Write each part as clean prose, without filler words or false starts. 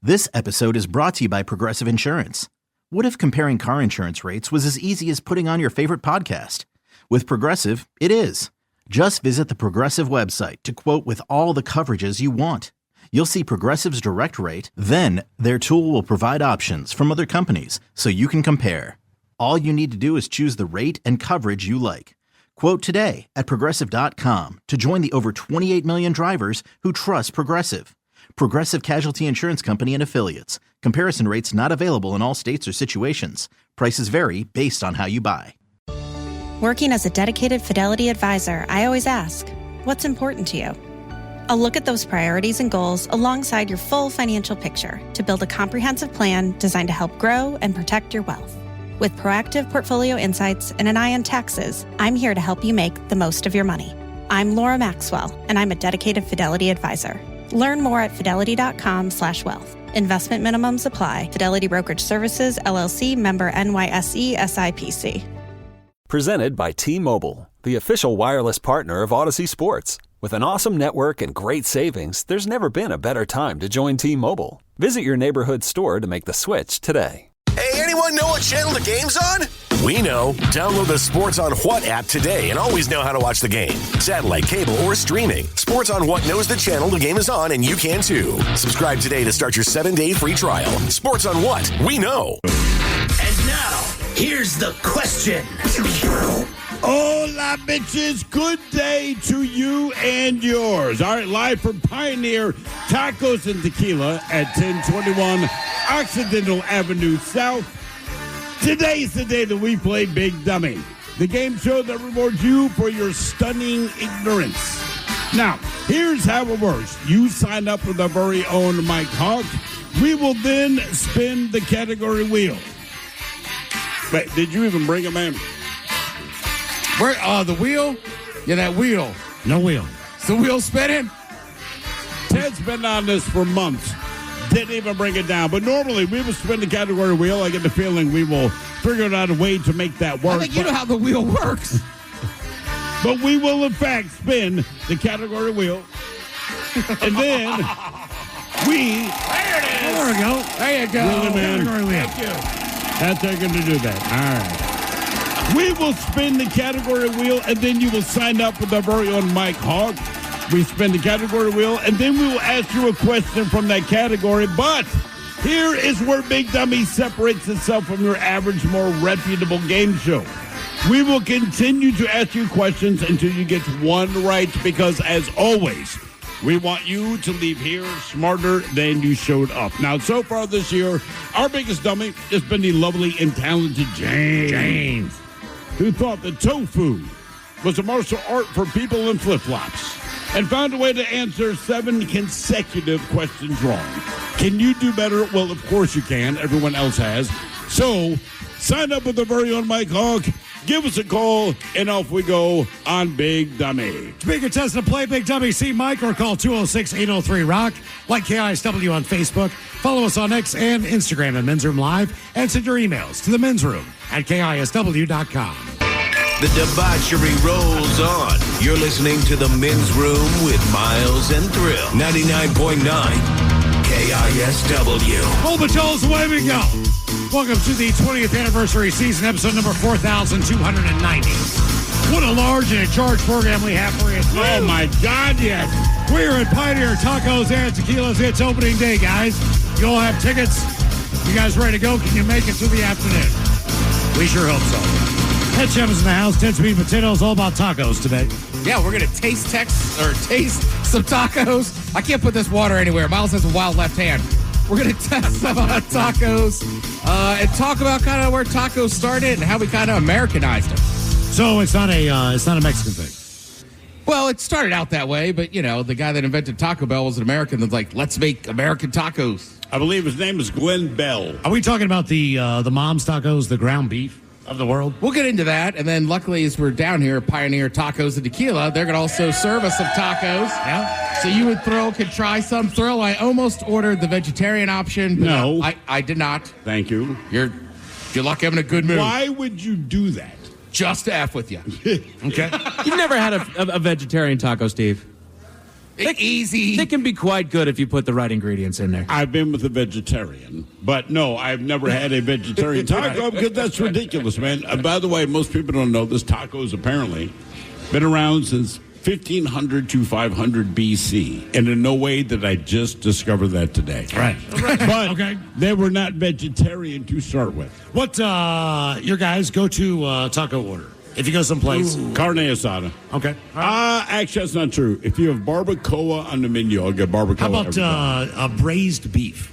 This episode is brought to you by Progressive Insurance. What if comparing car insurance rates was as easy as putting on your favorite podcast? With Progressive, it is. Just visit the Progressive website to quote with all the coverages you want. You'll see Progressive's direct rate, then their tool will provide options from other companies so you can compare. All you need to do is choose the rate and coverage you like. Quote today at Progressive.com to join the over 28 million drivers who trust Progressive. Progressive Casualty Insurance Company and Affiliates. Comparison rates not available in all states or situations. Prices vary based on how you buy. Working as a dedicated Fidelity advisor, I always ask, what's important to you? I'll look at those priorities and goals alongside your full financial picture to build a comprehensive plan designed to help grow and protect your wealth. With proactive portfolio insights and an eye on taxes, I'm here to help you make the most of your money. I'm Laura Maxwell, and I'm a dedicated Fidelity advisor. Learn more at fidelity.com/wealth. Investment minimums apply. Fidelity Brokerage Services, LLC, member NYSE, SIPC. Presented by T-Mobile, the official wireless partner of Odyssey Sports. With an awesome network and great savings, there's never been a better time to join T-Mobile. Visit your neighborhood store to make the switch today. Hey, anyone know what channel the game's on? We know. Download the Sports on What app today and always know how to watch the game. Satellite, cable, or streaming. Sports on What knows the channel the game is on, and you can too. Subscribe today to start your 7-day free trial. Sports on What? We know. And now, here's the question. Hola, bitches. Good day to you and yours. All right, live from Pioneer Tacos and Tequila at 1021 Occidental Avenue South. Today's the day that we play Big Dummy, the game show that rewards you for your stunning ignorance. Now, here's how it works. You sign up with our very own Mike Hawk. We will then spin the category wheel. Wait, did you even bring him in? Where, the wheel? Yeah, that wheel. No wheel. Is the wheel spinning? Ted's been on this for months. Didn't even bring it down. But normally we will spin the category wheel. I get the feeling we will figure out a way to make that work. I think you know how the wheel works. But we will, in fact, spin the category wheel. And then we... There it is. There we go. There you go. Really, man. Category wheel. Thank you. That's how you're going to do that. All right. We will spin the category wheel, and then you will sign up with our very own Mike Hawk. We spin the category wheel, and then we will ask you a question from that category. But here is where Big Dummy separates itself from your average, more reputable game show. We will continue to ask you questions until you get one right, because, as always, we want you to leave here smarter than you showed up. Now, so far this year, our biggest dummy has been the lovely and talented James, who thought that tofu was a martial art for people in flip-flops, and found a way to answer 7 consecutive questions wrong. Can you do better? Well, of course you can. Everyone else has. So, sign up with the very own Mike Hawk. Give us a call, and off we go on Big Dummy. Speaker test to play Big Dummy. See Mike or call 206-803-ROCK. Like KISW on Facebook. Follow us on X and Instagram at Men's Room Live. And send your emails to the Men's Room at KISW.com. The debauchery rolls on. You're listening to the Men's Room with Miles and Thrill. 99.9 KISW. Roll the Jones, away we go. Welcome to the 20th anniversary season, episode number 4,290. What a large and in charge program we have for you. Oh, my God, yes. We're at Pioneer Tacos and Tequilas. It's opening day, guys. You all have tickets. You guys ready to go? Can you make it through the afternoon? We sure hope so. Head Chef is in the house. 10-speed potatoes, all about tacos today. Yeah, we're going to taste some tacos. I can't put this water anywhere. Miles has a wild left hand. We're going to test some tacos and talk about kind of where tacos started and how we kind of Americanized them. So it's not a Mexican thing. Well, it started out that way, but, you know, the guy that invented Taco Bell was an American that's like, let's make American tacos. I believe his name is Glenn Bell. Are we talking about the mom's tacos, the ground beef of the world? We'll get into that, and then luckily as we're down here, Pioneer Tacos and Tequila, they're going to also serve us some tacos. Yeah. So you and Thrill could try some. Thrill, I almost ordered the vegetarian option. But no. I did not. Thank you. You're lucky I'm in a good mood. Why would you do that? Just to F with you. Okay. You've never had a vegetarian taco, Steve? Easy. They can be quite good if you put the right ingredients in there. I've been with a vegetarian, but no, I've never had a vegetarian taco because that's ridiculous, man. By the way, most people don't know this. Tacos apparently been around since 1500 to 500 BC, and in no way did I just discover that today. Right. But Okay. they were not vegetarian to start with. What your guys go to taco order? If you go someplace. Carne asada. Okay. Actually, that's not true. If you have barbacoa on the menu, I'll get barbacoa. How about every time. braised beef?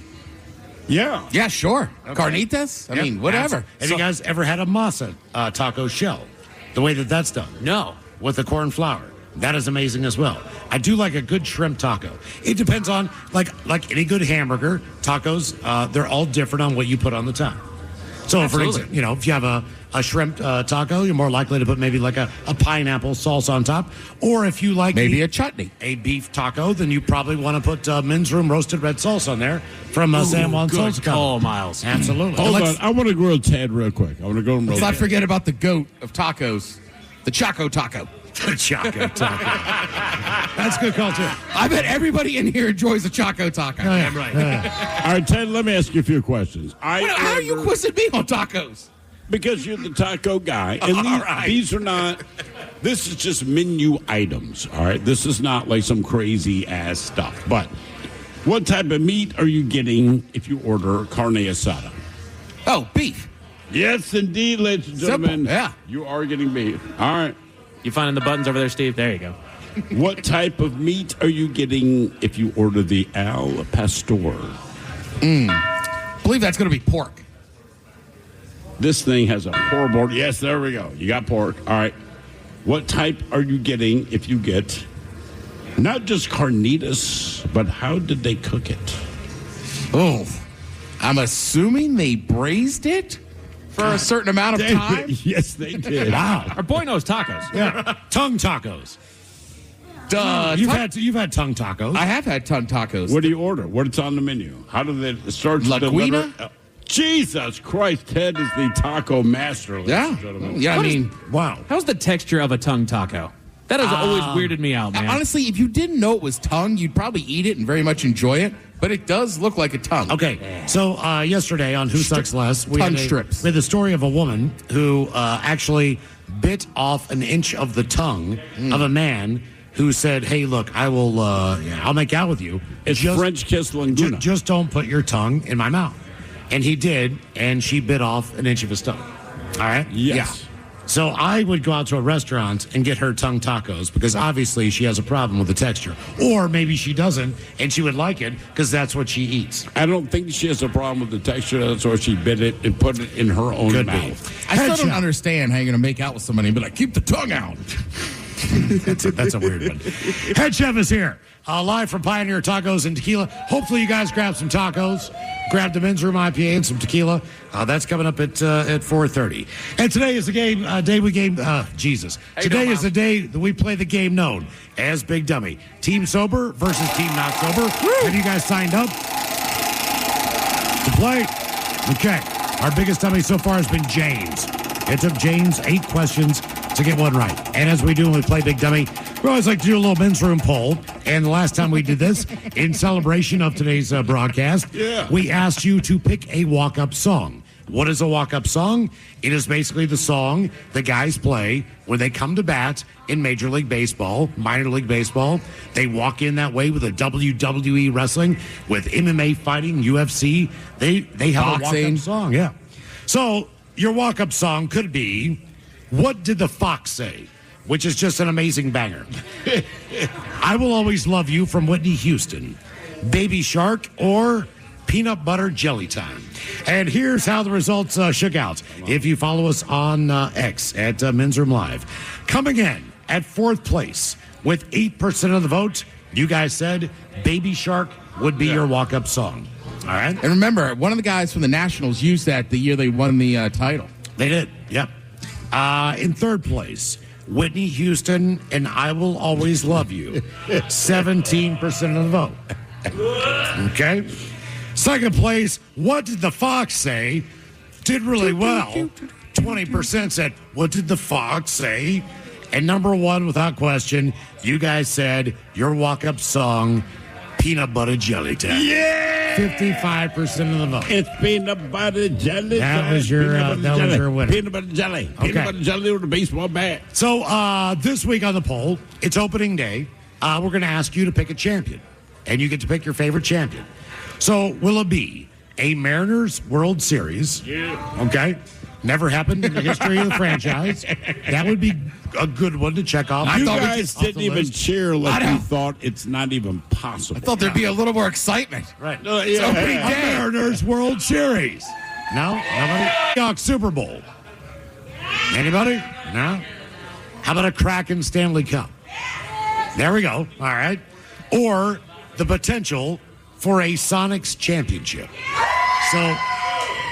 Yeah. Yeah, sure. Carnitas? I mean, whatever. Have you guys ever had a masa taco shell? The way that that's done. No. With the corn flour. That is amazing as well. I do like a good shrimp taco. It depends on, like any good hamburger, tacos, they're all different on what you put on the top. So, for Absolutely. example, if you have a shrimp taco, you're more likely to put maybe like a pineapple sauce on top. Or if you like Maybe a chutney. a beef taco, then you probably want to put Men's Room roasted red sauce on there from San Juan Good Salsa call, Company. Miles. Absolutely. Hold on. I want to grill Ted real quick. I want to grill him real Let's not quick. forget about the goat of tacos, the Choco Taco. Choco taco. That's a good call, too. I bet everybody in here enjoys a Choco Taco. Yeah, right. All right, Ted, let me ask you a few questions. How are you quizzing me on tacos? Because you're the taco guy. And these are not, this is just menu items, all right? This is not like some crazy ass stuff. But what type of meat are you getting if you order carne asada? Oh, beef. Yes, indeed, ladies and gentlemen. Simple, yeah. You are getting beef. All right. You finding the buttons over there, Steve? There you go. What type of meat are you getting if you order the al pastor? I believe that's going to be pork. This thing has a horrible. Yes, there we go. You got pork. All right. What type are you getting if you get not just carnitas, but how did they cook it? Oh, I'm assuming they braised it for a certain amount of time. Yes, they did. Wow. Our boy knows tacos. Yeah. Tongue tacos. You've had tongue tacos. I have had tongue tacos. What do you order? What's on the menu? How do they start? Laguina? Jesus Christ, Ted is the taco master. ladies and Yeah. gentlemen. Yeah, I mean, Wow. How's the texture of a tongue taco? That has always weirded me out, man. honestly, if you didn't know it was tongue, you'd probably eat it and very much enjoy it. But it does look like a tongue. Okay, so yesterday on Who Sucks Less, we Tongue had strips. we had the story of a woman who actually bit off an inch of the tongue of a man who said, "Hey, look, I'll make out with you. It's French kiss Laguna. Just don't put your tongue in my mouth." And he did, and she bit off an inch of his tongue. All right? Yes. Yeah. So I would go out to a restaurant and get her tongue tacos because obviously she has a problem with the texture. Or maybe she doesn't, and she would like it because that's what she eats. I don't think she has a problem with the texture. That's why she bit it and put it in her own Could be. mouth. I still don't Headshot. understand how you're going to make out with somebody and be like, keep the tongue out. That's a weird one. Head Chef is here, live from Pioneer Tacos and Tequila. Hopefully, you guys grab some tacos, grab the Men's Room IPA and some tequila. That's coming up at 4:30. And today is the game day we game. Jesus, today is the day that we play the game known as Big Dummy. Team sober versus team not sober. Have you guys signed up to play? Okay. Our biggest dummy so far has been James. It took James 8 questions to get one right. And as we do when we play Big Dummy, we always like to do a little men's room poll. And the last time we did this, in celebration of today's broadcast, we asked you to pick a walk-up song. What is a walk-up song? It is basically the song the guys play when they come to bat in Major League Baseball, Minor League Baseball. They walk in that way with a WWE wrestling, with MMA fighting, UFC. They have a Boxing. walk-up song, yeah. So your walk-up song could be "What Did the Fox Say?" which is just an amazing banger. "I Will Always Love You" from Whitney Houston, "Baby Shark," or "Peanut Butter Jelly Time." And here's how the results shook out. If you follow us on X at Men's Room Live, coming in at 4th place with 8% of the vote, you guys said "Baby Shark" would be your walk-up song. All right? And remember, one of the guys from the Nationals used that the year they won the title. They did, yep. In 3rd place, Whitney Houston and "I Will Always Love You." 17% of the vote. Okay? 2nd place, "What Did the Fox Say?" Did really well. 20% said, "What did the fox say?" And number one, without question, you guys said your walk-up song, Peanut Butter Jelly Time. Yeah! 55% of the vote. It's peanut butter jelly. That was your winner. Peanut butter jelly. Okay. Peanut butter jelly with a baseball bat. So this week on the poll, it's opening day. We're going to ask you to pick a champion, and you get to pick your favorite champion. So will it be a Mariners World Series? Yeah. Okay. Never happened in the history of the franchise. That would be a good one to check off. You guys didn't even cheer like you thought it's not even possible. I thought there'd be a little more excitement. Right. It's opening A day. Mariners World Series. No? Nobody? Seahawks Super Bowl. Anybody? No? How about a Kraken Stanley Cup? There we go. All right. Or the potential for a Sonics championship. So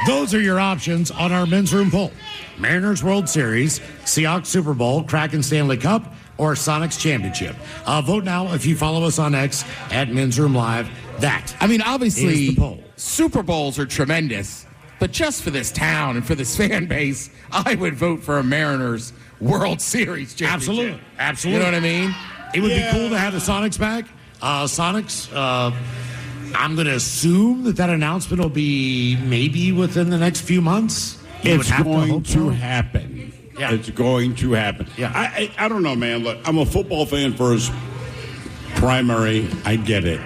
those are your options on our men's room poll. Mariners World Series, Seahawks Super Bowl, Kraken Stanley Cup, or Sonics championship. Vote now if you follow us on X at Men's Room Live. That I mean, is obviously, the poll. Super Bowls are tremendous, but just for this town and for this fan base, I would vote for a Mariners World Series championship. Absolutely. You know what I mean? It would be cool to have the Sonics back. Sonics, I'm going to assume that announcement will be maybe within the next few months. It's going to happen. Yeah. It's going to happen. Yeah. I don't know, man. Look, I'm a football fan first, primary. I get it.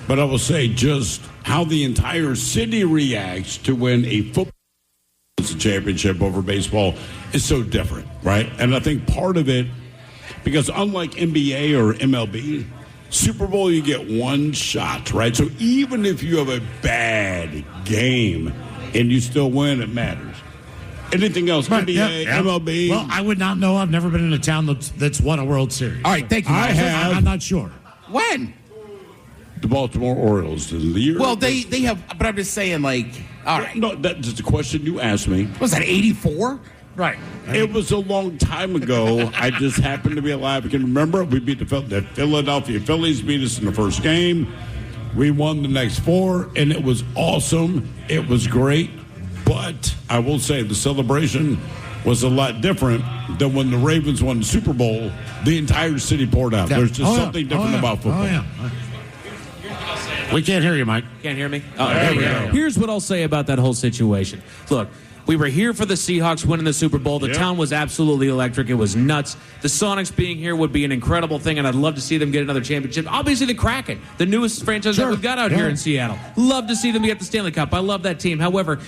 But I will say just how the entire city reacts to when a football championship over baseball is so different, right? And I think part of it, because unlike NBA or MLB, Super Bowl, you get one shot, right? So even if you have a bad game and you still win, it matters. Anything else, Right, NBA, MLB? Well, I would not know. I've never been in a town that's won a World Series. All right, thank you. I have. I'm not sure. When? The Baltimore Orioles in the year. Well, they have, but I'm just saying, like, all right. No, that's just a question you asked me. Was that 84? Right. It was a long time ago. I just happened to be alive. I can remember we beat the Philadelphia Phillies, beat us in the first game. We won the next four, and it was awesome. It was great. But I will say the celebration was a lot different than when the Ravens won the Super Bowl. The entire city poured out. Yeah. There's just something different about football. Oh, yeah. We can't hear you, Mike. Can't hear me? There we go. Here's what I'll say about that whole situation. Look, we were here for the Seahawks winning the Super Bowl. The town was absolutely electric. It was nuts. The Sonics being here would be an incredible thing, and I'd love to see them get another championship. Obviously, the Kraken, the newest franchise that we've got out here in Seattle. Love to see them get the Stanley Cup. I love that team. However,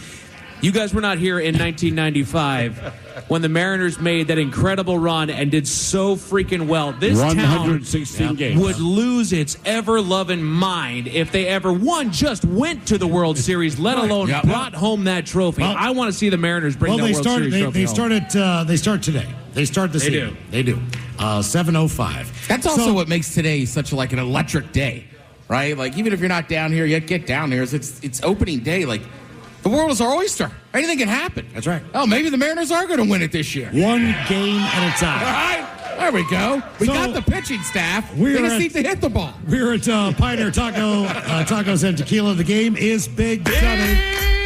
you guys were not here in 1995 when the Mariners made that incredible run and did so freaking well. This 116 town games. would lose its ever-loving mind if they ever, just went to the World Series, let alone brought home that trophy. Well, I want to see the Mariners bring that World Series trophy home. They start today. They start this evening. They do. 7:05. That's also what makes today such like an electric day, right? Like, even if you're not down here yet, get down here. It's opening day. Like, the world is our oyster. Anything can happen. That's right. Oh, maybe the Mariners are going to win it this year. One game at a time. All right. There we go. We got the pitching staff. We just need to hit the ball. We're at Pioneer Tacos and Tequila. The game is Big Dummy.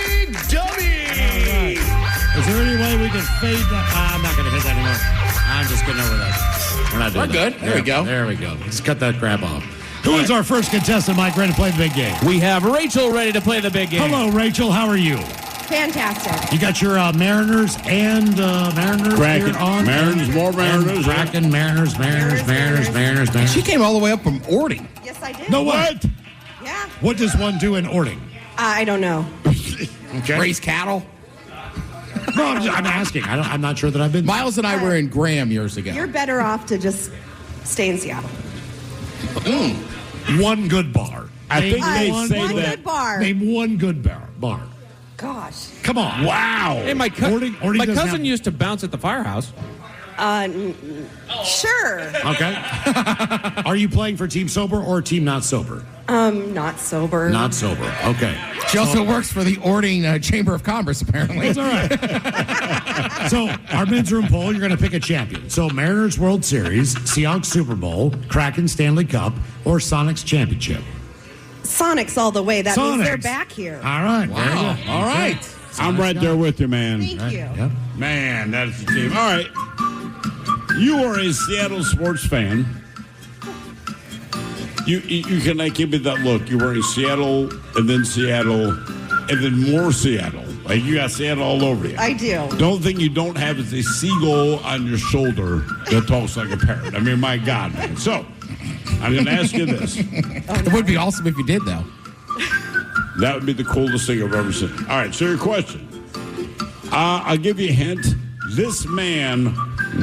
Big Dummy! Is there any way we can fade that? I'm not going to hit that anymore. I'm just getting over that. We're not doing We're that. good. There we go. There we go. Let's cut that crap off. Who is our first contestant, Mike, ready to play the big game? We have Rachel ready to play the big game. Hello, Rachel. How are you? Fantastic. You got your Mariners and Mariners Kraken. here on. Mariners, more Mariners. Kraken, Mariners. She came all the way up from Ording. Yes, I did. No, what? Yeah. What does one do in Ording? I don't know. Okay. Raise cattle. No, I'm asking. I'm not sure that I've been. Miles and I were in Graham years ago. You're better off to just stay in Seattle. One good bar. I think they one say good that. bar. Name one good bar. Gosh. Come on. Wow. Hey, my Ording my doesn't cousin have- used to bounce at the firehouse. Sure. Okay. Are you playing for Team Sober or Team Not Sober? Not sober. Not sober. Okay. She also works for the Ording Chamber of Commerce, apparently. That's all right. So, our men's room poll, you're going to pick a champion. So, Mariners World Series, Seahawks Super Bowl, Kraken Stanley Cup, or Sonics Championship? Sonics all the way. That means they're Sonics. back here. All right. Wow. There you go. All right. I'm right there with you, man. Thank you. Yep. Man, that's the team. All right. You are a Seattle sports fan. You cannot give me that look. You're wearing Seattle, and then more Seattle. Like you got Seattle all over you. I do. Don't think you don't have is a seagull on your shoulder that talks like a parrot. I mean, my God, man. So, I'm going to ask you this. It would be awesome if you did, though. That would be the coolest thing I've ever seen. All right, so your question. I'll give you a hint. This man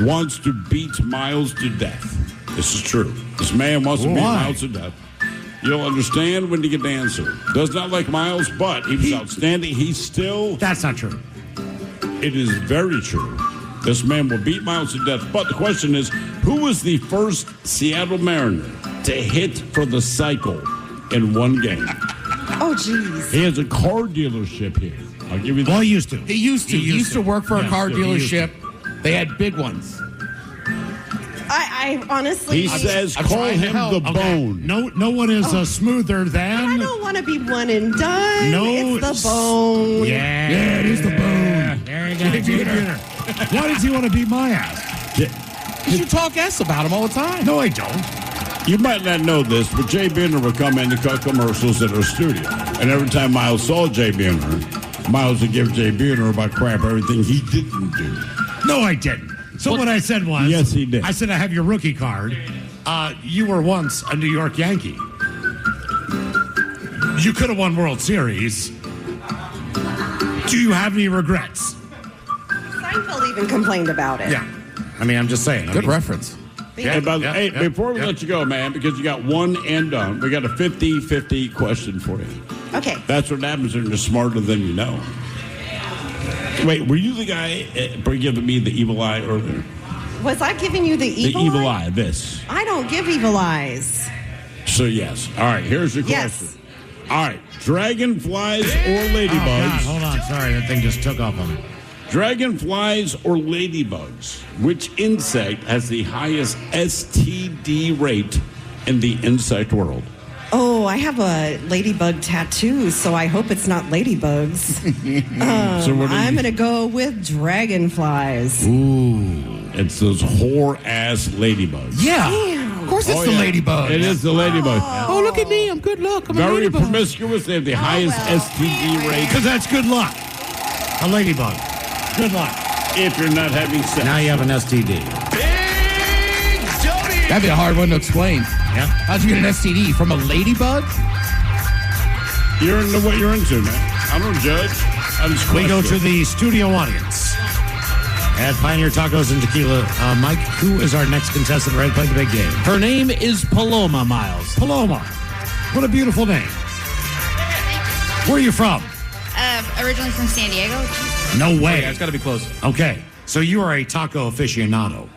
wants to beat Miles to death. This is true. This man wants to beat Miles to death. You'll understand when you get the answer. Does not like Miles, but he was outstanding. He's still... That's not true. It is very true. This man will beat Miles to death. But the question is, who was the first Seattle Mariner to hit for the cycle in one game? Oh, jeez. He has a car dealership here. I'll give you that. Well, he used to. He used to work for a car dealership. They had big ones. I honestly... He says, call him the bone. No one is smoother than... I don't want to be one and done. No. It's the bone. Yeah, it is the bone. There you go, Junior. Why does he want to beat my ass? You talk S about him all the time. No, I don't. You might not know this, but Jay Buhner would come in to cut commercials at our studio. And every time Miles saw Jay Buhner, Miles would give Jay Buhner about crap, everything he didn't do. No, I didn't. So what I said was... Yes, he did. I said, I have your rookie card. You were once a New York Yankee. You could have won World Series. Do you have any regrets? Seinfeld even complained about it. Yeah. I mean, I'm just saying. Good reference. Yeah, before we let you go, man, because you got one and done, we got a 50-50 question for you. Okay. That's what happens when you're smarter than you know. Wait, were you the guy giving me the evil eye earlier? Was I giving you the evil eye? The evil eye, this. I don't give evil eyes. So, yes. All right, here's your question. Yes. All right, dragonflies or ladybugs? Oh, God, hold on. Sorry, that thing just took off on me. Dragonflies or ladybugs? Which insect has the highest STD rate in the insect world? Oh, I have a ladybug tattoo, so I hope it's not ladybugs. I'm going to go with dragonflies. Ooh, it's those whore-ass ladybugs. Yeah. Damn. Of course it's the ladybug. It is the ladybug. Oh, look at me. I'm good luck. I'm a Very ladybug. promiscuous. They have the highest STD rate. Because that's good luck. A ladybug. Good luck. If you're not having sex. Now you have an STD. That'd be a hard one to explain. Yeah. How'd you get an STD? From a ladybug? You're into what you're into, man. I don't judge. I just We go question. to the studio audience at Pioneer Tacos and Tequila. Mike, who is our next contestant ready to play the big game? Her name is Paloma, Miles. Paloma. What a beautiful name. Where are you from? Originally from San Diego. No way. Yeah, it's got to be close. Okay. So you are a taco aficionado.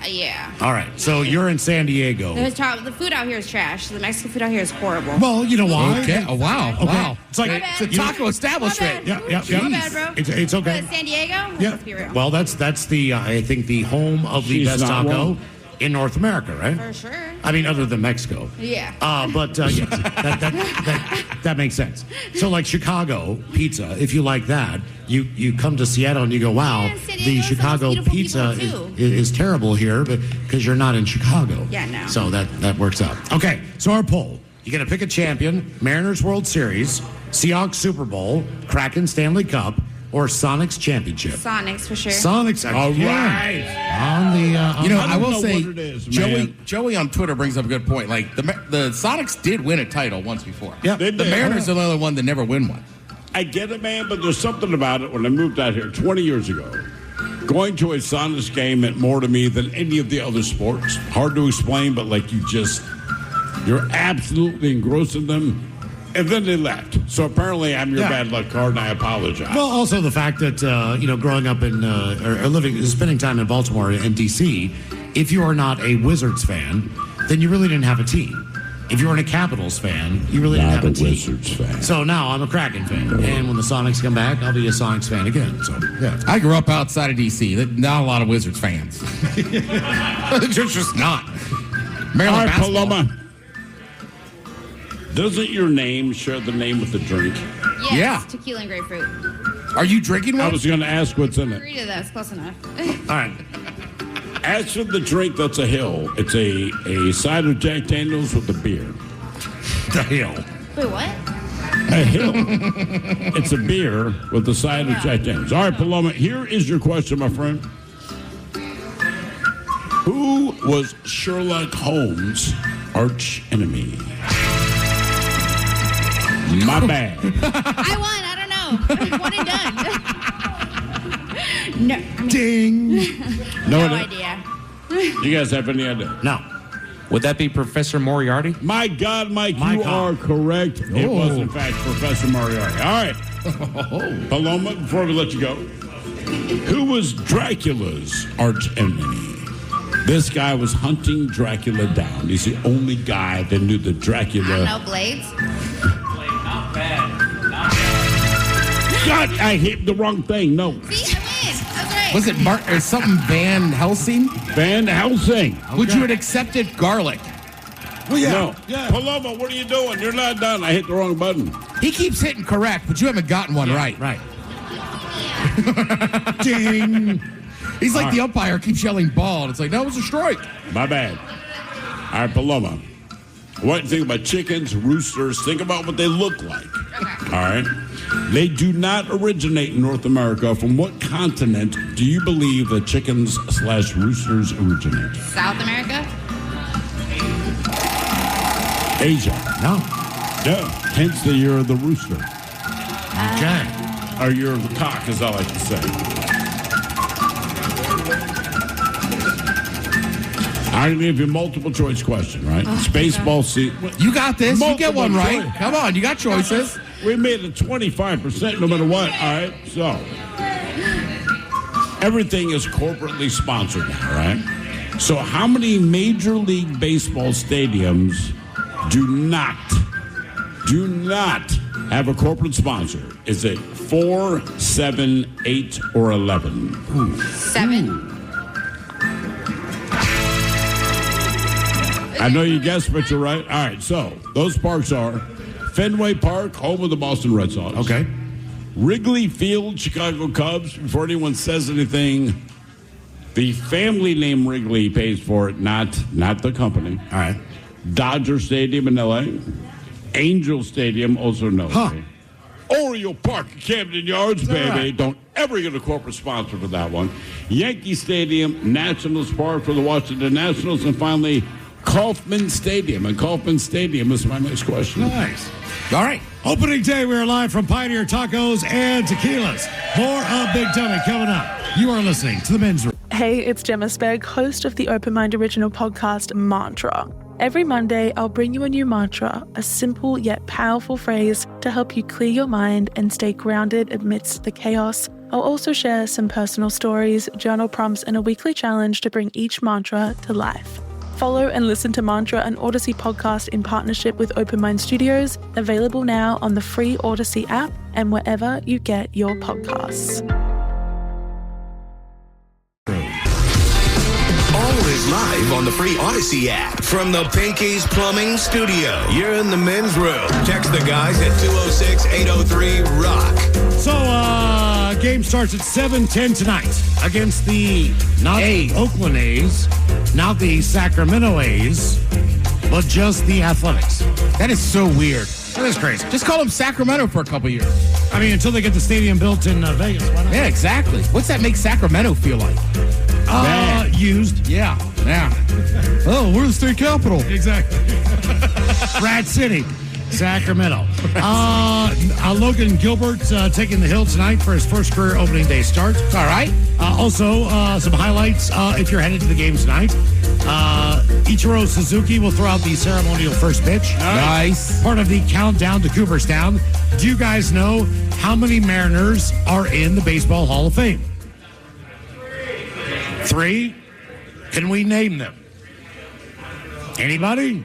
Yeah. All right. So you're in San Diego. The food out here is trash. The Mexican food out here is horrible. Well, you know why? Okay. Oh, wow. Okay. Wow. It's like My bad. It's a taco establishment. My bad. Yeah. My bad, bro. It's okay. But San Diego? Yeah. Let's be real. Well, that's the I think the home of the She's best not taco wrong. in North America, right? For sure. I mean, other than Mexico. Yeah. But yes, that makes sense. So, like Chicago pizza, if you like that, you come to Seattle and you go, wow, Yeah, San the Diego's Chicago beautiful pizza people, too. is terrible here, but because you're not in Chicago. Yeah, no. So that works out. Okay, so our poll: you got to pick a champion: Mariners World Series, Seahawks Super Bowl, Kraken Stanley Cup, or Sonics Championship. Sonics, for sure. Sonics, All again. right. On the You know, I I will don't know say, what it is, man. Joey on Twitter brings up a good point. Like, the Sonics did win a title once before. Yeah. They The did. Mariners are the only one that never win one. I get it, man, but there's something about it. When I moved out here 20 years ago, going to a Sonics game meant more to me than any of the other sports. Hard to explain, but like you're absolutely engrossed in them. And then they left. So apparently I'm your Yeah. bad luck card, and I apologize. Well, also the fact that growing up in or spending time in Baltimore and D.C., if you are not a Wizards fan, then you really didn't have a team. If you weren't a Capitals fan, you really didn't have a team. Wizards fan. So now I'm a Kraken fan, and when the Sonics come back, I'll be a Sonics fan again. So yeah. I grew up outside of D.C. Not a lot of Wizards fans. There's just not. All Maryland right, basketball. Paloma. Doesn't your name share the name with the drink? Yes, Yeah. tequila and grapefruit. Are you drinking I one? was going to ask what's in it. Agree to that. It's close enough. All right. As for the drink that's a hill, it's a cider Jack Daniels with a beer. The hill. Wait, what? A hill. It's a beer with a cider Jack Daniels. All right, Paloma, here is your question, my friend. Who was Sherlock Holmes' arch enemy? My bad. I won. I don't know. One and done. No. Ding. No idea. You guys have any idea? No. Would that be Professor Moriarty? My God, Mike, you are correct. It was, in fact, Professor Moriarty. All right. Paloma, before we let you go, who was Dracula's arch enemy? This guy was hunting Dracula down. He's the only guy that knew that Dracula... I don't know, Blades. Not bad. God, I hit the wrong thing. No. See, I win. That's right. Was it or something Van Helsing? Van Helsing. Would you have accepted garlic? Well, yeah. No. Yeah. Paloma, what are you doing? You're not done. I hit the wrong button. He keeps hitting correct, but you haven't gotten one right. Right. Ding. He's like the umpire, keeps yelling ball, and it's like, that was a strike. My bad. All right, Paloma. What do you think about chickens, roosters? Think about what they look like. Okay. All right? They do not originate in North America. From what continent do you believe that chickens/roosters originate? South America? Asia. No. No. Hence the year of the rooster. Okay. Or year of the cock, as I like to say. I'm going to give you a multiple choice question, right? It's baseball season. You got this. You get one Multiple right. choice. Come on, you got choices. We made it 25% no matter what. All right, so everything is corporately sponsored now, right? So how many Major League Baseball stadiums do not have a corporate sponsor? Is it 4, 7, 8, or 11? 7. I know you guessed, but you're right. All right, so those parks are Fenway Park, home of the Boston Red Sox. Okay. Wrigley Field, Chicago Cubs. Before anyone says anything, the family name Wrigley pays for it, not the company. All right. Dodger Stadium in L.A. Angel Stadium, also in L.A. Oriole Park at Camden Yards, baby. Right. Don't ever get a corporate sponsor for that one. Yankee Stadium, Nationals Park for the Washington Nationals, and finally, Kauffman Stadium. And Kauffman Stadium is my next question. Nice. All right. Opening day, we are live from Pioneer Tacos and Tequilas. More of Big Dummy coming up. You are listening to the Men's Room. Hey, it's Gemma Spegg, host of the Open Mind original podcast, Mantra. Every Monday, I'll bring you a new mantra, a simple yet powerful phrase to help you clear your mind and stay grounded amidst the chaos. I'll also share some personal stories, journal prompts, and a weekly challenge to bring each mantra to life. Follow and listen to Mantra, an Odyssey podcast in partnership with Open Mind Studios, available now on the free Odyssey app and wherever you get your podcasts. Always live on the free Odyssey app from the Pinky's Plumbing Studio. You're in the men's room. Text the guys at 206-803-ROCK. So, game starts at 7:10 tonight against the not Oakland A's, not the Sacramento A's, but just the Athletics. That is so weird. That is crazy. Just call them Sacramento for a couple years. I mean, until they get the stadium built in Vegas. Why not? Yeah, exactly. What's that make Sacramento feel like? Used. Yeah. Oh, we're the state capital. Exactly. Rat City, Sacramento. Logan Gilbert taking the hill tonight for his first career opening day start. All right. Also, some highlights if you're headed to the game tonight. Ichiro Suzuki will throw out the ceremonial first pitch. Nice. Part of the countdown to Cooperstown. Do you guys know how many Mariners are in the Baseball Hall of Fame? 3. Can we name them? Anybody?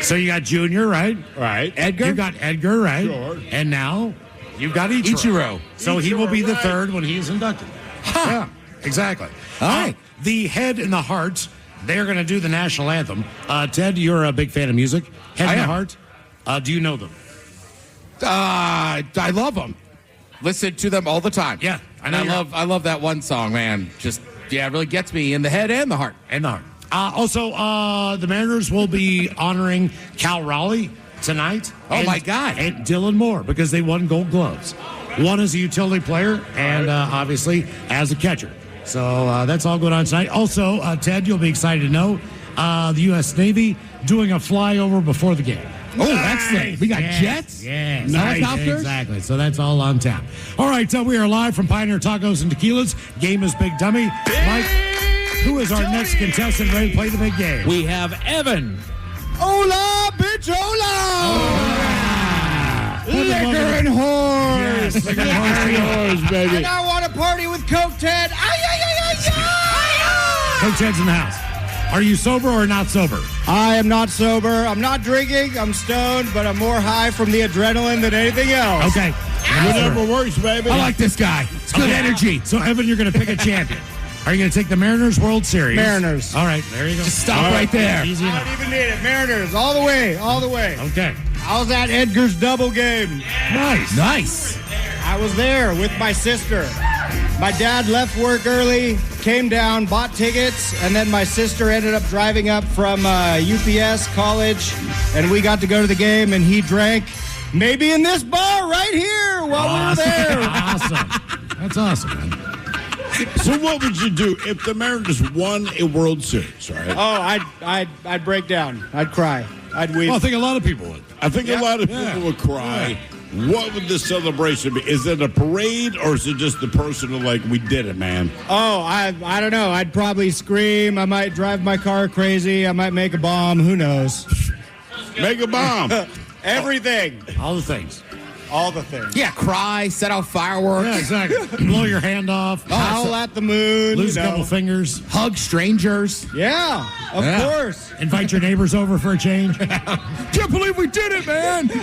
So you got Junior, right? Right. Edgar? You got Edgar, right? Sure. And now you've got Ichiro. So he will be the third when he is inducted. Yeah, exactly. All right. The Head and the Heart, they're going to do the national anthem. Ted, you're a big fan of music. Head and the Heart, do you know them? I love them. Listen to them all the time. Yeah. And I love that one song, man. Just Yeah, it really gets me in the head and the heart. Also, the Mariners will be honoring Cal Raleigh tonight. Oh, my God. And Dylan Moore, because they won Gold Gloves. One as a utility player and obviously as a catcher. So that's all going on tonight. Also, Ted, you'll be excited to know the U.S. Navy doing a flyover before the game. Oh, excellent. We got jets? Yes. Helicopters? Exactly. So that's all on tap. All right, we are live from Pioneer Tacos and Tequilas. Game is Big Dummy. Mike, who is our next contestant ready to play the big game? We have Evan. Hola, bitch, hola! Liquor and whores! Yes, liquor and whores, baby. And I want to party with Coke Ted. Coach Ted's in the house. Are you sober or not sober? I am not sober. I'm not drinking. I'm stoned, but I'm more high from the adrenaline than anything else. Okay. Whatever works, baby. I like this guy. It's good energy. So, Evan, you're going to pick a champion. Are you going to take the Mariners World Series? Mariners. All right, there you go. Just stop right there. Easy I enough. don't even need it. Mariners, all the way, all the way. Okay. I was at Edgar's double game. Nice. I was there with my sister. My dad left work early, came down, bought tickets, and then my sister ended up driving up from UPS college, and we got to go to the game, and he drank maybe in this bar right here while we were there. Awesome. That's awesome, man. So what would you do if the Mariners won a World Series, right? Oh, I'd break down. I'd cry. I'd weep. Well, I think a lot of people would. I think a lot of people would cry. What would the celebration be? Is it a parade or is it just the personal, like, we did it, man? Oh, I don't know. I'd probably scream. I might drive my car crazy. I might make a bomb. Who knows? Make a bomb. Everything. All the things. All the things. Yeah, cry, set off fireworks. Yeah, exactly. Blow your hand off. Howl at the moon. Lose a couple fingers. Hug strangers. Yeah, of course. Invite your neighbors over for a change. Can't believe we did it, man. We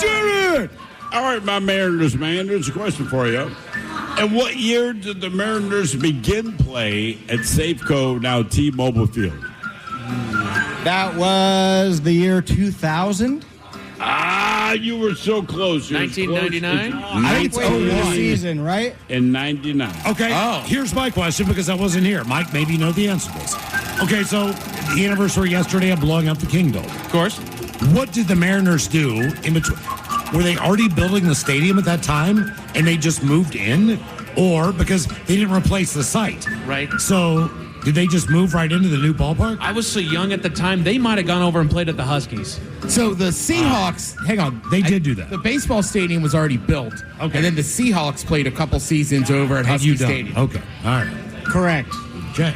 did it. All right, my Mariners, man, there's a question for you. And what year did the Mariners begin play at Safeco, now T-Mobile Field? That was the year 2000. You were so close. 1999? I think it's 01 season, right? In 99. Okay, here's my question because I wasn't here. Mike, maybe you know the answer to this. Okay, so the anniversary yesterday of blowing up the Kingdome. Of course. What did the Mariners do in between? Were they already building the stadium at that time and they just moved in? Or because they didn't replace the site? Right. So did they just move right into the new ballpark? I was so young at the time, they might have gone over and played at the Huskies. So the Seahawks, hang on. They did do that. The baseball stadium was already built. Okay. And then the Seahawks played a couple seasons over at Husky Stadium. Okay, all right. Correct. Okay.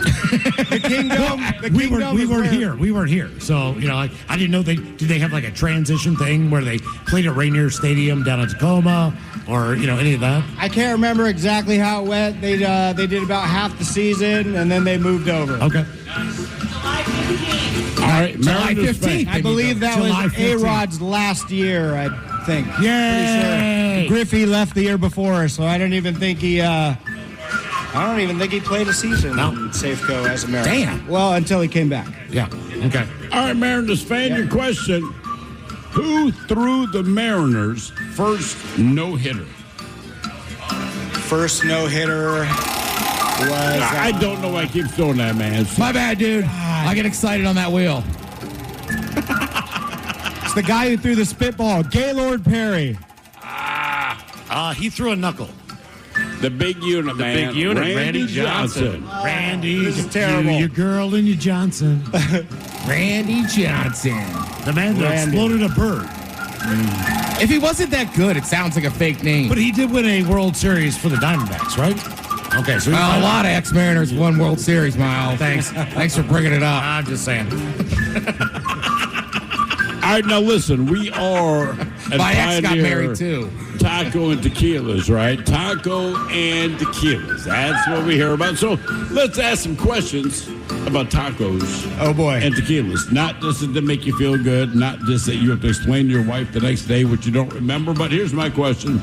The Kingdome. We weren't here. We weren't here. So, like, I didn't know did they have like a transition thing where they played at Rainier Stadium down in Tacoma or, any of that? I can't remember exactly how it went. They did about half the season, and then they moved over. Okay. All right, July Mariners 15th. I believe that July was 15th. A-Rod's last year, I think. Yay! Pretty sure. Griffey left the year before, so I don't even think he played a season in Safeco as a Mariner. Damn. Well, until he came back. Yeah. Okay. All right, Mariners fan, your question. Who threw the Mariners' first no-hitter? First no-hitter was... I don't know why I keep throwing that, man. My bad, dude. I get excited on that wheel. It's the guy who threw the spitball, Gaylord Perry. He threw a knuckle. The big unit, man. big unit, Randy Johnson. Randy. This is terrible. Your girl and your Johnson. Randy Johnson. The man that exploded a bird. If he wasn't that good, it sounds like a fake name. But he did win a World Series for the Diamondbacks, right? Okay, so a lot of ex-Mariners won World Series, Miles. Thanks for bringing it up. I'm just saying. All right, now listen, we are at My ex got Pioneer married too. Taco and tequilas, right? Taco and tequilas. That's what we hear about. So let's ask some questions about tacos. Oh, boy. And tequilas. Not just to make you feel good, not just that you have to explain to your wife the next day what you don't remember. But here's my question.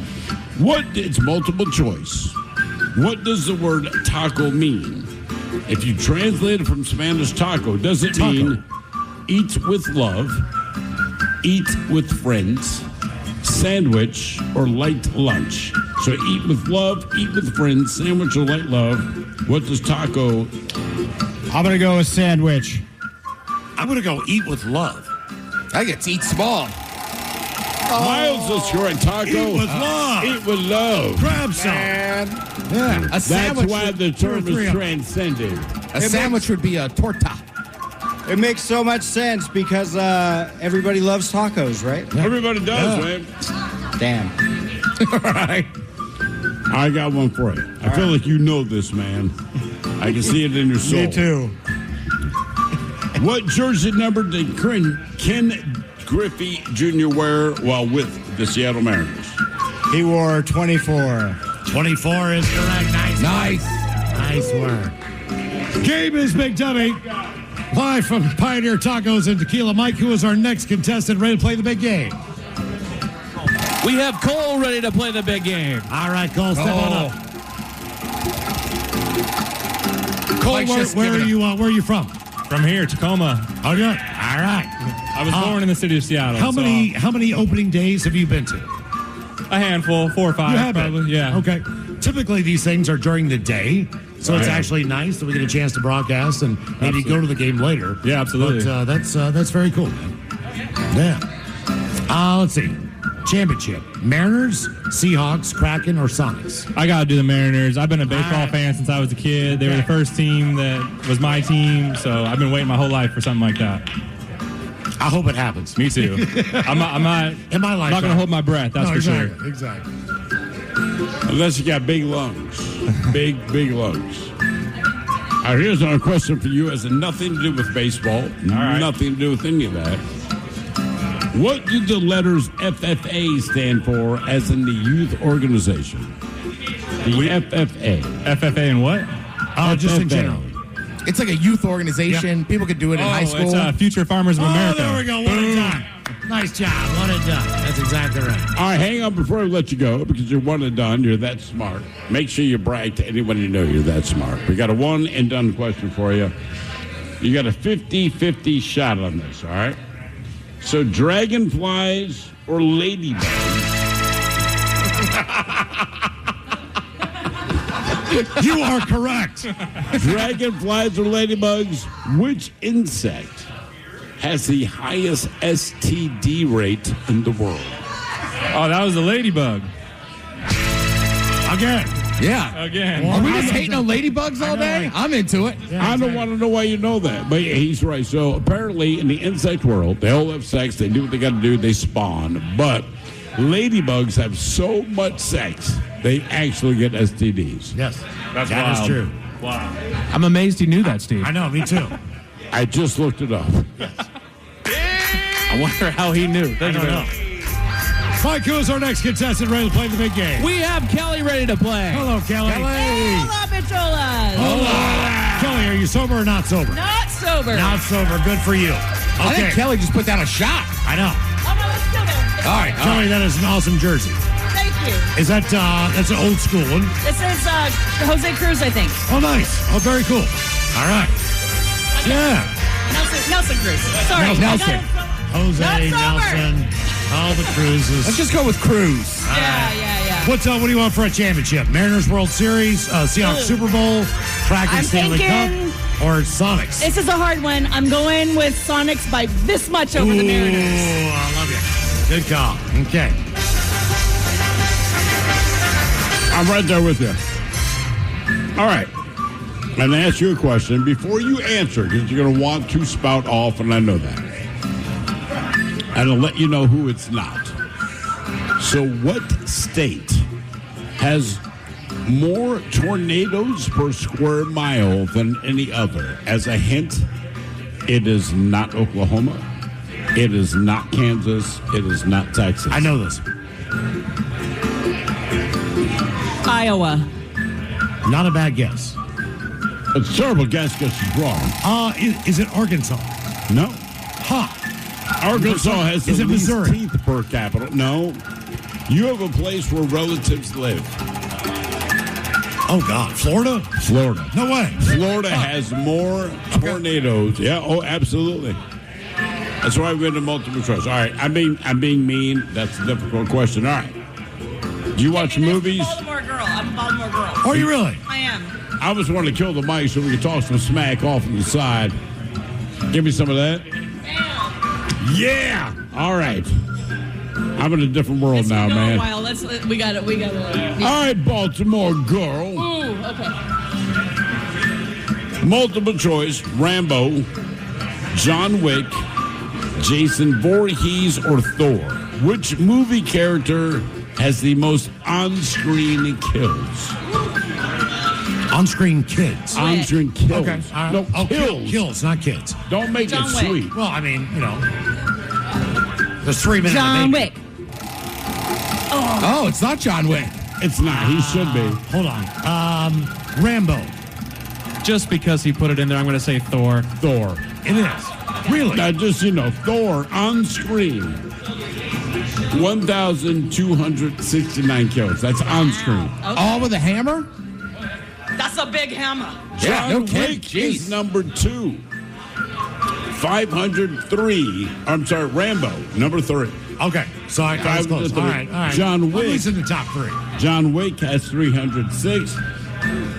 It's multiple choice. What does the word taco mean? If you translate it from Spanish taco, does it mean eat with love, eat with friends, sandwich or light lunch? So eat with love, eat with friends, sandwich or light love. What does taco? I'm going to go with sandwich. I'm going to go eat with love. I get to eat small. Miles is correct. Taco. Eat with love. Eat with love. Grab some. Yeah. A That's sandwich. why the term is transcended. A sandwich would be a torta. It makes so much sense because everybody loves tacos, right? Everybody does, man. Damn. All right. I got one for you. I feel like you know this, man. I can see it in your soul. Me too. What jersey number did Ken Griffey Jr. wear while with the Seattle Mariners? He wore 24. 24 is correct. Nice. Nice work. Game is Big Dummy. Live from Pioneer Tacos and Tequila. Mike, who is our next contestant ready to play the big game? We have Cole ready to play the big game. All right, Cole, step on up. Cole, where are you from? From here, Tacoma. Oh, good. All right. I was born in the city of Seattle. How many opening days have you been to? A handful, 4 or 5, You have probably. been? Yeah. Okay. Typically, these things are during the day, so it's actually nice that we get a chance to broadcast and maybe go to the game later. Yeah, absolutely. But that's very cool, man. Yeah. Let's see. Championship: Mariners, Seahawks, Kraken, or Sonics? I got to do the Mariners. I've been a baseball fan since I was a kid. They were the first team that was my team, so I've been waiting my whole life for something like that. I hope it happens. Me too. I'm not in my life. not going to hold my breath, that's for sure. Exactly. Unless you got big lungs. Big lungs. All right, here's another question for you. It has nothing to do with baseball. right. Nothing to do with any of that. What do the letters FFA stand for as in the youth organization? The FFA. FFA and what? Just in FFA. general. It's like a youth organization. Yeah. People could do it in high school. It's Future Farmers of America. Oh, there we go. One and done. Nice job. One and done. That's exactly right. All right, hang on before I let you go because you're one and done. You're that smart. Make sure you brag to anyone you know you're that smart. We got a one and done question for you. You got a 50-50 shot on this, all right? So dragonflies or ladybugs? You are correct. Dragonflies or ladybugs, which insect has the highest STD rate in the world? Oh, that was the ladybug. Again. Yeah. Again. Are we just hating on ladybugs all day? I'm into it. I don't want to know why you know that, but he's right. So apparently in the insect world, they all have sex. They do what they got to do. They spawn. But ladybugs have so much sex, they actually get STDs. Yes. That is true. Wow. I'm amazed you knew that, Steve. I know. Me too. I just looked it up. I wonder how he knew. I don't know. Mike, who is our next contestant ready to play the big game? We have Kelly ready to play. Hello, Kelly. Hola, Picholas. Hola. Kelly, are you sober or not sober? Not sober. Not sober. Good for you. I think Okay. Kelly just put down a shot. I know. Oh, no, it's still there. All right. Kelly, that is an awesome jersey. Thank you. Is that, that's an old school one? This is Jose Cruz, I think. Oh, nice. Oh, very cool. All right. Yeah. Nelson Cruz. Sorry. Nelson. Jose, Not sober. Nelson, all the Cruzes. Let's just go with Cruz. Yeah. What do you want for a championship? Mariners World Series, Seahawks Super Bowl, Kraken I'm Stanley thinking- Cup, or Sonics? This is a hard one. I'm going with Sonics by this much over the Mariners. Ooh, I love you. Good call. Okay. I'm right there with you. All right. I'm going to ask you a question before you answer because you're going to want to spout off, and I know that. And I'll let you know who it's not. So what state has more tornadoes per square mile than any other? As a hint, it is not Oklahoma. It is not Kansas. It is not Texas. I know this. Iowa. Not a bad guess. It's a terrible guess because it's wrong. Is it Arkansas? No. Ha. Arkansas has the Is it least Missouri? teeth per capita. No. You have a place where relatives live. Oh, God. Florida? Florida. No way. Florida has more tornadoes. Yeah, oh, absolutely. That's why we went to multiple choice. All right, I'm being mean. That's a difficult question. All right. Do you watch movies? Baltimore girl. I'm a Baltimore girl. Oh, you really? I am. I was wanting to kill the mic so we could toss some smack off on the side. Give me some of that. Yeah. All right. I'm in a different world It's now, been man. a while. We got it. All right, Baltimore girl. Ooh, okay. Multiple choice: Rambo, John Wick, Jason Voorhees, or Thor. Which movie character has the most on-screen kills? On-screen kids. On-screen kills. Okay. No, kills. Kills, not kids. Don't make John it Wick. sweet. Well, I mean, there's 3 minutes. John Wick. Oh, it's not John Wick. It's not. He should be. Hold on. Rambo. Just because he put it in there, I'm going to say Thor. Thor. It is. Really? Now, just, Thor on screen. 1,269 kills. That's on screen. All with a hammer? That's a big hammer. Yeah, no John kidding. Wick is number 2. 503. I'm sorry, Rambo, number 3. Okay. So I was close. All right. John Wick. Who's in the top 3? John Wick has 306.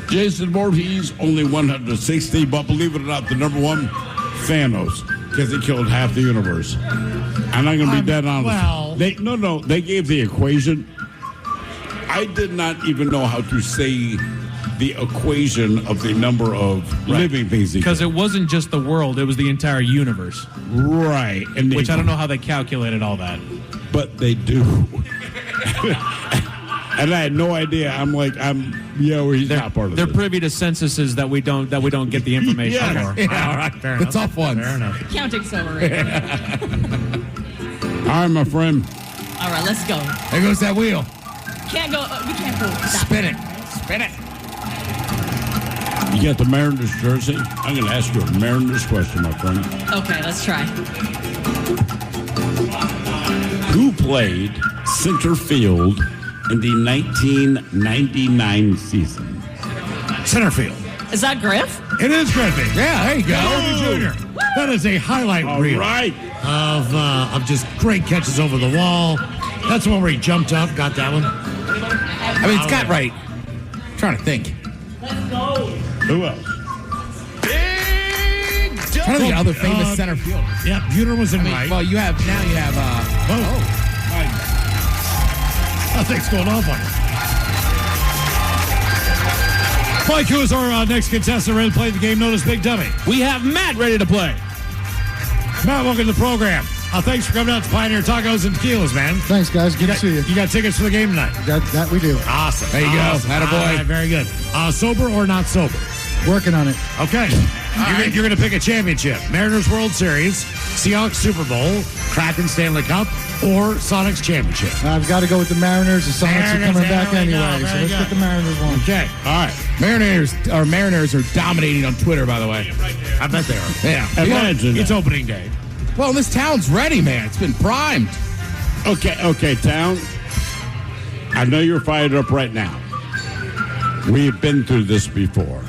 Jason Voorhees only 160. But believe it or not, the number 1, Thanos, because he killed half the universe. I'm not going to be dead honest. Well, they gave the equation. I did not even know how to say the equation of the number of living things. Because it wasn't just the world, it was the entire universe. Right. And Which I don't know how they calculated all that. But they do. And I had no idea. He's not part of They're this. privy to censuses that we don't get the information for. Yeah, all right. Fair enough. The tough ones. Fair enough. Counting's over. Right? All right, my friend. All right, let's go. There goes that wheel. Can't go. We can't go. Stop. Spin it. Spin it. You got the Mariners jersey? I'm going to ask you a Mariners question, my friend. Okay, let's try. Who played center field in the 1999 season? Center field. Is that Griff? It is Griffey. Yeah, there you go. Griffey Jr. That is a highlight reel. Right. Of just great catches over the wall. That's the one where he jumped up, got that one. I mean, Scott Wright. I'm trying to think. Who else? Trying to think of other famous center field. Yeah, Buter was in right. Well, you have. Nothing's going on for you. Mike, who is our next contestant ready to play the game known as Big Dummy? We have Matt ready to play. Matt, welcome to the program. Thanks for coming out to Pioneer Tacos and Tequilas, man. Thanks, guys. Good to see you. You got tickets for the game tonight? That we do. Awesome. There you go. Attaboy. All right, very good. Sober or not sober? Working on it. Okay. You're going to pick a championship. Mariners World Series, Seahawks Super Bowl, Kraken Stanley Cup, or Sonics Championship. I've got to go with the Mariners. The Sonics are coming back anyway, so let's get the Mariners one. Okay. All right. Mariners are dominating on Twitter, by the way. I bet they are. Yeah. Imagine It's opening day. Well, this town's ready, man. It's been primed. Okay, town. I know you're fired up right now. We've been through this before.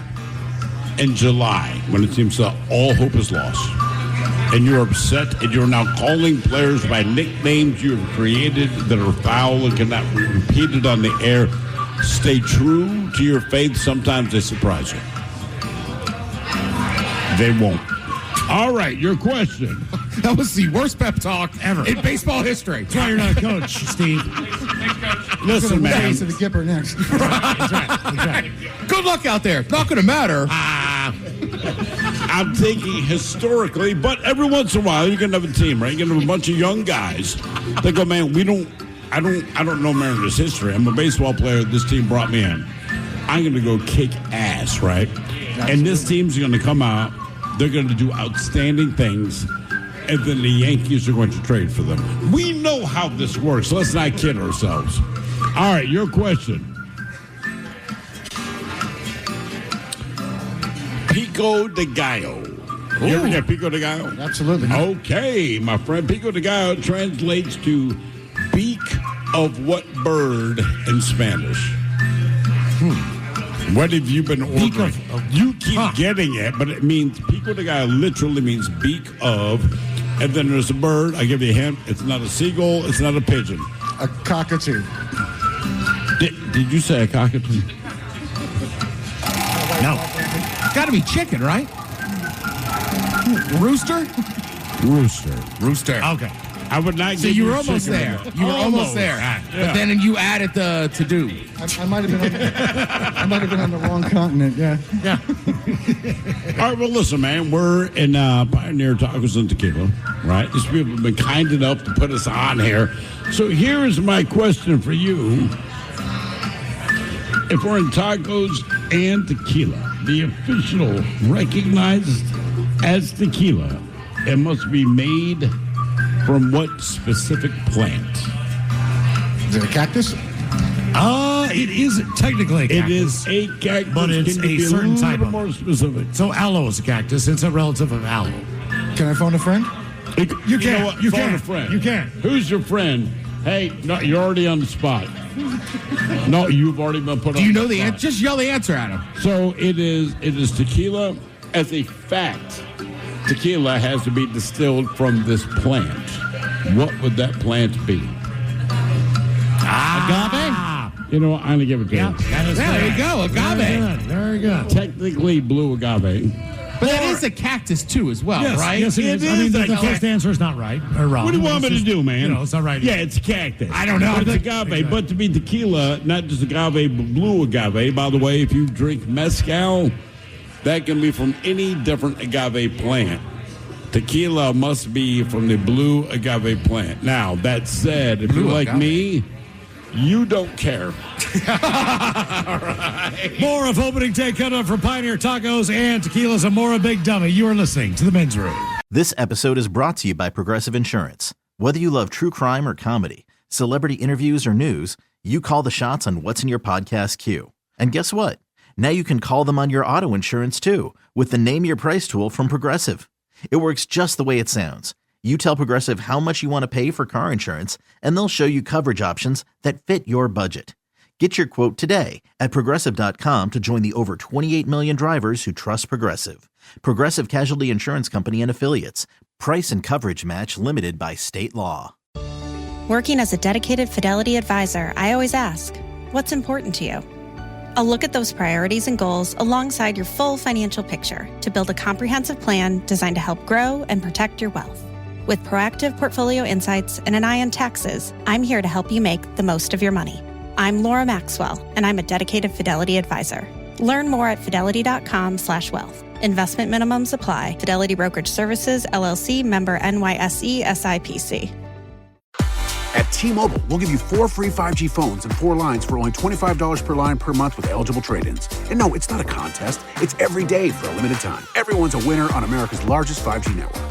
In July, when it seems that all hope is lost, and you're upset, and you're now calling players by nicknames you have created that are foul and cannot be repeated on the air. Stay true to your faith. Sometimes they surprise you. They won't. All right, your question. That was the worst pep talk ever in baseball history. That's why you're not a coach, Steve. Listen, man. Face of the Gipper next. That's right. Good luck out there. Not going to matter. I'm thinking historically, but every once in a while you're gonna have a team, right? You're gonna have a bunch of young guys that go, man, I don't know Mariners history. I'm a baseball player. This team brought me in. I'm gonna go kick ass, right? Absolutely. And this team's gonna come out. They're gonna do outstanding things, and then the Yankees are going to trade for them. We know how this works. Let's not kid ourselves. All right, your question. Pico de Gallo. You ever get Pico de Gallo? Absolutely. Okay, my friend. Pico de Gallo translates to beak of what bird in Spanish? What have you been ordering? You keep getting it, but it means Pico de Gallo literally means beak of And then there's a bird. I give you a hint. It's not a seagull. It's not a pigeon. A cockatoo. Did you say a cockatoo? No. Got to be chicken, right? Rooster? Rooster. Okay. I would not So give you you were almost chicken. there. You were almost there. Yeah. But then you added the to-do. I might have been on the wrong continent. Yeah. All right, well, listen, man. We're in Pioneer Tacos and Tequila, right? These people have been kind enough to put us on here. So here is my question for you. If we're in tacos and tequila, the official recognized as tequila, it must be made from what specific plant? Is it a cactus? It is technically a cactus. It is a cactus, but it's Can you a be certain little type of more specific. So aloe is a cactus. It's a relative of aloe. Can I phone a friend? You can. Know what? You Phone can. a friend. You can. Who's your friend? Hey, no, you're already on the spot. No, you've already been put on the spot. Do you know the answer? Just yell the answer at him. So it is tequila. As a fact, tequila has to be distilled from this plant. What would that plant be? Agave? You know what? I'm going to give it to you. There you go, agave. Very good. Technically blue agave. But that is a cactus, too, as well, right? Yes, it is. I mean, the first answer is not right or wrong. What do you want me to do, man? You know, it's not right. Yeah, it's cactus. I don't know. But it's agave. Exactly. But to be tequila, not just agave, but blue agave. By the way, if you drink mezcal, that can be from any different agave plant. Tequila must be from the blue agave plant. Now, that said, if Blue you're like agave. me, you don't care. More of opening day coming up from Pioneer Tacos and Tequila's Amora Big Dummy. You are listening to the Men's Room. This episode is brought to you by Progressive Insurance. Whether you love true crime or comedy, celebrity interviews or news, you call the shots on what's in your podcast queue. And guess what? Now you can call them on your auto insurance too with the Name Your Price tool from Progressive. It works just the way it sounds. You tell Progressive how much you want to pay for car insurance, and they'll show you coverage options that fit your budget. Get your quote today at Progressive.com to join the over 28 million drivers who trust Progressive. Progressive Casualty Insurance Company and Affiliates. Price and coverage match limited by state law. Working as a dedicated Fidelity advisor, I always ask, what's important to you? I'll look at those priorities and goals alongside your full financial picture to build a comprehensive plan designed to help grow and protect your wealth. With proactive portfolio insights and an eye on taxes, I'm here to help you make the most of your money. I'm Laura Maxwell, and I'm a dedicated Fidelity advisor. Learn more at fidelity.com/wealth. Investment minimums apply. Fidelity Brokerage Services, LLC, member NYSE, SIPC. At T-Mobile, we'll give you 4 free 5G phones and 4 lines for only $25 per line per month with eligible trade-ins. And no, it's not a contest. It's every day for a limited time. Everyone's a winner on America's largest 5G network.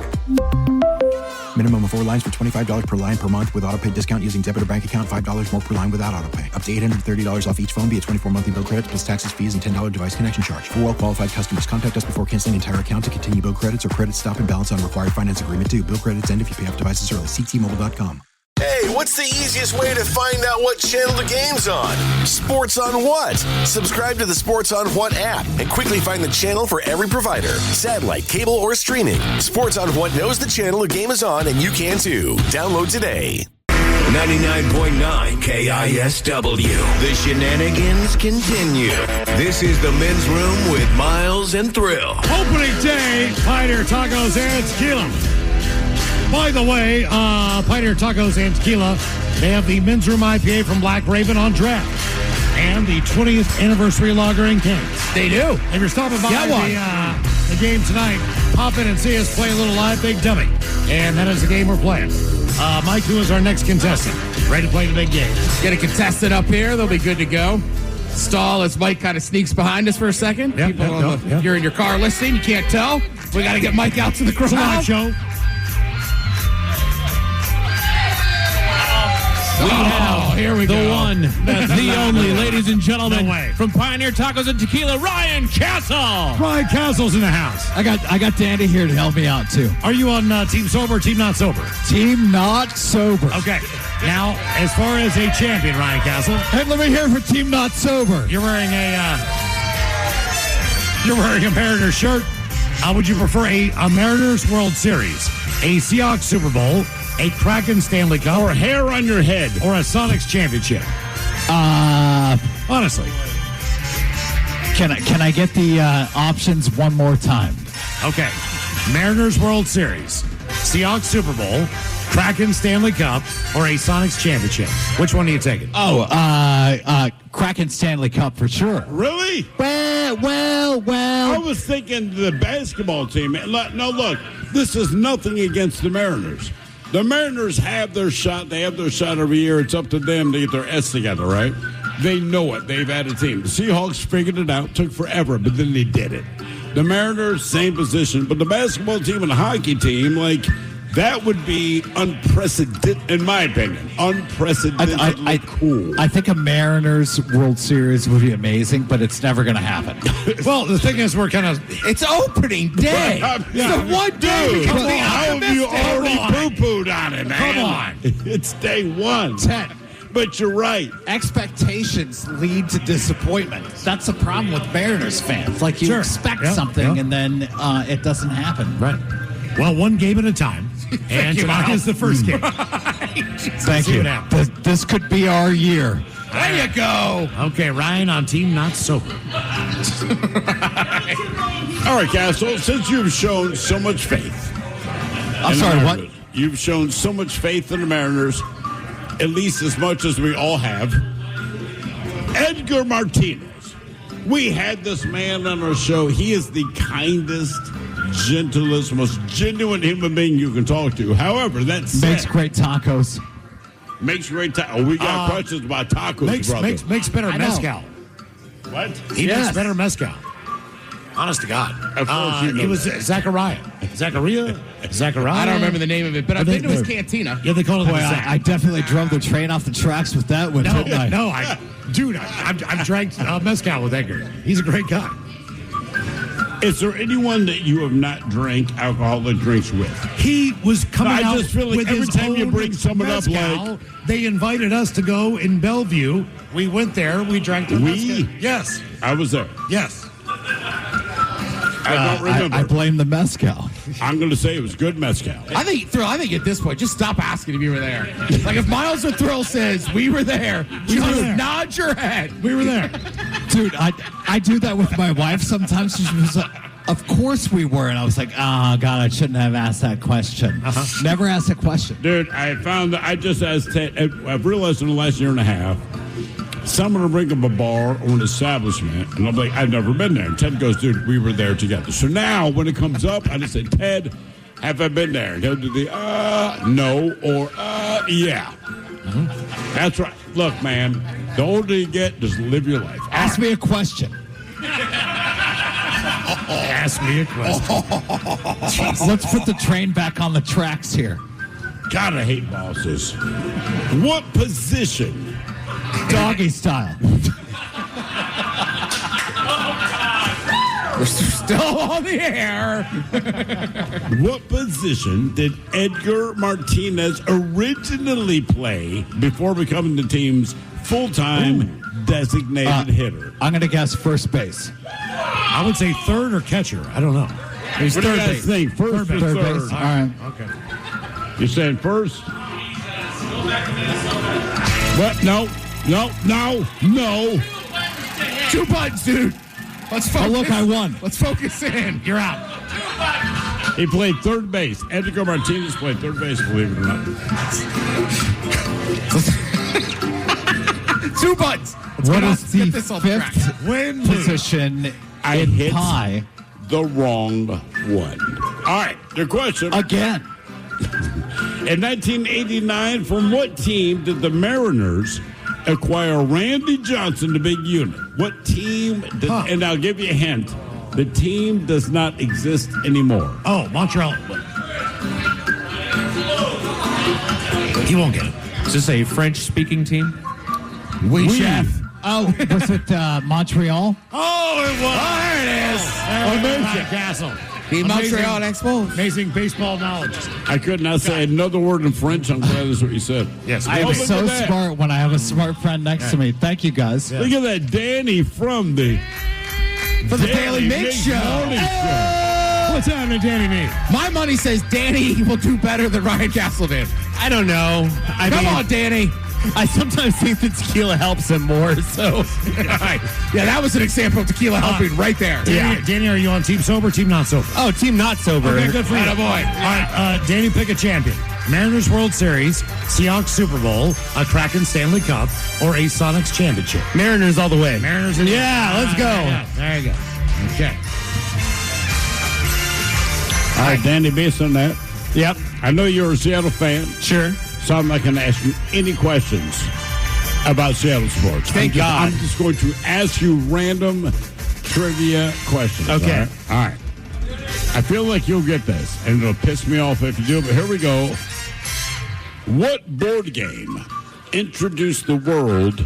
Minimum of 4 lines for $25 per line per month with autopay discount using debit or bank account. $5 more per line without autopay. Up to $830 off each phone via 24 monthly bill credits plus taxes, fees, and $10 device connection charge. For well-qualified customers, contact us before canceling entire account to continue bill credits or credit stop and balance on required finance agreement due. Bill credits end if you pay off devices early. See T-Mobile.com. Hey, what's the easiest way to find out what channel the game's on? Sports on What? Subscribe to the Sports on What app and quickly find the channel for every provider. Satellite, cable, or streaming. Sports on What knows the channel the game is on, and you can too. Download today. 99.9 KISW. The shenanigans continue. This is the Men's Room with Miles and Thrill. Opening day, Pioneer Tacos and Tequila. By the way, Pioneer Tacos and Tequila, they have the Men's Room IPA from Black Raven on draft. And the 20th anniversary lager in cans. They do. If you're stopping by the game tonight, pop in and see us play a little live Big Dummy. And that is the game we're playing. Mike, who is our next contestant? Ready to play the big game. Get a contestant up here. They'll be good to go. Stall as Mike kind of sneaks behind us for a second. You're in your car listening. You can't tell. We got to get Mike out to the crowd. Live show. We have here we the go. one, the only, ladies and gentlemen, from Pioneer Tacos and Tequila, Ryan Castle. Ryan Castle's in the house. I got Danny here to help me out too. Are you on Team Sober or Team Not Sober? Team Not Sober. Okay. Now, as far as a champion, Ryan Castle. Hey, let me hear for Team Not Sober. You're wearing a Mariners shirt. Would you prefer a Mariners World Series? A Seahawks Super Bowl, a Kraken Stanley Cup, Or hair on your head. or a Sonics championship? Honestly. Can I get the options one more time? Okay. Mariners World Series, Seahawks Super Bowl, Kraken Stanley Cup, or a Sonics championship. Which one are you taking? Kraken Stanley Cup for sure. Really? Well. I was thinking the basketball team. Now, look, this is nothing against the Mariners. The Mariners have their shot. They have their shot every year. It's up to them to get their S together, right? They know it. They've had a team. The Seahawks figured it out. Took forever, but then they did it. The Mariners, same position. But the basketball team and the hockey team, like, that would be unprecedented, in my opinion. Unprecedentedly cool. I think a Mariners World Series would be amazing, but it's never going to happen. Well, the thing is, we're kind of... It's opening day. Yeah. So one day we Come can on, be how have you optimistic. already poo-pooed on it, man? Come on. It's day one. 10. But you're right. Expectations lead to disappointment. That's the problem with Mariners fans. Like, you Sure. expect Yeah, something, yeah. and then it doesn't happen. Right. Well, one game at a time. And you, tonight Al. is the first game. Thank See you. what happens. This could be our year. There you go. Okay, Ryan on Team Not Sober. All right, Castle, since you've shown so much faith. I'm in the sorry, what? Mariners, you've shown so much faith in the Mariners, at least as much as we all have. Edgar Martinez. We had this man on our show. He is the kindest, gentlest, most genuine human being you can talk to. However, that said, Makes great tacos. Makes great tacos. We got questions about tacos, brother. Makes better I know. mezcal. What? He Yes. makes better mezcal. Honest to God. Of course you know He was that. Zachariah. Zachariah? I don't remember the name of it, but I've been to his cantina. Yeah, they call it Boy, the Zach. I definitely drove the train off the tracks with that one, didn't I? No, I've drank mezcal with Edgar. He's a great guy. Is there anyone that you have not drank alcoholic drinks with? He was coming I out just feel like with every his time you own bring someone up, mezcal. like- They invited us to go in Bellevue. We went there. We drank the mezcal. Yes. I was there. Yes. I don't remember. I blame the mezcal. I'm going to say it was good mezcal. I think at this point, just stop asking if you were there. Like if Miles or Thrill says we were there, you were just there. nod your head. We were there. Dude, I do that with my wife sometimes. She was like, of course we were. And I was like, oh, God, I shouldn't have asked that question. Never asked that question. Dude, I found that I just asked Ted, I've realized in the last year and a half, someone will bring up a bar or an establishment, and I'm like, I've never been there. And Ted goes, dude, we were there together. So now when it comes up, I just say, Ted, have I been there? And he'll do the, no, or, yeah. That's right. Look, man, the older you get, just live your life. Ask me a question. Ask me a question. Let's put the train back on the tracks here. God, I hate bosses. What position? Doggy style. We're still on the air. What position did Edgar Martinez originally play before becoming the team's full-time designated hitter? I'm going to guess first base. I would say third or catcher. I don't know. He's What do you third guys base. think? First or Third third? base. All right. Okay. You saying first? What? No. 2 buttons, dude. Let's focus. Oh, look, I won. Let's focus in. You're out. He played third base. Edgar Martinez played third base, believe it or not. 2 buttons. What is the get this on track. fifth Win. position I in hit pie? the wrong one. All right, your question. Again. In 1989, from what team did the Mariners acquire Randy Johnson, the big unit? What team did, and I'll give you a hint. The team does not exist anymore. Oh, Montreal. He won't get it. Is this a French-speaking team? We chef. Oh, was it Montreal? Oh, it was. There it is. Amazing. Castle. The Montreal Expos. Amazing baseball knowledge. I could not say another word in French. I'm glad that's what you said. Yes. I am look so at that. smart when I have a smart friend next to me. Thank you, guys. Look at that, Danny from the For the Daily Mix Show. Morning Show. What's happening, Danny B? My money says Danny will do better than Ryan Castle did. I don't know. Come on, Danny. I sometimes think that tequila helps him more, so. Right. Yeah, that was an example of tequila helping right there. Danny, are you on team sober or team not sober? Oh, team not sober. Okay, good for you. Atta boy. All right, Danny, pick a champion. Mariners World Series, Seahawks Super Bowl, a Kraken Stanley Cup, or a Sonics Championship. Mariners all the way. Mariners. Yeah, let's go. There you go. Okay. All right, Danny, based on that, Yep. I know you're a Seattle fan. Sure. So I'm not going to ask you any questions about Seattle sports. Thank God. I'm just going to ask you random trivia questions. Okay. All right. I feel like you'll get this, and it'll piss me off if you do, but here we go. What board game introduced the world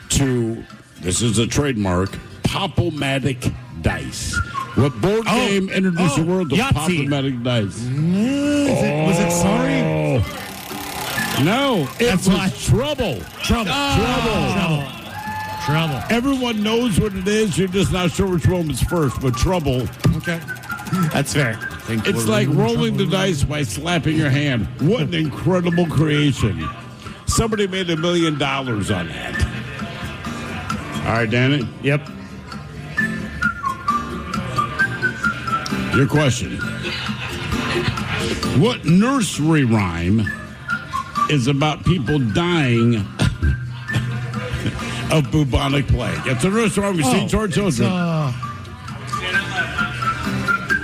to, this is a trademark, Pop-O-Matic dice? What board game introduced the world to Yahtzee. Pop-O-Matic dice? Was it Sorry? No, it was Trouble. Trouble. Everyone knows what it is. You're just not sure which one was first, but Trouble. Okay. That's fair. It's like rolling the dice by slapping your hand. What an incredible creation. Somebody made $1 million on that. All right, Danny. Yep. Your question. What nursery rhyme is about people dying of bubonic plague? It's a nursery rhyme. We've seen short children.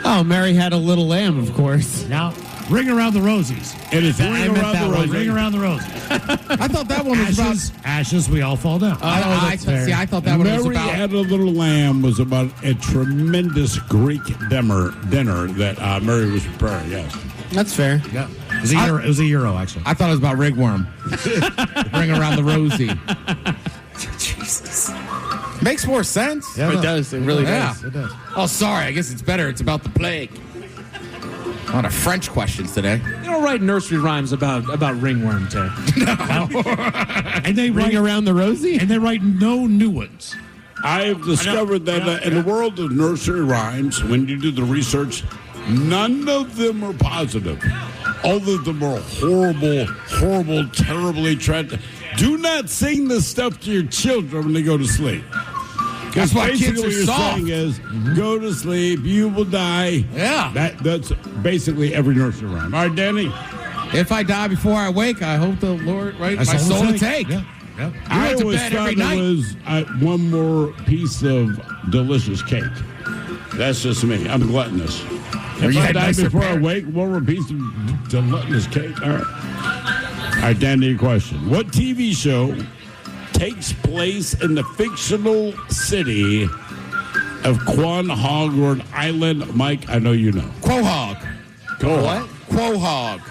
Oh, Mary had a little lamb, of course. Now, Ring Around the Rosies. It is Ring Around the Rosies. Ring Around the Rosies. I thought that one was about... Ashes, we all fall down. I thought that one was Mary about... Had a Little Lamb was about a tremendous Greek dinner that Mary was preparing, yes. That's fair. Yeah. It was a Euro, actually. I thought it was about Rigworm. Ring Around the Rosie. Jesus. Makes more sense. Yeah, it does. It really does. It does. Oh, sorry. I guess it's better. It's about the plague. A lot of French questions today. You don't write nursery rhymes about ringworm, Ted. And they Ring Around the Rosie? And they write no new ones. I've discovered that in the world of nursery rhymes, when you do the research, none of them are positive. All of them are horrible, terribly tragic. Do not sing this stuff to your children when they go to sleep. That's why kids are what you're soft. saying is, go to sleep, you will die. Yeah. That's basically every nursery rhyme. All right, Danny. If I die before I wake, I hope the Lord write my soul to take. Yeah. I went to always bed thought every night. it was one more piece of delicious cake. That's just me. I'm gluttonous. If you I had die nicer before parents. I wake, one more piece of delicious cake. All right. All right, Danny, your question. What TV show takes place in the fictional city of Quahog, Rhode Island? Mike, I know you know. Quahog. What? Quahog.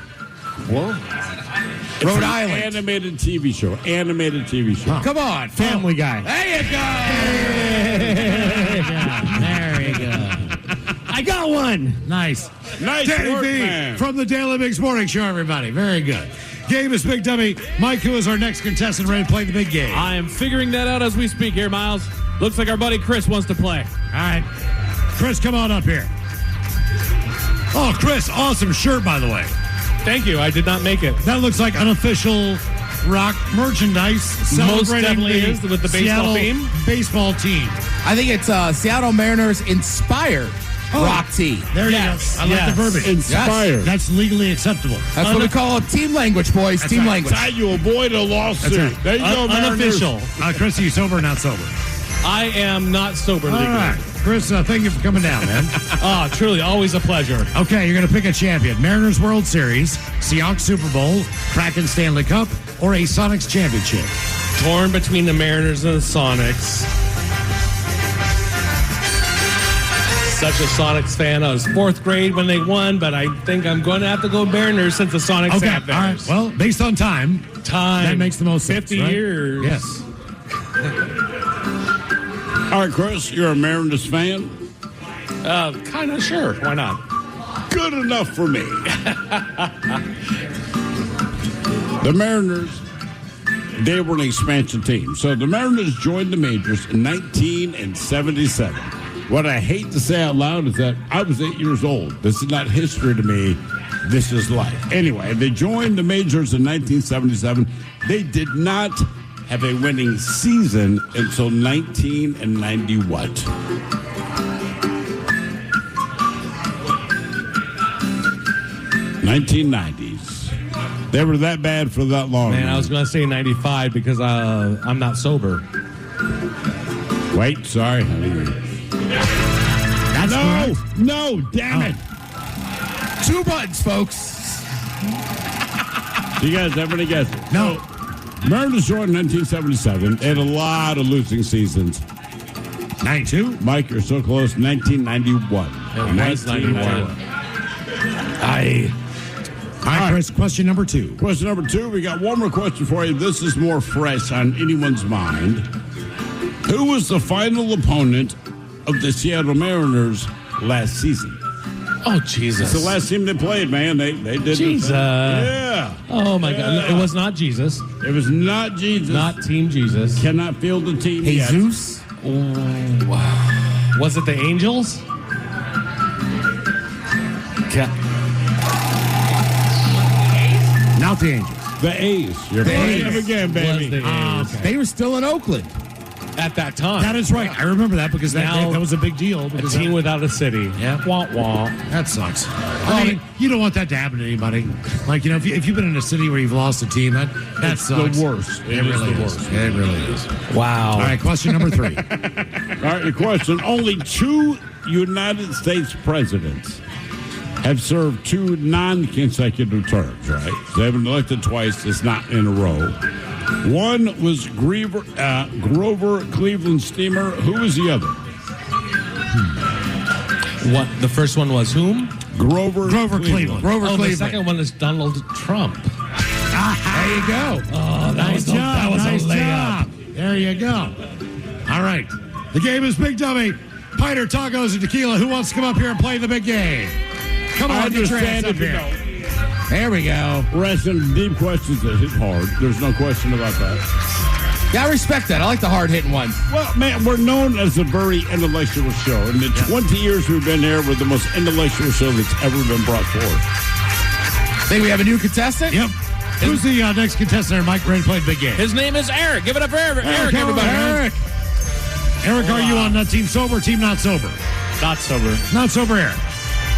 It's Rhode an Island. Animated TV show. Come on. Family Guy. There you go. There you go. I got one. Nice. Nice Danny work, B man. from the Daily Mix Morning Show, everybody. Very good. Game is Big Dummy. Mike, who is our next contestant ready to play the big game? I am figuring that out as we speak here, Miles. Looks like our buddy Chris wants to play. All right. Chris, come on up here. Oh, Chris, awesome shirt, by the way. Thank you. I did not make it. That looks like unofficial rock merchandise celebrating definitely the is, with the baseball Seattle theme. Baseball team. I think it's Seattle Mariners inspired rock tee. There Yes. you go. I like the verbiage. Inspired. That's legally acceptable. That's what we call team language, boys. That's team right. language. That's how you avoid a lawsuit. That's right. There you go, Mariners. Unofficial. Chris, are you sober or not sober? I am not sober All legally. right. Chris, thank you for coming down, man. Ah, truly, always a pleasure. Okay, you're going to pick a champion. Mariners World Series, Seahawks Super Bowl, Kraken Stanley Cup, or a Sonics Championship. Torn between the Mariners and the Sonics. Such a Sonics fan. I was fourth grade when they won, but I think I'm going to have to go Mariners since the Sonics Okay, have all right. theirs. Well, based on time, that makes the most 50 sense, right? years. Yes. All right, Chris, you're a Mariners fan? Kind of sure. Why not? Good enough for me. The Mariners, they were an expansion team. So the Mariners joined the majors in 1977. What I hate to say out loud is that I was 8 years old. This is not history to me. This is life. Anyway, they joined the majors in 1977. They did not have a winning season until 1991. 1990s. They were that bad for that long. Man, I was going to say 95 because I'm not sober. Wait, sorry, honey. No, damn it. 2 buttons, folks. Do you guys have any guesses? No. Mariners joined in 1977. They had a lot of losing seasons. 92? Mike, you're so close. 1991. It was 91. All right, Chris, question number 2. Question number 2. We got one more question for you. This is more fresh on anyone's mind. Who was the final opponent of the Seattle Mariners last season? Oh, Jesus. It's the last team they played, man. They did. Jesus. Yeah. Oh, my God. It was not Jesus. It was not Jesus. Not Team Jesus. Cannot field the team Jesus? yet. Oh. Was it the Angels? Not the Angels. The A's. You're playing them again, baby. They were still in Oakland at that time. That is right. I remember that because that was a big deal. A team without a city. Yeah. Wah, wah. That sucks. I mean, you don't want that to happen to anybody. Like, you know, if you've been in a city where you've lost a team, that It's sucks. the worst. It really is. It really is. Wow. All right, question number 3. All right, your question. Only 2 United States presidents have served 2 non-consecutive terms, right? So they haven't been elected twice. It's not in a row. One was Grover Cleveland Steamer. Who was the other? What? The first one was whom? Grover Cleveland. Grover Cleveland. The second one is Donald Trump. There you go. Oh, that was a layup. Job. There you go. All right. The game is Big Dummy. Piner, tacos, and tequila. Who wants to come up here and play the big game? Come on, get your hands up here. There we go. We're asking deep questions that hit hard. There's no question about that. Yeah, I respect that. I like the hard-hitting ones. Well, man, we're known as a very intellectual show. In the 20 years we've been here, we're the most intellectual show that's ever been brought forth. Think we have a new contestant? Yep. Who's the next contestant? Mike, ready to play the big game? His name is Eric. Give it up for Eric, everybody. Eric, are you on team sober, team not sober? Not sober. Not sober, Eric.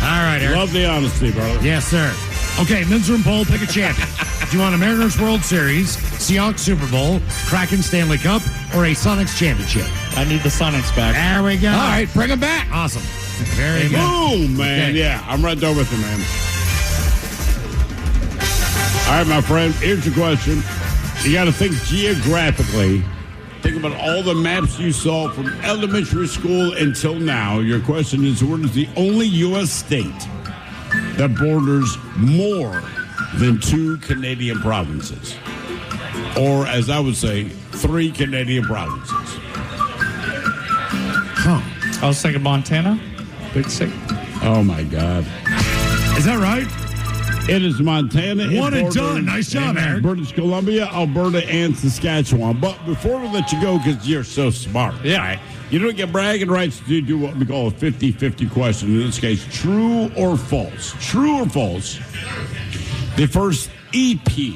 All right, Eric. Love the honesty, brother. Yes, sir. Okay, men's room poll, pick a champion. Do you want a Mariners World Series, Seahawks Super Bowl, Kraken Stanley Cup, or a Sonics Championship? I need the Sonics back. There we go. All right, bring them back. Awesome. Very good. Boom, man. Okay. Yeah, I'm right there with you, man. All right, my friend, here's your question. You got to think geographically. Think about all the maps you saw from elementary school until now. Your question is, what is the only U.S. state that borders more than 2 Canadian provinces? Or, as I would say, 3 Canadian provinces. I was thinking Montana. Big sick. Oh, my God. Is that right? It is Montana. One and done. Nice job, Eric. British Columbia, Alberta, and Saskatchewan. But before we let you go, because you're so smart, right? You don't get bragging rights to do what we call a 50-50 question. In this case, true or false. True or false, the first EP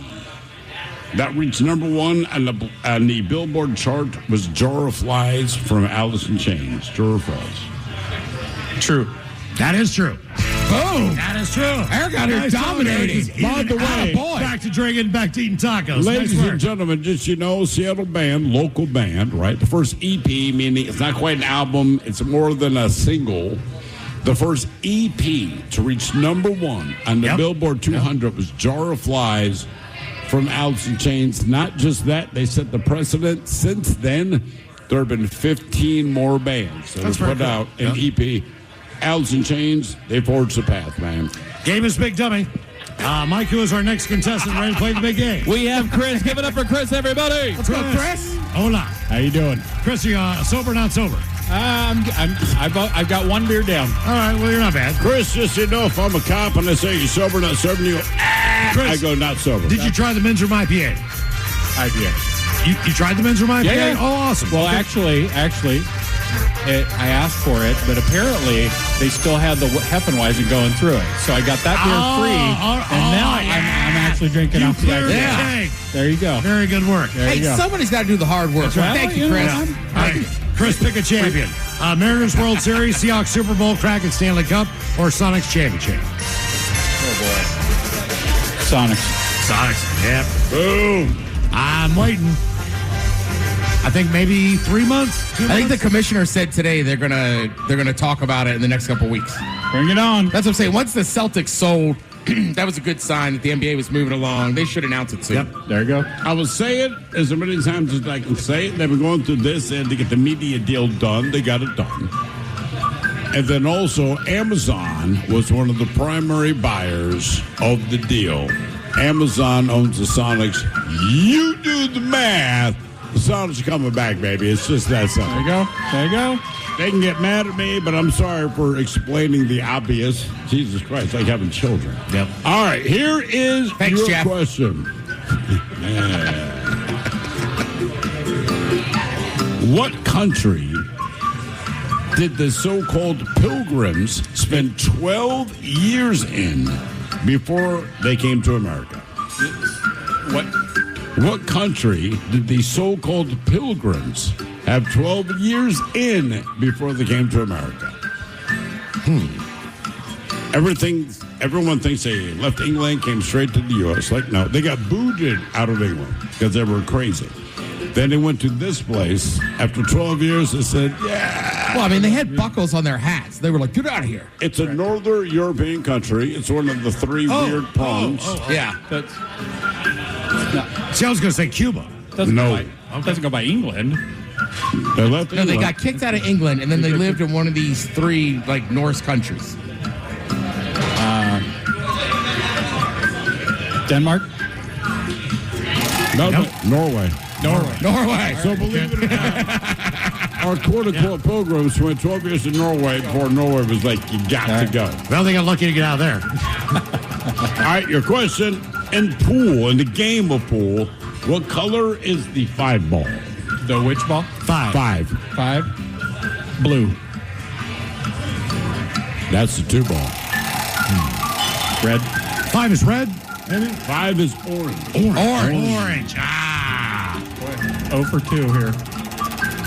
that reached number 1 on the Billboard chart was Jar of Flies from Alice in Chains. True or false? True. That is true. Boom. That is true. Eric out here dominating. By the way, back to drinking, back to eating tacos. Ladies Nice and gentlemen, just Seattle band, local band, right? The first EP, meaning it's not quite an album, it's more than a single. The first EP to reach number 1 on the Billboard 200 was Jar of Flies from Alice in Chains. Not just that, they set the precedent. Since then, there have been 15 more bands that have put out an EP. Alice in Chains, they forged the path, man. Game is Big Dummy. Mike, who is our next contestant, ready to play the big game? We have Chris. Give it up for Chris, everybody. Let's go, Chris. Hola. How you doing? Chris, you sober or not sober? I've got 1 beer down. All right, well, you're not bad. Chris, just so you know, if I'm a cop and I say you're sober, not sober, you go, Chris, I go, not sober. Did you try the men's room IPA? IPA. You tried the men's room IPA? Yeah. Oh, awesome. Well, okay. actually, I asked for it, but apparently they still had the Hefeweizen going through it. So I got that beer free, and now I'm actually drinking off the IPA. There you go. Very good work. Hey, somebody's got to do the hard work. Right. Thank you, Chris. All right, Chris, pick a champion. Mariners World Series, Seahawks Super Bowl, Kraken Stanley Cup, or Sonics Championship? Oh, boy. Sonics. Yep. Boom. I'm waiting. I think maybe 3 months. I think the commissioner said today they're gonna talk about it in the next couple weeks. Bring it on. That's what I'm saying. Once the Celtics sold, that was a good sign that the NBA was moving along. They should announce it soon. Yep. There you go. I will say it as many times as I can say it. They've been going through this, and to get the media deal done, they got it done. And then also, Amazon was one of the primary buyers of the deal. Amazon owns the Sonics. You do the math. The Sonics are coming back, baby. It's just that simple. There you go. They can get mad at me, but I'm sorry for explaining the obvious. Jesus Christ, like having children. Yep. All right, here is your Jeff. question. What country did the so-called pilgrims spend 12 years in before they came to America? What country did the so-called pilgrims have 12 years in before they came to America? Everyone thinks they left England, came straight to the U.S. Like, no, they got booted out of England because they were crazy. Then they went to this place. After 12 years, they said, yeah. Well, I mean, they had buckles on their hats. They were like, get out of here. It's a northern European country. It's one of the three weird prongs. Yeah. See, I was going to say Cuba. Doesn't go by England. They left No, they got kicked out of England, and then they lived in one of these three, like, Norse countries. Denmark? No, Norway. Norway. So believe it or not, our quote-unquote pilgrims went 12 years to Norway before Norway was like, you got to go. Well, they got lucky to get out of there. All right, your question. In the game of pool, what color is the 5 ball? The which ball? 5. 5. Blue. That's the 2 ball. Red. 5 is red. 5 is orange. Orange. 0 for 2 here.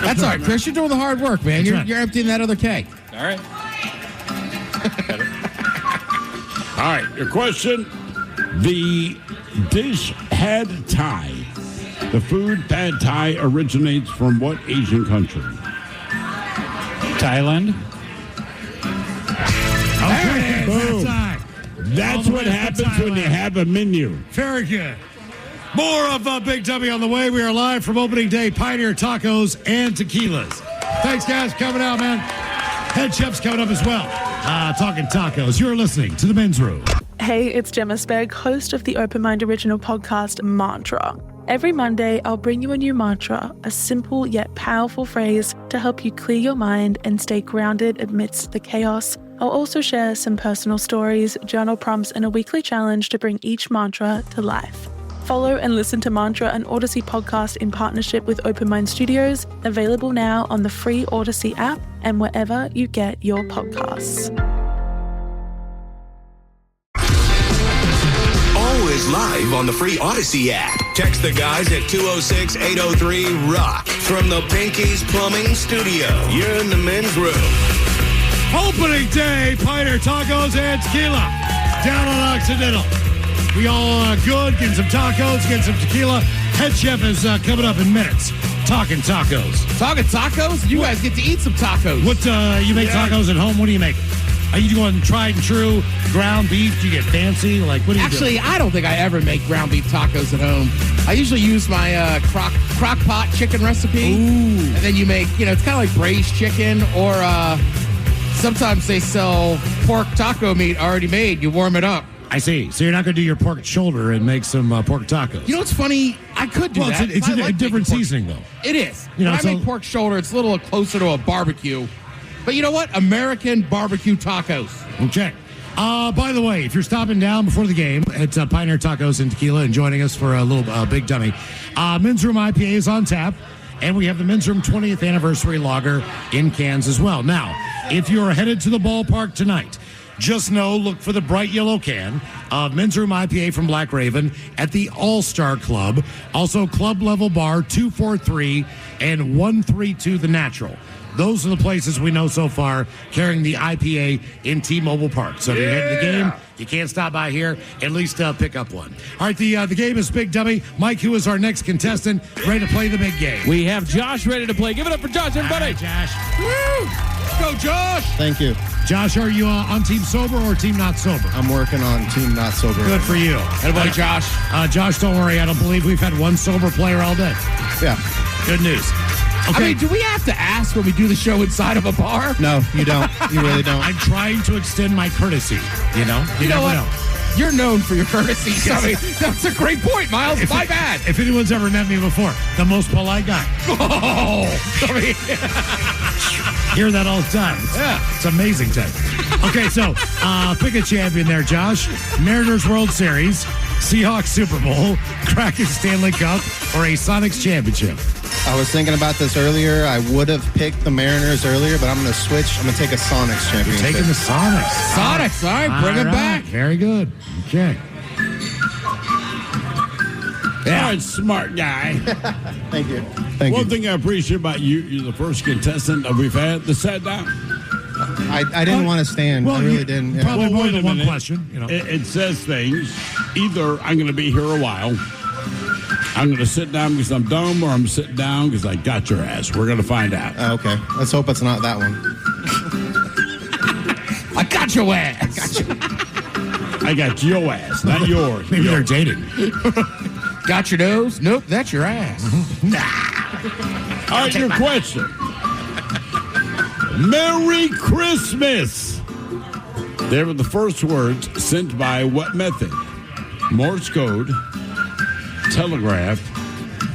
That's all right, Chris. You're doing the hard work, man. You're emptying that other keg. All right. All right, your question. The dish pad thai. The food pad thai originates from what Asian country? Thailand. Okay, boom. That's what happens when you have a menu. Very good. More of Big W on the way. We are live from opening day, Pioneer Tacos and Tequilas. Thanks, guys, for coming out, man. Head Chef's coming up as well. Talking tacos. You're listening to The Men's Room. Hey, it's Gemma Spegg, host of the Open Mind original podcast, Mantra. Every Monday, I'll bring you a new mantra, a simple yet powerful phrase to help you clear your mind and stay grounded amidst the chaos. I'll also share some personal stories, journal prompts, and a weekly challenge to bring each mantra to life. Follow and listen to Mantra, an Odyssey podcast in partnership with Open Mind Studios, available now on the free Odyssey app and wherever you get your podcasts. Always live on the free Odyssey app. Text the guys at 206-803-ROCK. From the Pinky's Plumbing Studio, you're in the men's room. Opening day, Pioneer Tacos and Tequila. Down on Occidental. We all good, getting some tacos, getting some tequila. Head Chef is coming up in minutes. Talking tacos. Talking tacos? You guys get to eat some tacos. What, you make tacos at home? What do you make? Are you doing tried and true ground beef? Do you get fancy? Like, what do you do? Actually, I don't think I ever make ground beef tacos at home. I usually use my crock pot chicken recipe. Ooh. And then you make, it's kind of like braised chicken, or sometimes they sell pork taco meat already made. You warm it up. I see. So you're not going to do your pork shoulder and make some pork tacos. You know what's funny? I could do that. It's a different seasoning, though. It is. When I make pork shoulder, it's a little closer to a barbecue. But you know what? American barbecue tacos. Okay. By the way, if you're stopping down before the game at Pioneer Tacos and Tequila and joining us for a little Big Dummy, Men's Room IPA is on tap. And we have the Men's Room 20th Anniversary Lager in cans as well. Now, if you're headed to the ballpark tonight, just know, look for the bright yellow can of Men's Room IPA from Black Raven at the All-Star Club. Also, Club Level Bar 243 and 132 The Natural. Those are the places we know so far carrying the IPA in T-Mobile Park. So if you're heading to the game, you can't stop by here, at least pick up one. All right, the game is Big Dummy. Mike, who is our next contestant, ready to play the big game? We have Josh ready to play. Give it up for Josh, everybody. All right, Josh. Woo! Go, Josh. Thank you. Josh, are you on Team Sober or Team Not Sober? I'm working on Team Not Sober. Good for you. Everybody, Josh. Josh, don't worry. I don't believe we've had one sober player all day. Yeah. Good news. Okay. I mean, do we have to ask when we do the show inside of a bar? No, you don't. You really don't. I'm trying to extend my courtesy. You know? You know what? You're known for your courtesy. Yes. I mean, that's a great point, Miles. My bad. If anyone's ever met me before, the most polite guy. Oh, I mean, hear that all the time. It's amazing, Ted. Okay, so pick a champion there, Josh. Mariners World Series, Seahawks Super Bowl, Kraken Stanley Cup, or a Sonics Championship. I was thinking about this earlier. I would have picked the Mariners earlier, but I'm going to switch. I'm going to take a Sonics championship. You're taking the Sonics. Sonics, all right, bring them back. Very good. Okay. Yeah, smart guy. Thank you. One thing I appreciate about you, you're the first contestant that we've had that sat down. I didn't want to stand. I really didn't. Yeah. Probably more wait than a one minute. question. You know. It says things. Either I'm going to be here a while, I'm going to sit down because I'm dumb, or I'm sitting down because I got your ass. We're going to find out. Okay. Let's hope it's not that one. I got your ass. I got your ass, not yours. Maybe they're dating. Got your nose? Nope, that's your ass. All right, your question. Merry Christmas. They were the first words sent by what method? Morse code, telegraph,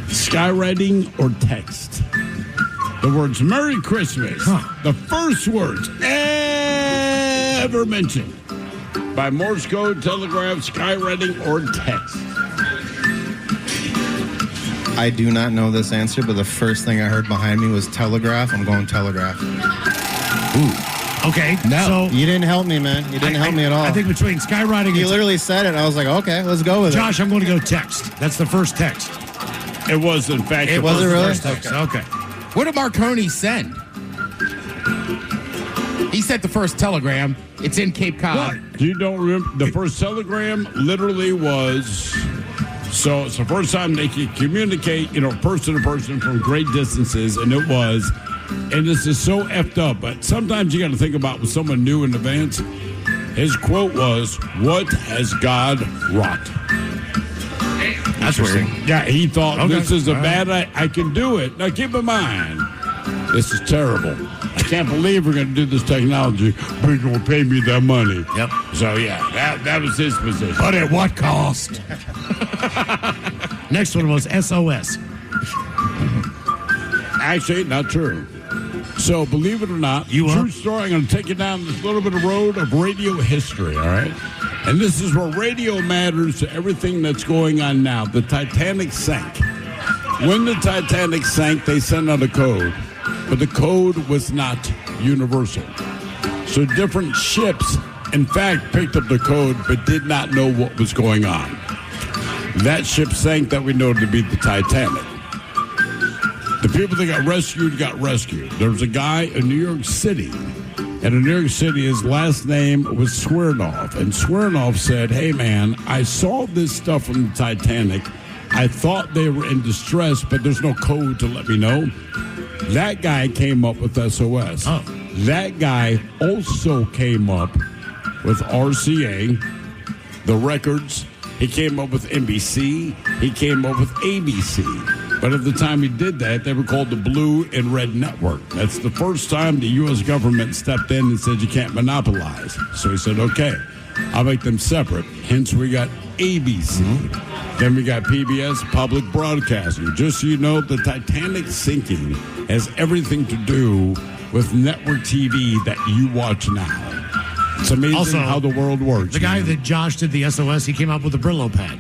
skywriting, or text? The words Merry Christmas, the first words ever mentioned by Morse code, telegraph, skywriting, or text. I do not know this answer, but the first thing I heard behind me was telegraph. I'm going telegraph. Ooh. Okay. No. So you didn't help me, man. You didn't help me at all. I think between skywriting You and literally said it. I was like, okay, let's go with Josh, I'm going to go text. That's the first text. It was, in fact, It was it really? First text. Okay. What did Marconi send? He sent the first telegram. It's in Cape Cod. You don't remember? The first telegram literally was... So it's the first time they could communicate, person to person from great distances, and it was, and this is so effed up, but sometimes you got to think about with someone new in advance. His quote was, "What has God wrought?" That's weird. Yeah, he thought, Okay. this is a All bad, I can do it. Now keep in mind, this is terrible. I can't believe we're going to do this technology, but you're going to pay me that money. Yep. So yeah, that was his position. But at what cost? Next one was SOS. Actually, not true. So, believe it or not, true story, I'm going to take you down this little bit of road of radio history, all right? And this is where radio matters to everything that's going on now. The Titanic sank. When the Titanic sank, they sent out a code, but the code was not universal. So different ships, in fact, picked up the code, but did not know what was going on. That ship sank that we know to be the Titanic. The people that got rescued. There was a guy in New York City, and in New York City, his last name was Smirnoff. And Smirnoff said, hey, man, I saw this stuff from the Titanic. I thought they were in distress, but there's no code to let me know. That guy came up with SOS. Oh. That guy also came up with RCA, the records. He came up with NBC. He came up with ABC. But at the time he did that, they were called the Blue and Red Network. That's the first time the U.S. government stepped in and said you can't monopolize. So he said, okay, I'll make them separate. Hence, we got ABC. Mm-hmm. Then we got PBS, Public Broadcasting. Just so you know, the Titanic sinking has everything to do with network TV that you watch now. It's amazing Also, how the world works. The guy that Josh did the SOS, he came up with a Brillo pad,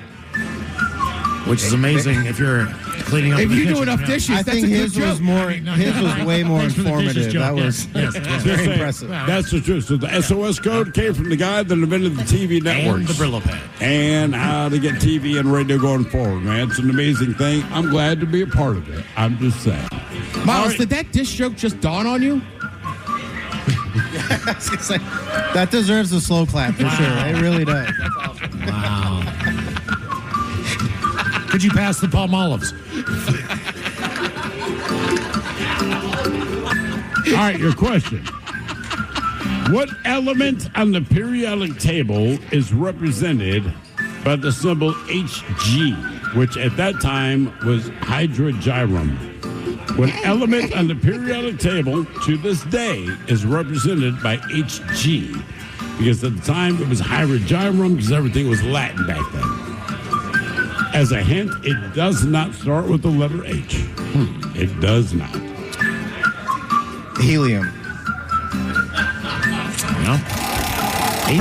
which is amazing if you're cleaning up. If the you do kitchen, enough yeah. dishes, I that's think a good his joke. was more. His was way more Thanks for the dishes informative. joke, That was yes. very Just saying, impressive. that's the truth. So the SOS code came from the guy that invented the TV networks. And the Brillo pad. And how to get TV and radio going forward, man. It's an amazing thing. I'm glad to be a part of it. I'm just saying. Miles, did that dish joke just dawn on you? That deserves a slow clap for sure. It really does. Wow. Could you pass the palm olives? All right, your question. What element on the periodic table is represented by the symbol Hg, which at that time was hydrogyrum? What element on the periodic table to this day is represented by Hg? Because at the time it was hydrogyrum because everything was Latin back then. As a hint, it does not start with the letter H. It does not. Helium.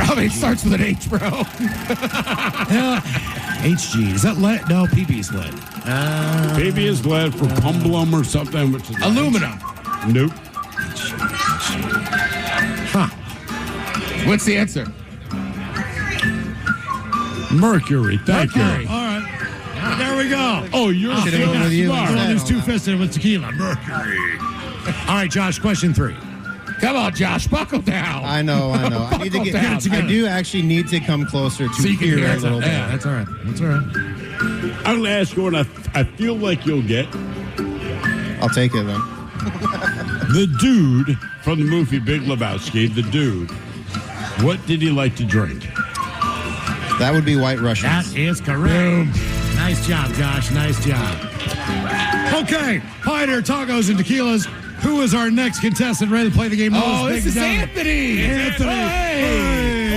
Probably starts with an H, bro. HG. Is that lead? No, PB's lead. Maybe it's lead for pumblum or something, which is Aluminum. Nope. Huh. What's the answer? Mercury. Thank Mercury. you. All right. There we go. Oh, you're Should have went with you smart. instead. He's two-fisted with tequila. Mercury. All right, Josh, question 3. Come on, Josh, buckle down. I know. I need to Buckle get. down. I do actually need to come closer to So you can hear hear a it. little bit. Yeah, that's all right. That's all right. I'm going to ask you what I feel like you'll get. I'll take it then. The dude from the movie Big Lebowski, the dude, what did he like to drink? That would be White Russians. That is correct. Boom. Nice job, Josh. Nice job. Okay, Pioneer Tacos and Tequilas. Who is our next contestant ready to play the game? Oh, this is Anthony. Anthony.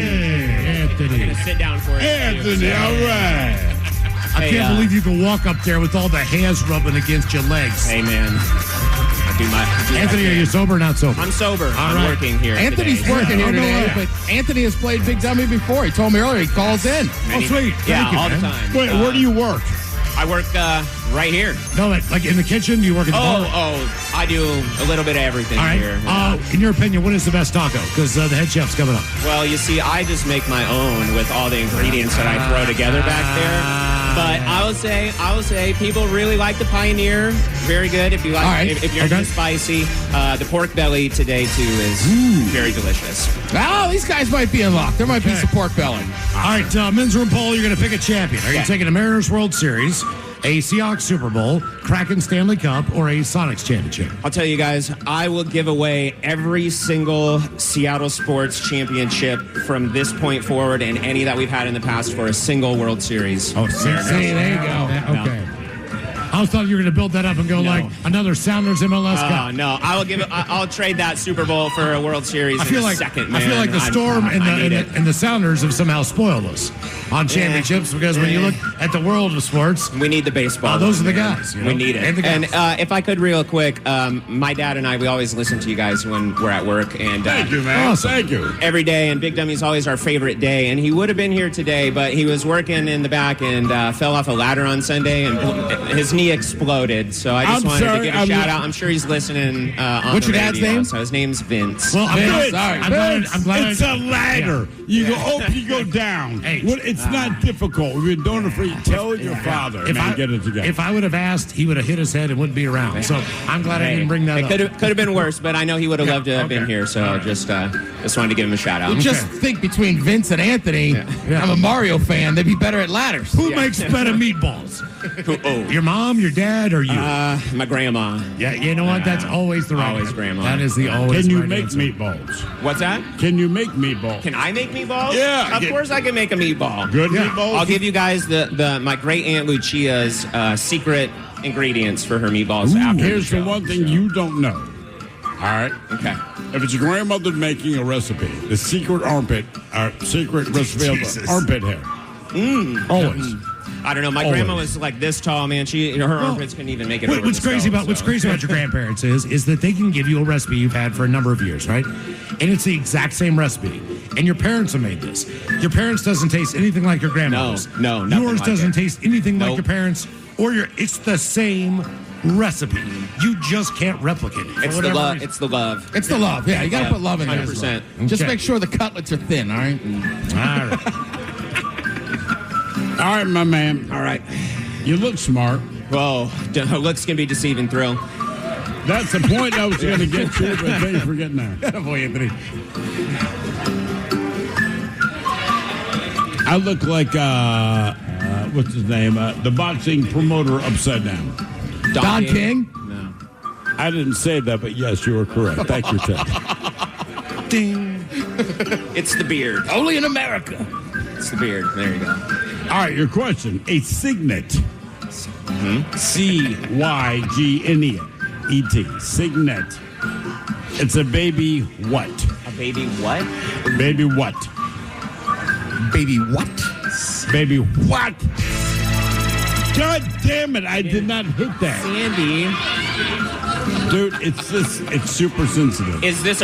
Anthony. Sit down for it. Anthony, all right. I can't believe you can walk up there with all the hairs rubbing against your legs. Hey, man. I do my. Anthony, are you sober or not sober? I'm sober. I'm right. working here. Anthony's today. working here Oh, no, today, yeah. but Anthony has played Big Dummy before. He told me earlier he calls in. Oh, sweet. Yeah, Thank you, all man. the time. Wait, where do you work? I work right here. No, like in the kitchen? Do you work at the bar? Oh, I do a little bit of everything All right. here. In your opinion, what is the best taco? Because the head chef's coming up. Well, you see, I just make my own with all the ingredients that I throw together back there. But I will say, people really like the Pioneer. Very good. If you like, All right. if you're into spicy, the pork belly today too is very delicious. Oh, these guys might be in luck. There might be some pork belly. All right, men's room poll, you're going to pick a champion. Are you Okay. taking a Mariners World Series, a Seahawks Super Bowl, Kraken Stanley Cup, or a Sonics Championship? I'll tell you guys, I will give away every single Seattle sports championship from this point forward and any that we've had in the past for a single World Series. Oh, see, there you go. Okay. I thought you were going to build that up and go like another Sounders MLS Cup. No, I'll trade that Super Bowl for a World Series I feel in like a second, man. I feel like the Storm and the Sounders have somehow spoiled us on championships because when you look at the world of sports, we need the baseball. Those are the man. guys. You know? We need it. And the guys. And if I could, real quick, my dad and I, we always listen to you guys when we're at work. And Thank you, man. Awesome. Thank you. every day, and Big Dummy's always our favorite day. And he would have been here today, but he was working in the back and fell off a ladder on Sunday, and his knee exploded. So I just wanted to give a shout out. I'm sure he's listening on What's the your dad's radio. name? So his name's Vince. Well, Vince, I'm glad it's a ladder. You go up, you go down. Hey. Well, it's not difficult. We've been doing it for you. Tell your father and then get it together. If I would have asked, he would have hit his head and wouldn't be around. So I'm glad I didn't bring that up. It could have been worse, but I know he would have loved to have been here. So just wanted to give him a shout out. Well, just think between Vince and Anthony, I'm a Mario fan. They'd be better at ladders. Who makes better meatballs? Your mom, your dad, or you? My grandma. Yeah, you know what? That's always the right Always answer. grandma. That is the always Can you right make answer. meatballs? What's that? Can you make meatballs? Can I make meatballs? Yeah. Of course I can make a meatball. Good meatballs? I'll give you guys my great aunt Lucia's secret ingredients for her meatballs after Here's the the show. one thing you don't know. All right? Okay. If it's your grandmother making a recipe, the secret secret recipe of armpit hair. Always. I don't know. My grandma was like this tall, man. Her armpits couldn't even make it. over What's the crazy stove, about your grandparents is that they can give you a recipe you've had for a number of years, right? And it's the exact same recipe. And your parents have made this. Your parents doesn't taste anything like your grandmother's. No, nothing Yours like doesn't it. taste anything like Nope. your parents or your. It's the same recipe. You just can't replicate it. It's the love. It's the love. It's the love. Yeah, you got to put love in there. 100%. Just Okay. make sure the cutlets are thin, all right? All right. All right, my man. All right. You look smart. Whoa, looks can be deceiving, Thrill. That's the point I was going to get to, but thanks for getting there. Boy, Anthony. I look like, what's his name? The boxing promoter upside down. Don King? No. I didn't say that, but yes, you were correct. Thank you, Ted. Ding. It's the beard. Only in America. It's the beard. There you go. All right, your question. A signet. C-Y-G-N-E-T. Signet. It's a baby what? A baby what? Baby what? Baby what? Baby what? God damn it, I did not hit that. Sandy. Dude, it's super sensitive. Is this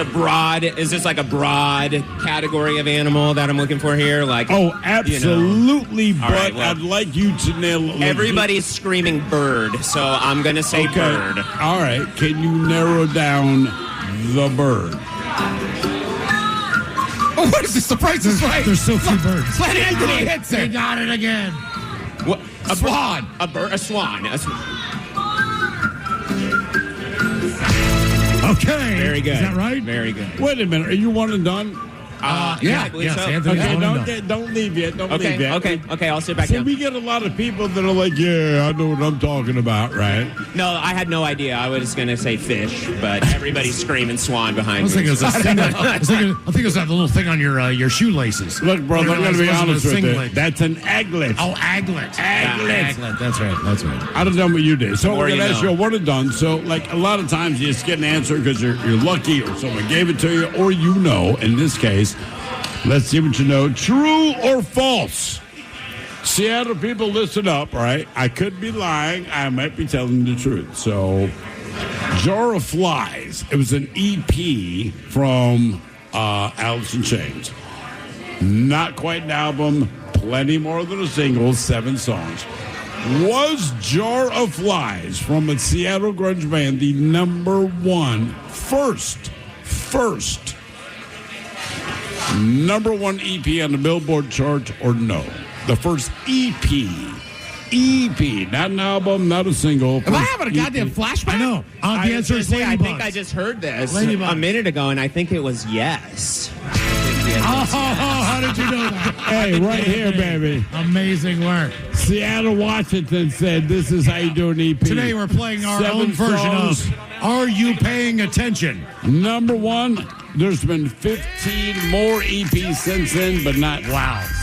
like a broad category of animal that I'm looking for here? Like, Oh, absolutely, All but right, well, I'd like you to nail it. everybody's screaming bird, so I'm going to say bird. All right, can you narrow down the bird? Oh, what is this? The Price is Right. There's so few birds. Let Anthony hits They it. got it again. What? A swan. A bird? A swan. Okay. Very good. Is that right? Very good. Wait a minute, are you one and done? Yeah, I believe Yes, so. Anthony. Okay, one and done. don't leave yet. Don't leave Okay, yet. okay, I'll sit back So down. we get a lot of people that are like, yeah, I know what I'm talking about, right? No, I had no idea. I was going to say fish, but everybody's screaming swan I behind was me. thinking it was a singlet. I think it was that little thing on your shoelaces. Look, brother, I'm going to be honest with you. Singlet. That's an aglet. Oh, aglet. Aglet. That's right. That's right. I don't know what you did. So more we're going to you ask know. you a one and done. So, like, a lot of times you just get an answer because you're lucky or someone gave it to you or you know. In this case, let's see what you know. True or false? Seattle people, listen up, all right? I could be lying. I might be telling the truth. So, Jar of Flies. It was an EP from Alice in Chains. Not quite an album. Plenty more than a single. 7 songs. Was Jar of Flies from a Seattle grunge band the number one first number one EP on the Billboard chart or no? The first EP, not an album, not a single. Am I first having a goddamn flashback? I know. The answer is I think Ladybugs. I just heard this Ladybugs. a minute ago, and I think it was yes. How did you know that? Hey, right here, baby. Amazing work. Seattle, Washington said this is how you do an EP. Today we're playing our 7 own version songs. of Are You Paying Attention? Number one, there's been 15 more EPs since then, but not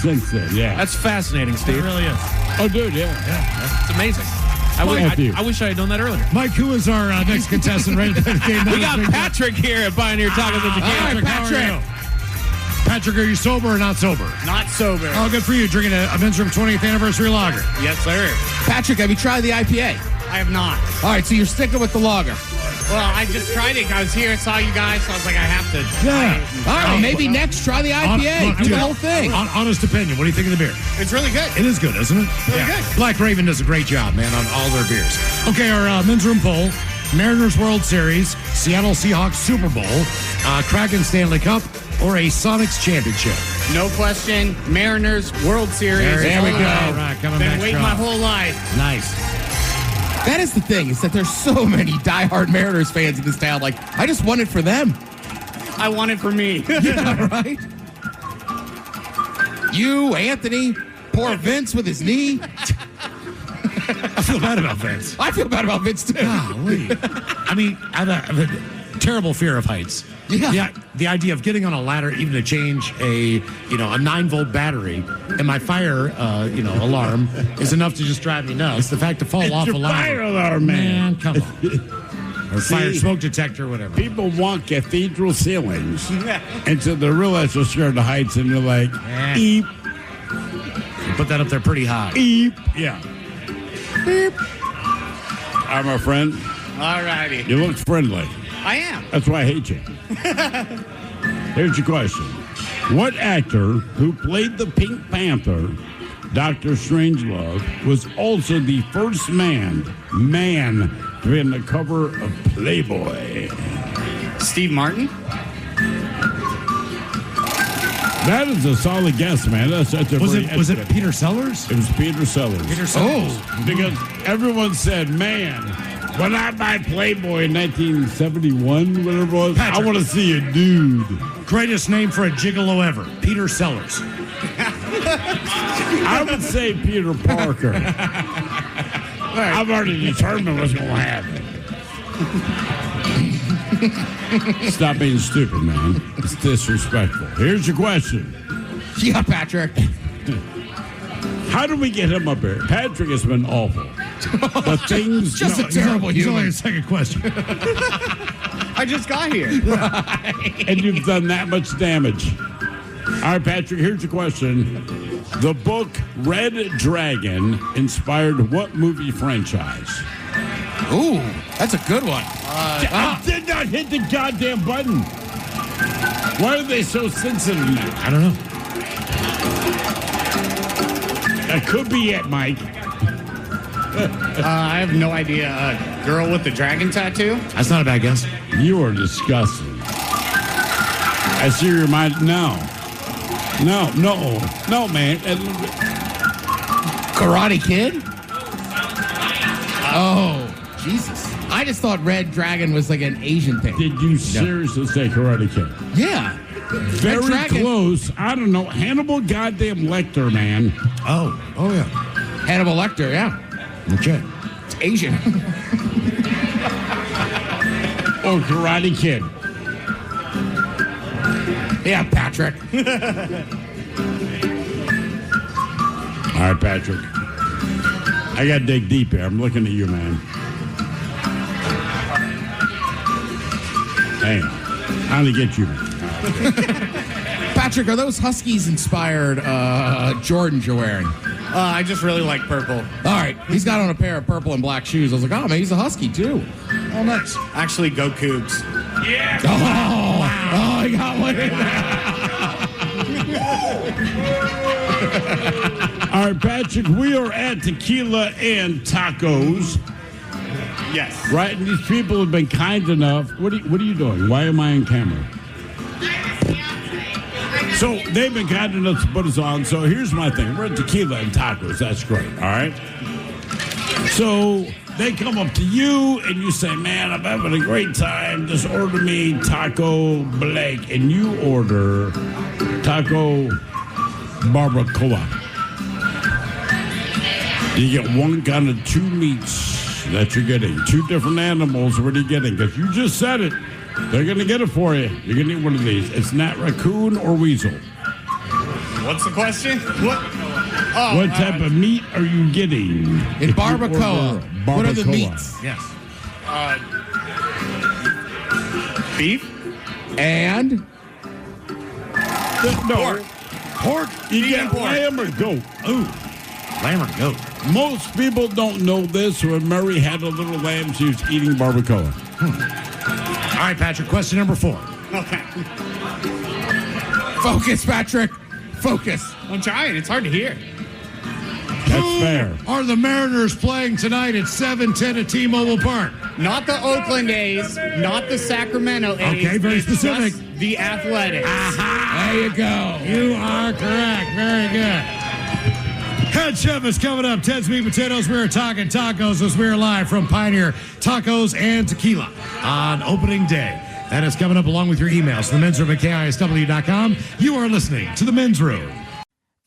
since then. Yeah. That's fascinating, It Steve. really is. Oh, dude, yeah. It's amazing. I wish I had known that earlier. Mike, who is our next contestant ready to play the game? We got Patrick here at Pioneer Tacos and Tequila. Patrick, how are you? Patrick, are you sober or not sober? Not sober. Oh, good for you. Drinking a Men's Room 20th Anniversary Lager. Yes, sir. Patrick, have you tried the IPA? I have not. All right, so you're sticking with the lager. Well, I just tried it. I was here, saw you guys, so I was like, I have to. Yeah. All right, well, maybe next try the IPA. Look, Do dude, the whole thing. Honest opinion. What do you think of the beer? It's really good. It is good, isn't it? Really good. Black Raven does a great job, man, on all their beers. Okay, our Men's Room poll. Mariners World Series, Seattle Seahawks Super Bowl, Kraken Stanley Cup, or a Sonics Championship? No question. Mariners World Series. There we go. All Right, coming Been back waiting strong. my whole life. Nice. That is the thing, is that there's so many diehard Mariners fans in this town. Like, I just want it for them. I want it for me. Yeah, right? You, Anthony, poor Vince with his knee. I feel bad about Vince. I feel bad about Vince, too. Golly. I mean, I have a terrible fear of heights. Yeah. The idea of getting on a ladder, even to change a 9-volt battery, and my fire, alarm is enough to just drive me nuts. The fact to fall off your a ladder. fire alarm, man. Come on. Or fire smoke detector, whatever. People want cathedral ceilings until they realize they're scared of heights, and they're like, eep. You put that up there pretty high. Eep. Yeah. Beep. I'm a friend. All righty. You look friendly. I am. That's why I hate you. Here's your question. What actor who played the Pink Panther, Dr. Strangelove, was also the first man to be on the cover of Playboy? Steve Martin? That is a solid guess, man. That's such a was it Peter Sellers? It was Peter Sellers. Peter Sellers. Oh, because everyone said, man, when I buy Playboy in 1971, whatever it was, Patrick, I want to see a dude. Greatest name for a gigolo ever, Peter Sellers. I would say Peter Parker. I've already determined what's going to happen. Stop being stupid, man. It's disrespectful. Here's your question. Yeah, Patrick. How do we get him up here? Patrick has been awful. The things... Just a terrible He's human. only a second question. I just got here. Right. And you've done that much damage. All right, Patrick, here's your question. The book Red Dragon inspired what movie franchise? Ooh, that's a good one. I did not hit the goddamn button. Why are they so sensitive now? I don't know. That could be it, Mike. I have no idea. Girl with the dragon tattoo? That's not a bad guess. You are disgusting. I see your mind. No, man. Karate Kid? Oh, Jesus. I just thought Red Dragon was like an Asian thing. Did you seriously say Karate Kid? Yeah. Very close. I don't know. Hannibal goddamn Lecter, man. Oh yeah. Hannibal Lecter, yeah. Okay. It's Asian. Or Karate Kid. Yeah, Patrick. All right, Patrick. I got to dig deep here. I'm looking at you, man. Hey, I'm going to get you. Patrick, are those Huskies inspired Jordans you're wearing? I just really like purple. All right. He's got on a pair of purple and black shoes. I was like, oh, man, he's a Husky, too. Oh, nice. Actually, go Cougs. Yeah. Oh, wow. I got one in there. All right, Patrick, we are at Tequila and Tacos. Yes. Right, and these people have been kind enough. What are you doing? Why am I on camera? So they've been kind enough to put us on. So here's my thing. We're at Tequila and Tacos. That's great. All right. So they come up to you and you say, man, I'm having a great time. Just order me taco Blake. And you order taco barbacoa. You get one kind of two meats that you're getting. Two different animals. What are you getting? Because you just said it. They're going to get it for you. You're going to get one of these. It's not raccoon or weasel. What's the question? What type of meat are you getting? In barbacoa. What are the meats? Yes. Beef? And? No. Pork. You get pork. lamb or goat. Ooh. Lamb or goat. Most people don't know this. When Mary had a little lamb, she was eating barbacoa. All right, Patrick, question number 4. Okay. Focus, Patrick. Focus. I'm trying. It's hard to hear. That's fair. Are the Mariners playing tonight at 7:10 at T-Mobile Park? Not the Oakland A's, not the Sacramento A's. Okay, very It's specific. just the Athletics. There you go. You are correct. Very good. Head Chef is coming up. Ted's Meat Potatoes. We're talking tacos as we're live from Pioneer Tacos and Tequila on opening day. That is coming up along with your emails. The men's room at KISW.com. You are listening to the men's room.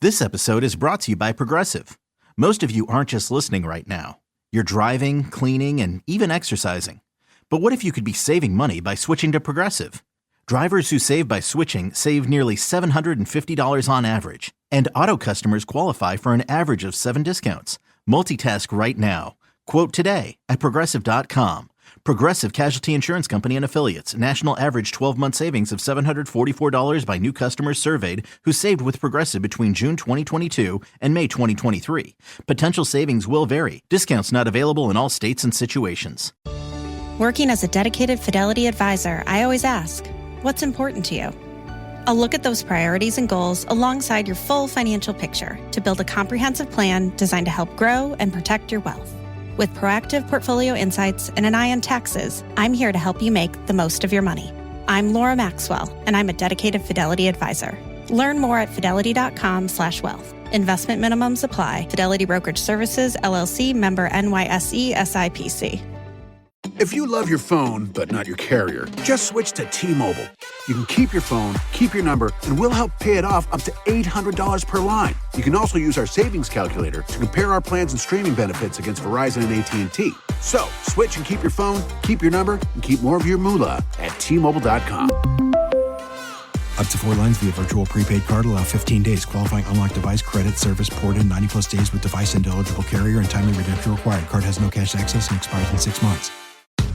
This episode is brought to you by Progressive. Most of you aren't just listening right now. You're driving, cleaning, and even exercising. But what if you could be saving money by switching to Progressive? Drivers who save by switching save nearly $750 on average. And auto customers qualify for an average of 7 discounts. Multitask right now. Quote today at Progressive.com. Progressive Casualty Insurance Company and Affiliates. National average 12-month savings of $744 by new customers surveyed who saved with Progressive between June 2022 and May 2023. Potential savings will vary. Discounts not available in all states and situations. Working as a dedicated Fidelity advisor, I always ask, what's important to you? A look at those priorities and goals alongside your full financial picture to build a comprehensive plan designed to help grow and protect your wealth. With proactive portfolio insights and an eye on taxes, I'm here to help you make the most of your money. I'm Laura Maxwell, and I'm a dedicated Fidelity advisor. Learn more at fidelity.com/wealth. Investment minimums apply. Fidelity Brokerage Services, LLC, member NYSE, SIPC. If you love your phone, but not your carrier, just switch to T-Mobile. You can keep your phone, keep your number, and we'll help pay it off up to $800 per line. You can also use our savings calculator to compare our plans and streaming benefits against Verizon and AT&T. So, switch and keep your phone, keep your number, and keep more of your moolah at T-Mobile.com. Up to 4 lines via virtual prepaid card. Allow 15 days. Qualifying unlocked device credit service port in 90-plus days with device and eligible carrier and timely redemption required. Card has no cash access and expires in 6 months.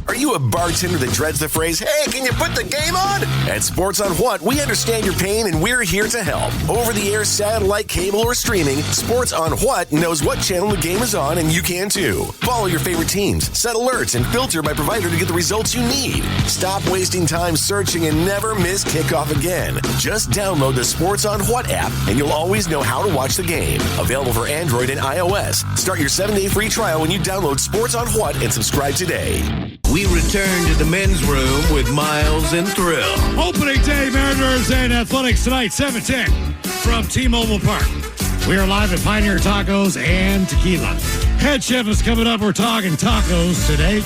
Are you a bartender that dreads the phrase, "Hey, can you put the game on?" At Sports on What, we understand your pain and we're here to help. Over-the-air, satellite, cable, or streaming, Sports on What knows what channel the game is on, and you can too. Follow your favorite teams, set alerts, and filter by provider to get the results you need. Stop wasting time searching and never miss kickoff again. Just download the Sports on What app, and you'll always know how to watch the game. Available for Android and iOS. Start your 7-day free trial when you download Sports on What and subscribe today. We return to the men's room with Miles and Thrill. Opening day Mariners and Athletics tonight, 7:10 from T-Mobile Park. We are live at Pioneer Tacos and Tequila. Head chef is coming up. We're talking tacos today.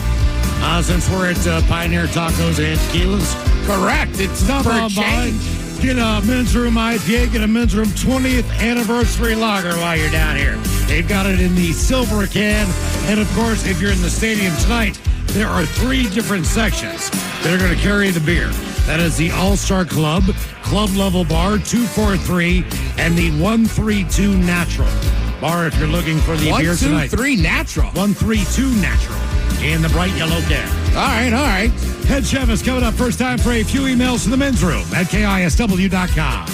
Since we're at Pioneer Tacos and Tequilas. Correct. It's not for change. Get a men's room IPA, get a men's room 20th anniversary lager while you're down here. They've got it in the silver can. And of course, if you're in the stadium tonight, there are 3 different sections that are going to carry the beer. That is the All-Star Club, Club Level Bar, 243, and the 132 Natural Bar if you're looking for the beer tonight. 123 Natural. 132 Natural in the bright yellow can. All right. Head chef is coming up. First time for a few emails to the men's room at KISW.com.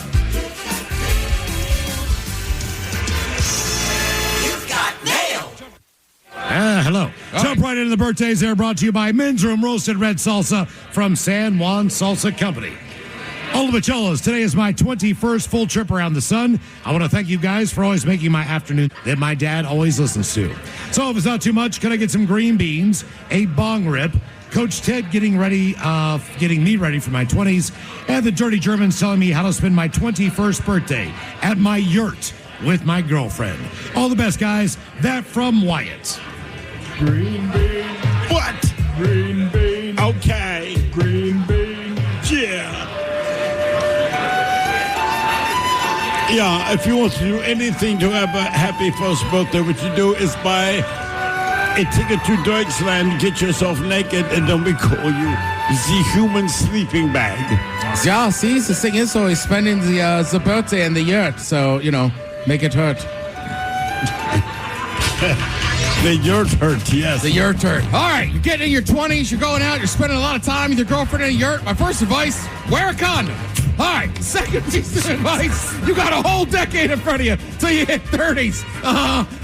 Hello. Jump right into the birthdays. They're brought to you by Men's Room Roasted Red Salsa from San Juan Salsa Company. Hola Bacholas, today is my 21st full trip around the sun. I want to thank you guys for always making my afternoon that my dad always listens to. So if it's not too much, can I get some green beans, a bong rip, Coach Ted getting me ready for my 20s, and the Dirty Germans telling me how to spend my 21st birthday at my yurt with my girlfriend. All the best, guys. That from Wyatt. Green bean. What? Green bean. Okay. Green bean. Yeah. Yeah, if you want to do anything to have a happy first birthday, what you do is buy a ticket to Deutschland, get yourself naked, and then we call you the human sleeping bag. Yeah, see, the thing is, so he's spending the birthday in the yurt, so, make it hurt. The yurt hurt, yes. The yurt hurt. All right, you're getting in your 20s, you're going out, you're spending a lot of time with your girlfriend in a yurt. My first advice, wear a condom. All right, second piece of advice, you got a whole decade in front of you till you hit 30s.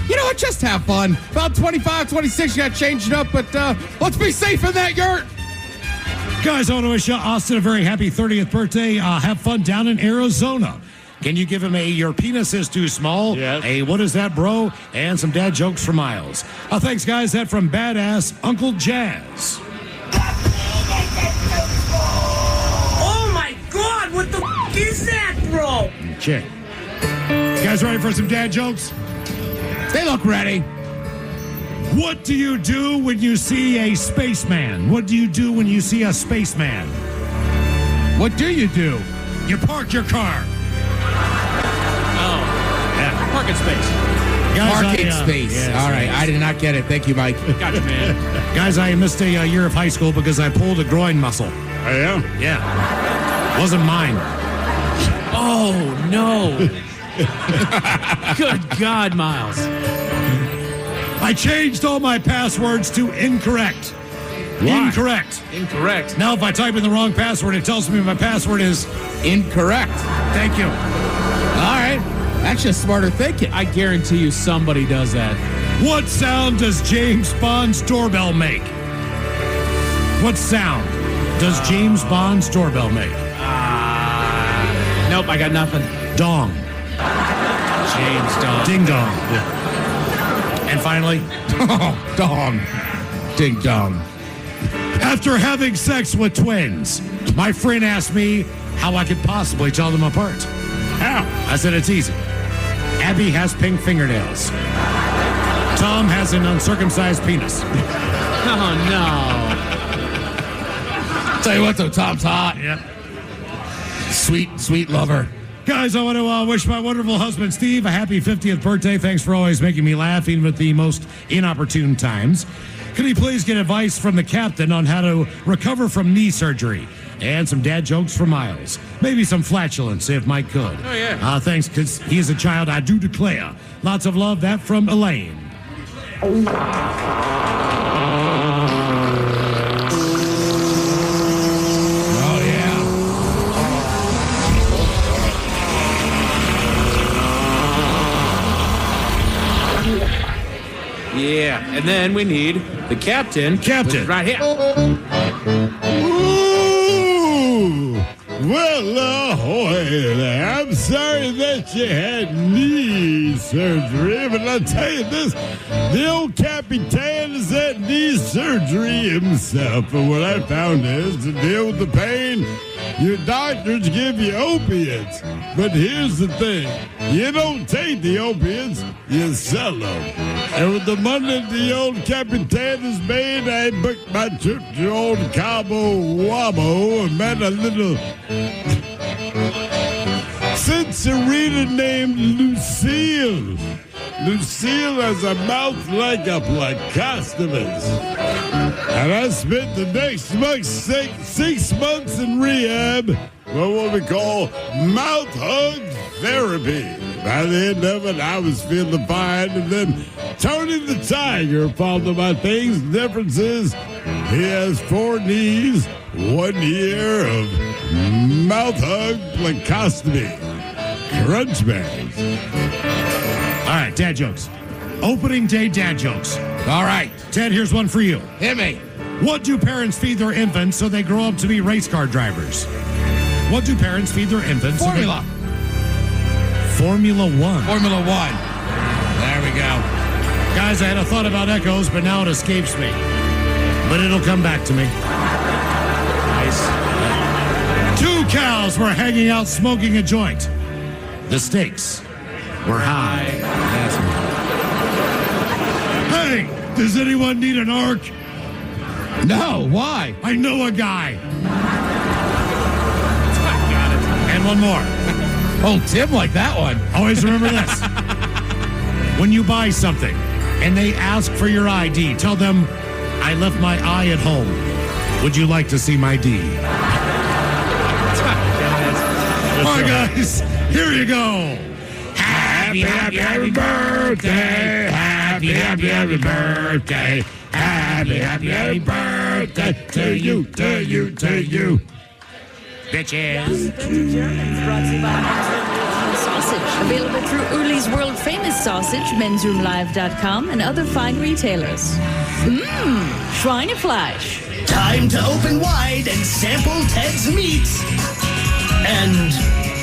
You know what, just have fun. About 25, 26, you got to change it up, but let's be safe in that yurt. Guys, I want to wish Austin a very happy 30th birthday. Have fun down in Arizona. Can you give him a "your penis is too small"? Yes. A "what is that, bro?" and some dad jokes for Miles. Thanks, guys. That from Badass Uncle Jazz. Oh my God! What the is that, bro? Check. You guys ready for some dad jokes? They look ready. What do you do when you see a spaceman? What do you do when you see a spaceman? What do? You park your car. Parking space. Guys, Parking space. Yes, all right, yes. I did not get it. Thank you, Mike. Gotcha, man. Guys, I missed a year of high school because I pulled a groin muscle. Oh, yeah? Yeah. Wasn't mine. Oh, no. Good God, Miles. I changed all my passwords to incorrect. Why? Incorrect. Now, if I type in the wrong password, it tells me my password is incorrect. Thank you. All right. That's just smarter thinking. I guarantee you somebody does that. What sound does James Bond's doorbell make? What sound does James Bond's doorbell make? Nope, I got nothing. Dong. James Dong. Ding dong. And finally, Dong. Ding dong. after having sex with twins, my friend asked me how I could possibly tell them apart. How? I said it's easy. Abby has pink fingernails. Tom has an uncircumcised penis. Oh, no. Tell you what, though, Tom's hot. Yep. Sweet, sweet lover. Guys, I want to wish my wonderful husband, Steve, a happy 50th birthday. Thanks for always making me laugh, even at the most inopportune times. Could he please get advice from the captain on how to recover from knee surgery? And some dad jokes for Miles. Maybe some flatulence, if Mike could. Oh, yeah. Thanks, because he is a child, I do declare. Lots of love, that from Elaine. Yeah, and then we need the captain. Captain. Right here. Ooh, well, ahoy there. I'm sorry that you had knee surgery, but I'll tell you this, the old Capitan has had knee surgery himself, and what I found is to deal with the pain, your doctors give you opiates. But here's the thing, you don't take the opiates, you sell them. And with the money the old Capitan has made, I booked my trip to old Cabo Wabo and met a little Cicerina named Lucille. Lucille has a mouth like a placostomus. And I spent the next month, six months in rehab for what we call mouth hug therapy. By the end of it, I was feeling fine. And then Tony the Tiger found my things. The difference is he has 4 knees, 1 year of mouth hug placostomy. Crunch bags. All right, dad jokes. Opening day dad jokes. All right. Ted, here's one for you. Hit me. What do parents feed their infants so they grow up to be race car drivers? What do parents feed their infants? Formula. Formula One. Formula One. There we go. Guys, I had a thought about echoes, but now it escapes me. But it'll come back to me. Nice. 2 cows were hanging out smoking a joint. The stakes were high. Hey, does anyone need an arc? No, why? I know a guy. And one more. Oh, Tim like that one. Always remember this. When you buy something and they ask for your ID, tell them, I left my eye at home. Would you like to see my D? All right, guys, here you go. Happy, happy, happy birthday. Happy, happy, happy birthday. Happy, happy, happy birthday to you, to you, to you. Bitches. Sausage. Available through Urli's world famous sausage, mensroomlive.com, and other fine retailers. Mmm, Schweinefleisch. Time to open wide and sample Ted's meats and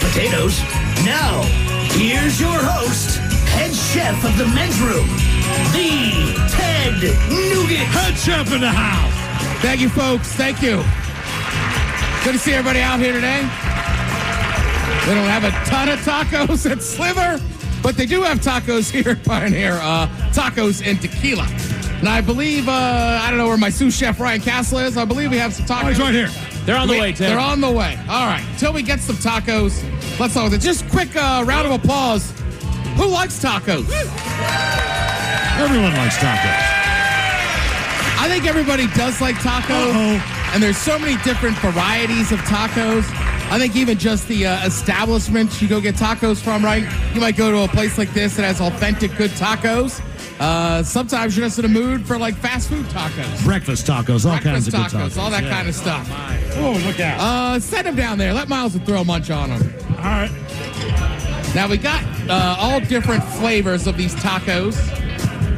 potatoes. Now, here's your host, head chef of the men's room, the Ted Nugent. Head chef in the house. Thank you, folks. Thank you. Good to see everybody out here today. They don't have a ton of tacos at Sliver, but they do have tacos here at Pioneer. Tacos and tequila. And I believe, I don't know where my sous chef Ryan Castle is. I believe we have some tacos. Oh, he's right here. They're on the way, Ted. They're on the way. All right. Until we get some tacos, let's talk with it. Just quick round of applause. Who likes tacos? Everyone likes tacos. I think everybody does like tacos. Uh-oh. And there's so many different varieties of tacos. I think even just the establishments you go get tacos from, right? You might go to a place like this that has authentic good tacos. Sometimes you're just in a mood for like fast food tacos. Breakfast tacos, all kinds of good tacos. All that kind of stuff. Oh, look out. Send them down there. Let Miles throw a munch on them. All right. Now we got all different flavors of these tacos.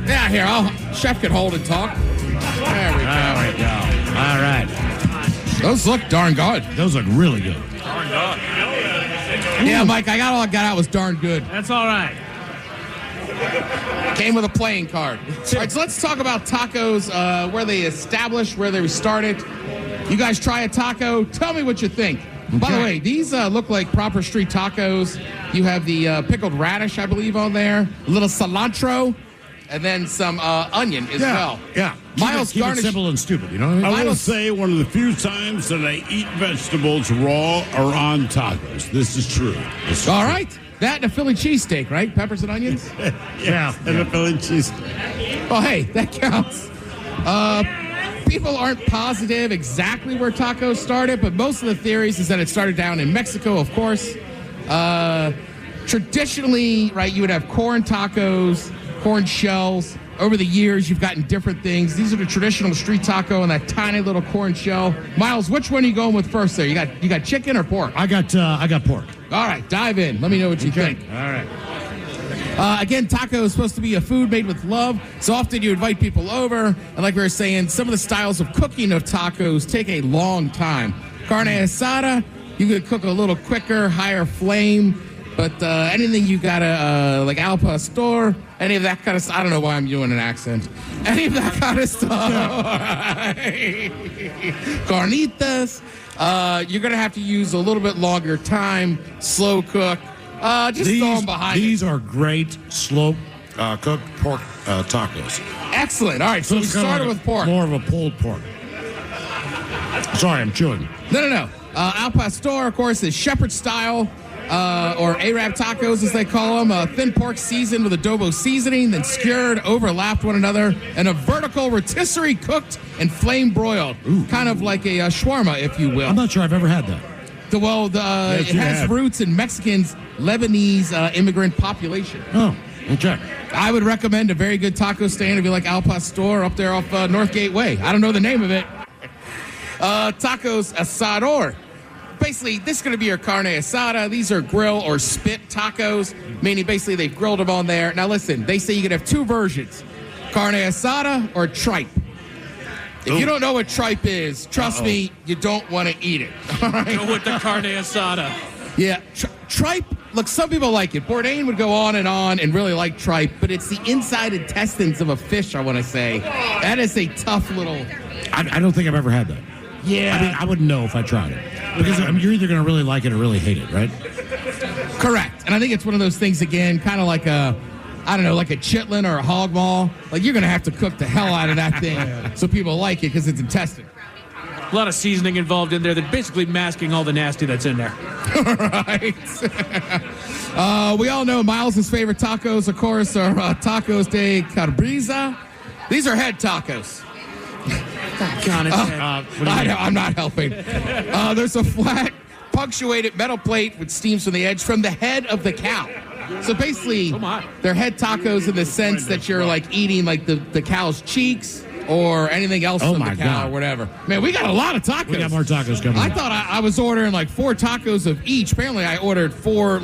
Yeah, here, chef can hold and talk. There we go. There we go. All right. Those look darn good. Those look really good. Darn good. Yeah, Mike, I got all I got out was darn good. That's all right. Came with a playing card. All right, so let's talk about tacos, where they established, where they started. You guys try a taco. Tell me what you think. Okay. By the way, these look like proper street tacos. You have the pickled radish, I believe, on there. A little cilantro. And then some onion as well. Yeah. Miles keep garnish. it simple and stupid, you know what I mean? I will say one of the few times that I eat vegetables raw or on tacos. This is true. All right. That and a Philly cheesesteak, right? Peppers and onions? Yeah. And a Philly cheesesteak. Oh, hey, that counts. People aren't positive exactly where tacos started, but most of the theories is that it started down in Mexico, of course. Traditionally, right, you would have corn tacos, corn shells. Over the years, you've gotten different things. These are the traditional street taco and that tiny little corn shell. Miles, which one are you going with first there? You got chicken or pork? I got pork. All right, dive in. Let me know what you think. All right. Again, taco is supposed to be a food made with love, so often you invite people over, and like we were saying, some of the styles of cooking of tacos take a long time. Carne asada, you could cook a little quicker, higher flame, but anything you got like al pastor, any of that kind of stuff. I don't know why I'm doing an accent. Any of that kind of stuff. Carnitas. You're going to have to use a little bit longer time, slow cook. Just throw them behind These are great slow cooked pork tacos. Excellent. All right, so we started with pork. More of a pulled pork. Sorry, I'm chewing. No. Al pastor, of course, is shepherd style. Or Arab tacos, as they call them. Thin pork seasoned with adobo seasoning, then skewered, overlapped one another, and a vertical rotisserie cooked and flame broiled. Ooh. Kind of like a shawarma, if you will. I'm not sure I've ever had that. It has roots in Mexicans, Lebanese immigrant population. Oh, okay. I would recommend a very good taco stand if you like Al Pastor up there off Northgate Way. I don't know the name of it. Tacos asador. Basically, this is going to be your carne asada. These are grill or spit tacos, meaning basically they've grilled them on there. Now listen, they say you can have two versions, carne asada or tripe. If you don't know what tripe is, trust me, you don't want to eat it. All right? Go with the carne asada. Yeah, tripe, look, some people like it. Bourdain would go on and really like tripe, but it's the inside intestines of a fish, I want to say. That is a tough little... I don't think I've ever had that. Yeah. I mean, I wouldn't know if I tried it. Because you're either going to really like it or really hate it, right? Correct. And I think it's one of those things, again, kind of like like a chitlin or a hog maw. Like, you're going to have to cook the hell out of that thing so people like it because it's intestine. A lot of seasoning involved in there that's basically masking all the nasty that's in there. Right. We all know Miles' favorite tacos, of course, are tacos de calabresa. These are head tacos. I'm not helping. There's a flat, punctuated metal plate with steams from the edge from the head of the cow. So basically, they're head tacos in the sense that you're like eating like the cow's cheeks or anything else from the cow or whatever. Man, we got a lot of tacos. We got more tacos coming. I thought I was ordering like 4 tacos of each. Apparently, I ordered 4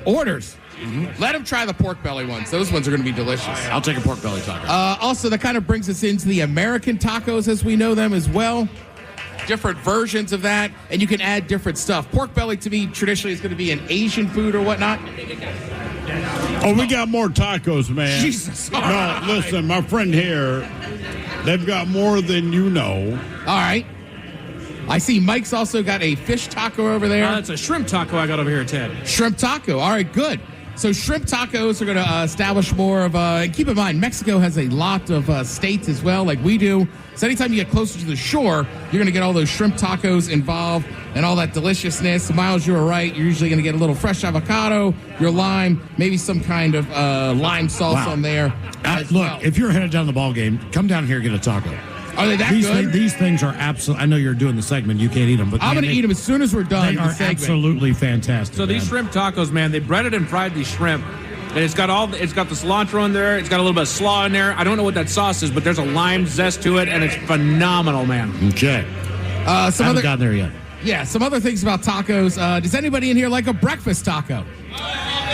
orders. Mm-hmm. Let them try the pork belly ones. Those ones are going to be delicious. I'll take a pork belly taco. Also, that kind of brings us into the American tacos as we know them as well. Different versions of that, and you can add different stuff. Pork belly, to me, traditionally is going to be an Asian food or whatnot. Oh, we got more tacos, man. Jesus. No, listen, my friend here, they've got more than you know. All right. I see Mike's also got a fish taco over there. That's a shrimp taco I got over here, Ted. Shrimp taco. All right, good. So shrimp tacos are going to establish more of and keep in mind, Mexico has a lot of states as well, like we do. So anytime you get closer to the shore, you're going to get all those shrimp tacos involved and all that deliciousness. Miles, you were right. You're usually going to get a little fresh avocado, your lime, maybe some kind of lime sauce on there. Look, if you're headed down the ball game, come down here and get a taco. Are they that good? These things are absolutely... I know you're doing the segment. You can't eat them. But I'm going to eat them as soon as we're done. They are absolutely fantastic. So these shrimp tacos, man, they breaded and fried these shrimp. And it's got the cilantro in there. It's got a little bit of slaw in there. I don't know what that sauce is, but there's a lime zest to it, and it's phenomenal, man. Okay. I haven't gotten there yet. Yeah, some other things about tacos. Does anybody in here like a breakfast taco?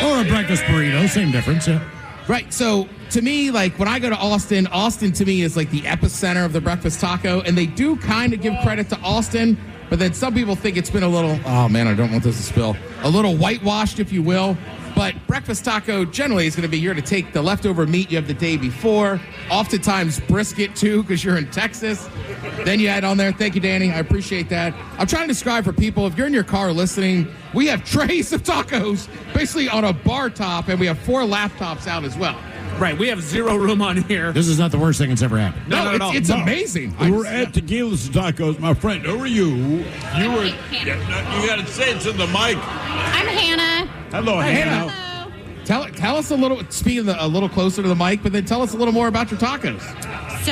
Or a breakfast burrito. Same difference, yeah. Right, so to me, like when I go to Austin to me is like the epicenter of the breakfast taco, and they do kind of give credit to Austin, but then some people think it's been a little, oh man, I don't want this to spill, a little whitewashed, if you will. But breakfast taco generally is going to be here to take the leftover meat you have the day before, oftentimes brisket too, because you're in Texas. Then you add on there, thank you, Danny, I appreciate that. I'm trying to describe for people, if you're in your car listening, we have trays of tacos basically on a bar top, and we have 4 laptops out as well. Right, we have 0 room on here. This is not the worst thing that's ever happened. No, it's amazing. We're at Tequila's Tacos, my friend. Who are you? You were. You got to say it to the mic. I'm Hannah. Hello, Hey, Hannah. Hello. Tell us a little, speak a little closer to the mic, but then tell us a little more about your tacos. So,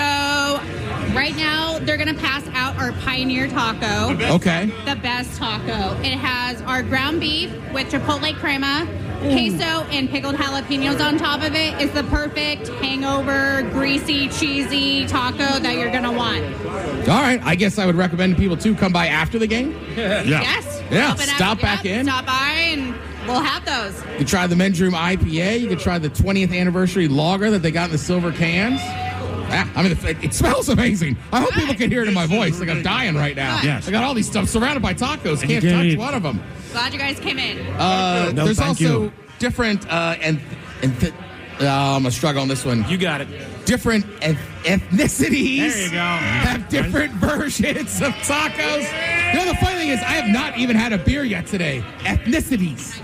right now, they're going to pass out our Pioneer Taco. Okay. The best taco. It has our ground beef with chipotle crema, queso, and pickled jalapenos on top of it. It's the perfect hangover, greasy, cheesy taco that you're going to want. All right. I guess I would recommend people, too, come by after the game. Yes. Yeah, stop back in. Stop by and we'll have those. You can try the Men's Room IPA. You can try the 20th anniversary lager that they got in the silver cans. Yeah, I mean, it smells amazing. I hope people can hear it in my voice. Like I'm dying right now. Yes. I got all these stuff surrounded by tacos. And you Can't can't touch eat. one of them. Glad you guys came in. There's thank also you. different I'm gonna struggle on this one. You got it. Different ethnicities. There you go. Have different versions of tacos. You know, the funny thing is, I have not even had a beer yet today. Ethnicities.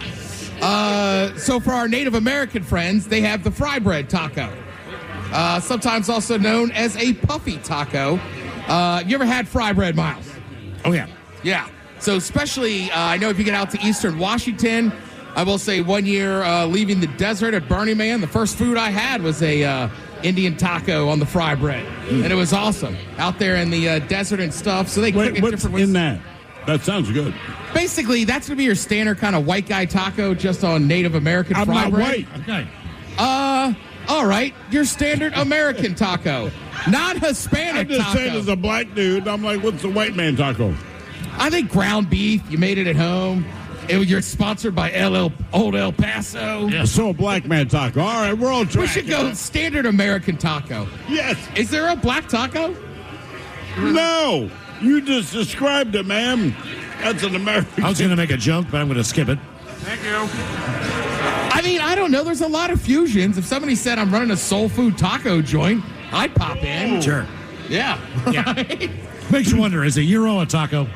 So for our Native American friends, they have the fry bread taco. Sometimes also known as a puffy taco. You ever had fry bread, Miles? Oh, yeah. Yeah. So especially, I know if you get out to Eastern Washington, I will say one year leaving the desert at Burning Man, the first food I had was a Indian taco on the fry bread. And it was awesome. Out there in the desert and stuff. So they cook it What's different ways. in that? That sounds good. Basically, that's going to be your standard kind of white guy taco just on Native American I'm fry not bread. white. Okay. All right. Your standard American taco. Non-Hispanic I'm just taco. saying, as a black dude, I'm like, what's the white man taco? I think ground beef. You made it at home. You're sponsored by Old El Paso. Yeah. So a black man taco. All right, we're all We trying. should go standard American taco. Yes. Is there a black taco? No. You just described it, ma'am. That's an American. I was going to make a joke, but I'm going to skip it. Thank you. I mean, I don't know. There's a lot of fusions. If somebody said I'm running a soul food taco joint, I'd pop in. Sure. Yeah. Yeah. Makes you wonder, is a gyro a taco?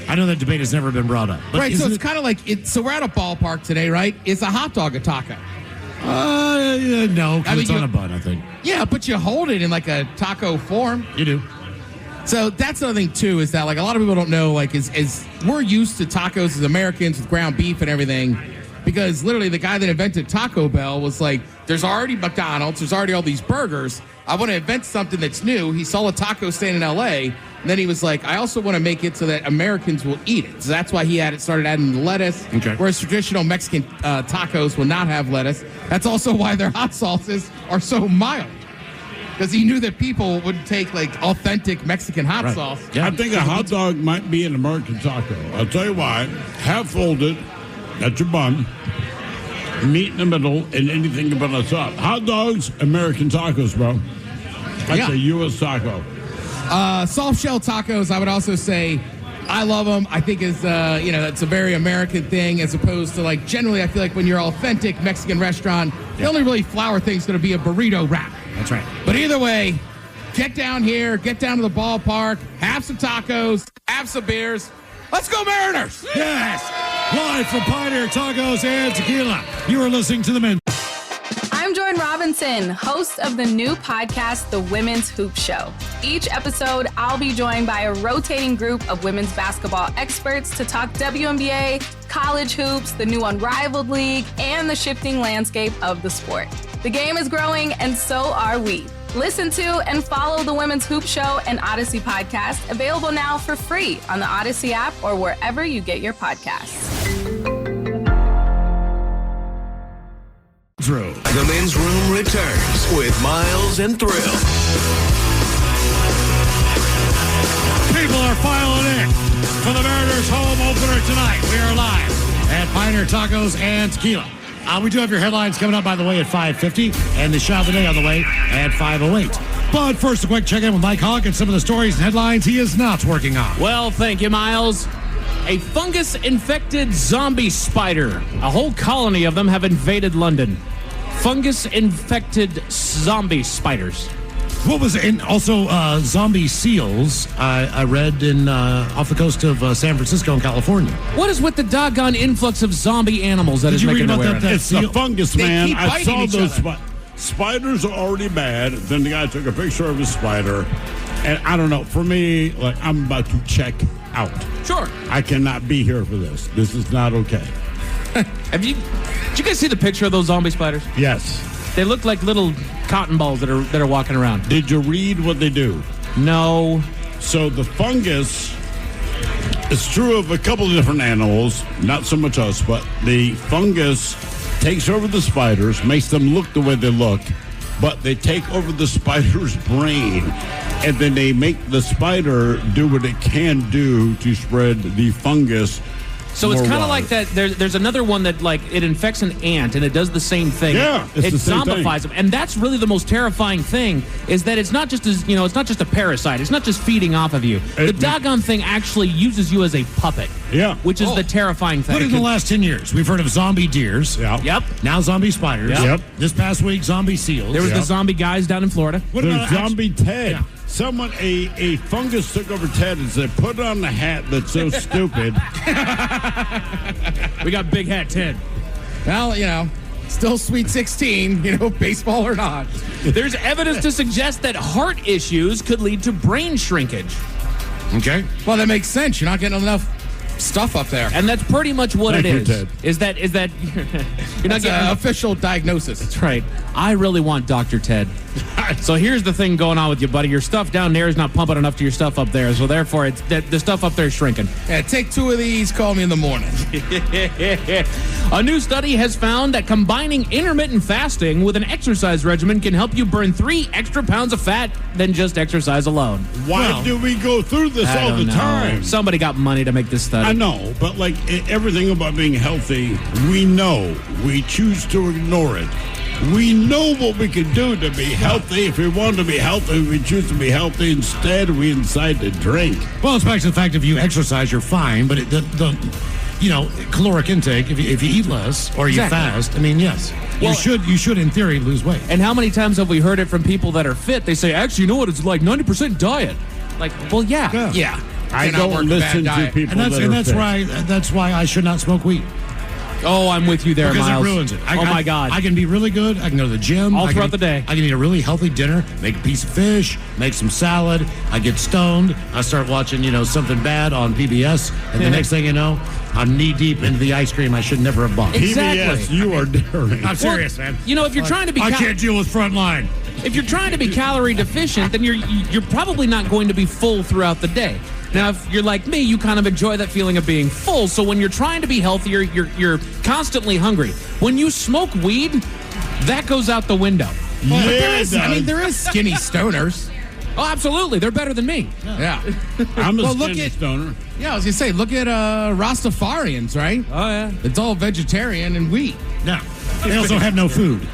I know that debate has never been brought up. But Right, so isn't it's kind of like, so we're at a ballpark today, right? Is a hot dog a taco? No, 'cause I mean, it's on a bun, I think. Yeah, but you hold it in like a taco form. You do. So that's another thing too, is that like a lot of people don't know, like is we're used to tacos as Americans with ground beef and everything, because literally the guy that invented Taco Bell was like, there's already McDonald's, there's already all these burgers. I want to invent something that's new. He saw a taco stand in LA, and then he was like, I also want to make it so that Americans will eat it. So that's why he started adding lettuce, whereas traditional Mexican tacos will not have lettuce. That's also why their hot sauces are so mild. Because he knew that people would take like authentic Mexican hot sauce. I think a hot dog might be an American taco. I'll tell you why. Half folded, that's your bun, meat in the middle, and anything to bun us up. Hot dogs, American tacos, bro. That's a U.S. taco. Soft shell tacos, I would also say, I love them. I think it's a very American thing, as opposed to like generally I feel like when you're authentic Mexican restaurant, the only really flour thing is going to be a burrito wrap. That's right. But either way, get down here, get down to the ballpark, have some tacos, have some beers. Let's go Mariners! Yes! Live from Pioneer Tacos and Tequila. You are listening to the men. I'm Jordan Robinson, host of the new podcast, The Women's Hoop Show. Each episode, I'll be joined by a rotating group of women's basketball experts to talk WNBA, college hoops, the new Unrivaled League, and the shifting landscape of the sport. The game is growing, and so are we. Listen to and follow The Women's Hoop Show and Odyssey podcast, available now for free on the Odyssey app or wherever you get your podcasts. The Men's Room returns with Miles and Thrill. People are filing in for the Mariners home opener tonight. We are live at Pioneer Tacos and Tequila. We do have your headlines coming up, by the way, at 5:50, and the shot of the day on the way at 5:08. But first, a quick check-in with Mike Hogg and some of the stories and headlines he is not working on. Well, thank you, Miles. A fungus-infected zombie spider. A whole colony of them have invaded London. Fungus-infected zombie spiders. What was it? And also zombie seals, I read in off the coast of San Francisco in California. What is with the doggone influx of zombie animals that Did is you read making about their way that? around? It's the fungus, man. I saw each those other. spiders are already bad. Then the guy took a picture of his spider. And I don't know. For me, like, I'm about to check out. Sure. I cannot be here for this. This is not okay. Did you guys see the picture of those zombie spiders? Yes. They look like little cotton balls that are walking around. Did you read what they do? No. So the fungus, it's true of a couple of different animals, not so much us, but the fungus takes over the spiders, makes them look the way they look, but they take over the spider's brain, and then they make the spider do what it can do to spread the fungus. So it's kind of like that. There's another one that, like, it infects an ant and it does the same thing. Yeah, it's it the same zombifies them, and that's really the most terrifying thing. Is that it's not just it's not just a parasite. It's not just feeding off of you. The doggone thing actually uses you as a puppet. Yeah, which is the terrifying thing. But in the last 10 years, we've heard of zombie deers. Yeah. Yep. Now zombie spiders. Yep. This past week, zombie seals. There was the zombie guys down in Florida. What There's about zombie Ted. Yeah. Someone, a fungus took over Ted and said, put on a hat that's so stupid. We got Big Hat Ted. Well, still Sweet 16, baseball or not. There's evidence to suggest that heart issues could lead to brain shrinkage. Okay. Well, that makes sense. You're not getting enough stuff up there. And that's pretty much what Thank it you, is. Ted. Is that you're not getting an official diagnosis. That's right. I really want Dr. Ted. So here's the thing going on with you, buddy. Your stuff down there is not pumping enough to your stuff up there. So therefore, the stuff up there is shrinking. Yeah, take 2 of these. Call me in the morning. A new study has found that combining intermittent fasting with an exercise regimen can help you burn 3 extra pounds of fat than just exercise alone. Why do we go through this all the time? Somebody got money to make this study. I know, but like everything about being healthy, we know. We choose to ignore it. We know what we can do to be healthy. If we want to be healthy, we choose to be healthy. Instead, we decide to drink. Well, it's back to the fact if you exercise, you're fine, but the caloric intake, if you eat less or you fast, I mean, yes. Well, you should, in theory, lose weight. And how many times have we heard it from people that are fit? They say, actually, you know what? It's like 90% diet. Like, well, yeah. I don't listen to people that's why I should not smoke weed. Oh, I'm with you there, because Miles. It ruins it. My God. I can be really good. I can go to the gym. All throughout the day. I can eat a really healthy dinner, make a piece of fish, make some salad. I get stoned. I start watching, something bad on PBS. And the next thing you know, I'm knee-deep into the ice cream I should never have bought. Exactly. PBS, you are daring. I'm serious, man. If you're trying to be... I can't deal with Frontline. If you're trying to be calorie deficient, then you're probably not going to be full throughout the day. Now, if you're like me, you kind of enjoy that feeling of being full. So when you're trying to be healthier, you're constantly hungry. When you smoke weed, that goes out the window. Well, there is skinny stoners. Oh, absolutely. They're better than me. Yeah. I'm a skinny stoner. Yeah, I was going to say, look at Rastafarians, right? Oh, yeah. It's all vegetarian and wheat. No. They also have no food.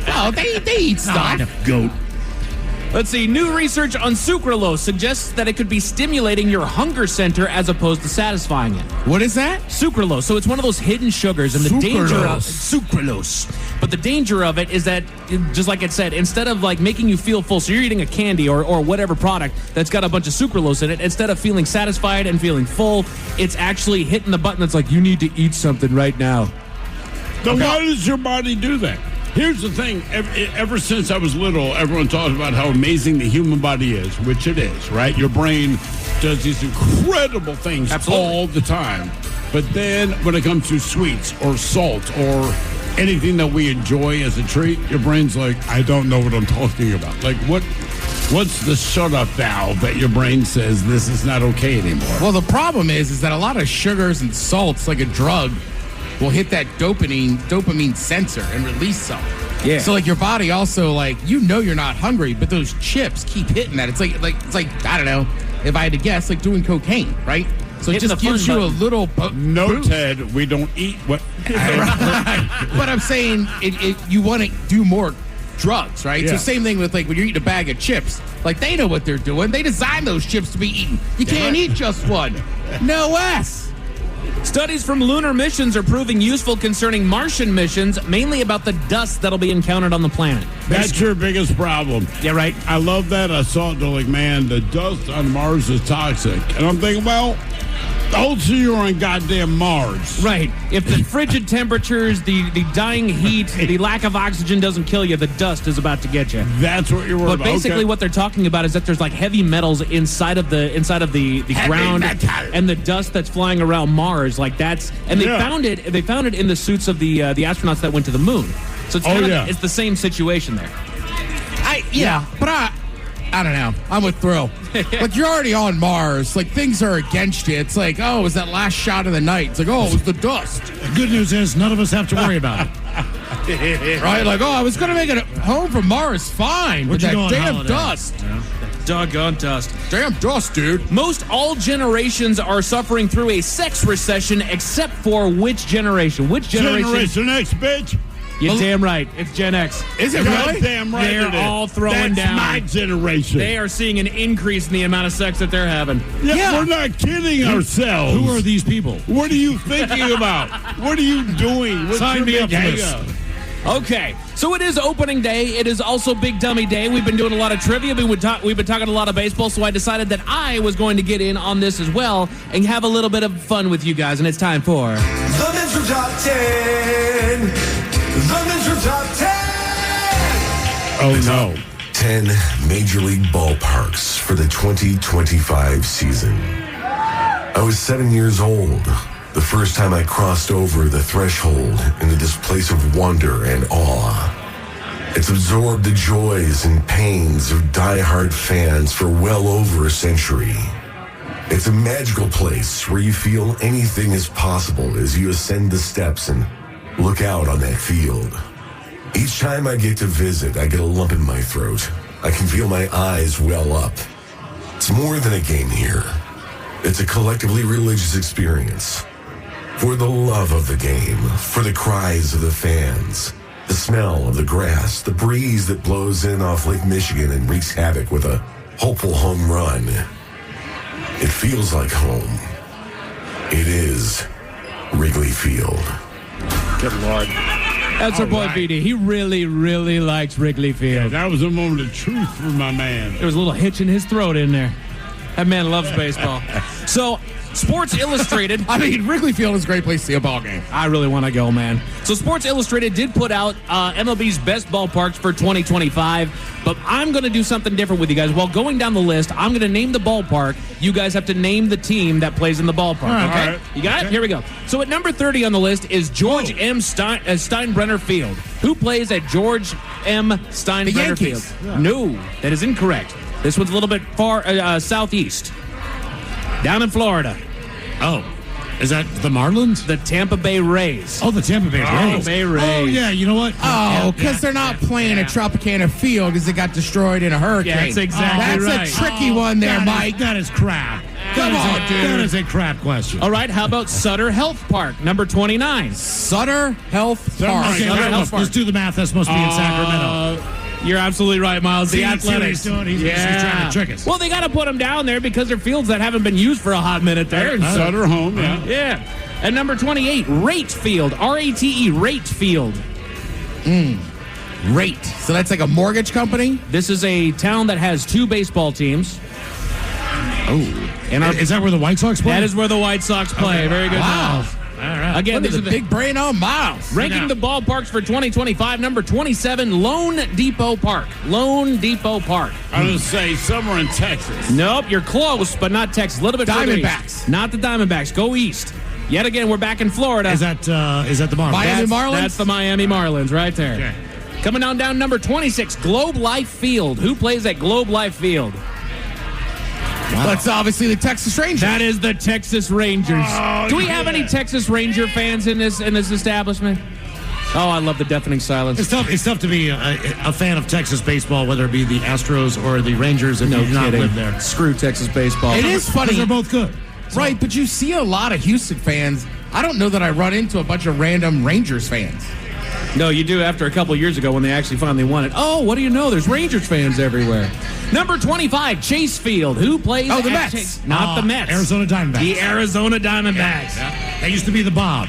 Oh, they eat stuff. Goat. Let's see. New research on sucralose suggests that it could be stimulating your hunger center as opposed to satisfying it. What is that? Sucralose. So it's one of those hidden sugars, and the danger of sucralose. But the danger of it is that, just like it said, instead of like making you feel full, so you're eating a candy or whatever product that's got a bunch of sucralose in it, instead of feeling satisfied and feeling full, it's actually hitting the button that's like, you need to eat something right now. Then why does your body do that? Here's the thing. Ever since I was little, everyone talks about how amazing the human body is, which it is, right? Your brain does these incredible things all the time. But then when it comes to sweets or salt or anything that we enjoy as a treat, your brain's like, I don't know what I'm talking about. Like, what's the shut-up valve that your brain says this is not okay anymore? Well, the problem is that a lot of sugars and salts, like a drug, will hit that dopamine sensor and release some. Yeah. So like your body also you're not hungry, but those chips keep hitting that. It's like I don't know, if I had to guess, like doing cocaine, right? So it just gives you a little boost. Ted, we don't eat what. But I'm saying you want to do more drugs, right? Yeah. So same thing with like when you're eating a bag of chips. Like they know what they're doing. They designed those chips to be eaten. You can't eat just one. No S. Studies from lunar missions are proving useful concerning Martian missions, mainly about the dust that'll be encountered on the planet. That's your biggest problem. Yeah, right. I love that. I saw it, they're like, man, the dust on Mars is toxic. And I'm thinking, well, also you're on goddamn Mars. Right. If the frigid temperatures, the dying heat, the lack of oxygen doesn't kill you, the dust is about to get you. That's what you're worried about. But basically what they're talking about is that there's like heavy metals inside of the ground and the dust that's flying around Mars. Like that's, and they found it in the suits of the astronauts that went to the moon. So it's kind of it's the same situation there. But I don't know. I'm with Thrill. Like, you're already on Mars. Like, things are against you. It's like, oh, it was that last shot of the night. It's like, oh, it was the dust. The good news is none of us have to worry about it. Right? Like, oh, I was going to make it home from Mars fine with that damn dust. Yeah. Doggone dust. Damn dust, dude. Most all generations are suffering through a sex recession except for which generation? Which generation? Generation X, bitch. You're damn right. It's Gen X. Is it really? Damn right. They're all throwing down. That's my generation. They are seeing an increase in the amount of sex that they're having. Yeah, we're not kidding ourselves. Who are these people? What are you thinking about? What are you doing? What's Sign me your up for big this. hang-up? Okay, so it is opening day. It is also Big Dummy Day. We've been doing a lot of trivia. We've been talking a lot of baseball, so I decided that I was going to get in on this as well and have a little bit of fun with you guys, and it's time for... The Men's Room Top 10! The Men's Room Top 10! Oh, no. 10 Major League ballparks for the 2025 season. I was 7 years old the first time I crossed over the threshold into this place of wonder and awe. It's absorbed the joys and pains of diehard fans for well over a century. It's a magical place where you feel anything is possible as you ascend the steps and look out on that field. Each time I get to visit, I get a lump in my throat. I can feel my eyes well up. It's more than a game here. It's a collectively religious experience. For the love of the game, for the cries of the fans, the smell of the grass, the breeze that blows in off Lake Michigan and wreaks havoc with a hopeful home run. It feels like home. It is Wrigley Field. Good Lord. That's our boy, BD. He really, really likes Wrigley Field. Yeah, that was a moment of truth for my man. There was a little hitch in his throat in there. That man loves baseball. So, Sports Illustrated. I mean, Wrigley Field is a great place to see a ball game. I really want to go, man. So, Sports Illustrated did put out MLB's best ballparks for 2025, but I'm going to do something different with you guys. While going down the list, I'm going to name the ballpark. You guys have to name the team that plays in the ballpark. Okay? All right. You got it? Here we go. So, at number 30 on the list is George M. Steinbrenner Field. Who plays at George M. Steinbrenner Field? Yeah. No, that is incorrect. This one's a little bit far southeast. Down in Florida. Oh, is that the Marlins? The Tampa Bay Rays. Oh, the Tampa Bay Rays. Rays. Oh, yeah, you know what? Oh, because they're not playing at Tropicana Field because it got destroyed in a hurricane. Yeah, that's exactly right. That's a tricky one there, Mike. That is crap. Come on, dude. That is a crap question. All right, how about Sutter Health Park, number 29? Sutter Health Park. Okay, let's do the math. That's supposed to be in Sacramento. You're absolutely right, Miles. The Athletics. Athletics. He's trying to trick us. Well, they got to put them down there because they're fields that haven't been used for a hot minute there. Sutter home, yeah. Yeah. And number 28, Rate Field. R-A-T-E, Rate Field. Rate. So that's like a mortgage company? This is a town that has two baseball teams. Oh. And is that where the White Sox play? That is where the White Sox play. Okay. Very good. Wow. Miles. All right. Again, Look these at are the big brain on Miles. ranking the ballparks for 2025. Number 27, Lone Depot Park. Lone Depot Park. I was going to say somewhere in Texas. Nope, you're close, but not Texas. A little bit further Diamondbacks. east. Not the Diamondbacks. Go east. Yet again, we're back in Florida. Is that the Marlins? Miami Marlins? That's the Miami Marlins right there. Okay. Coming down number 26, Globe Life Field. Who plays at Globe Life Field? Wow. That's obviously the Texas Rangers. That is the Texas Rangers. Oh, Do we have any Texas Ranger fans in this establishment? Oh, I love the deafening silence. It's tough to be a fan of Texas baseball, whether it be the Astros or the Rangers, if you do not live there. Screw Texas baseball. It is funny. Because they're both good. Right, but you see a lot of Houston fans. I don't know that I run into a bunch of random Rangers fans. No, you do after a couple years ago when they actually finally won it. Oh, what do you know? There's Rangers fans everywhere. Number 25, Chase Field. Who plays? Oh, the at Mets. Not the Mets. Arizona Diamondbacks. The Arizona Diamondbacks. Yeah. They used to be the Bob.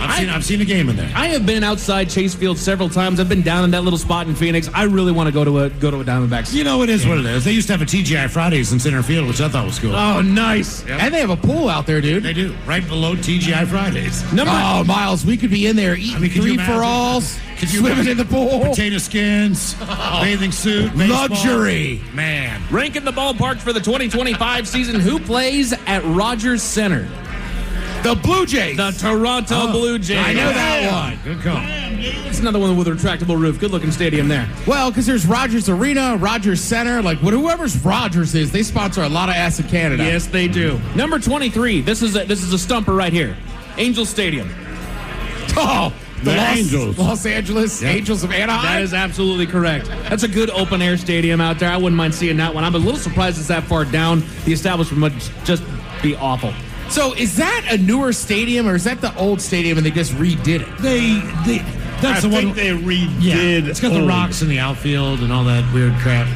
I've seen a game in there. I have been outside Chase Field several times. I've been down in that little spot in Phoenix. I really want to go to a Diamondbacks. You know, it is what it is. They used to have a TGI Fridays in center field, which I thought was cool. Oh, nice. Yep. And they have a pool out there, dude. They do. Right below TGI Fridays. Oh, Miles, we could be in there eating three-for-alls, swimming in the pool. Potato skins, bathing suit, baseball. Luxury. Man. Ranking the ballpark for the 2025 season. Who plays at Rogers Center? The Blue Jays. The Toronto Blue Jays. I know that one. Good call. It's another one with a retractable roof. Good-looking stadium there. Well, because there's Rogers Arena, Rogers Center. Like, whoever's Rogers is, they sponsor a lot of ass in Canada. Yes, they do. Number 23. This is a stumper right here. Angel Stadium. Oh, the Angels. Los Angeles Angels of Anaheim. That is absolutely correct. That's a good open-air stadium out there. I wouldn't mind seeing that one. I'm a little surprised it's that far down. The establishment would just be awful. So is that a newer stadium, or is that the old stadium and they just redid it? That's the one they redid. Yeah, it's got the rocks in the outfield and all that weird crap.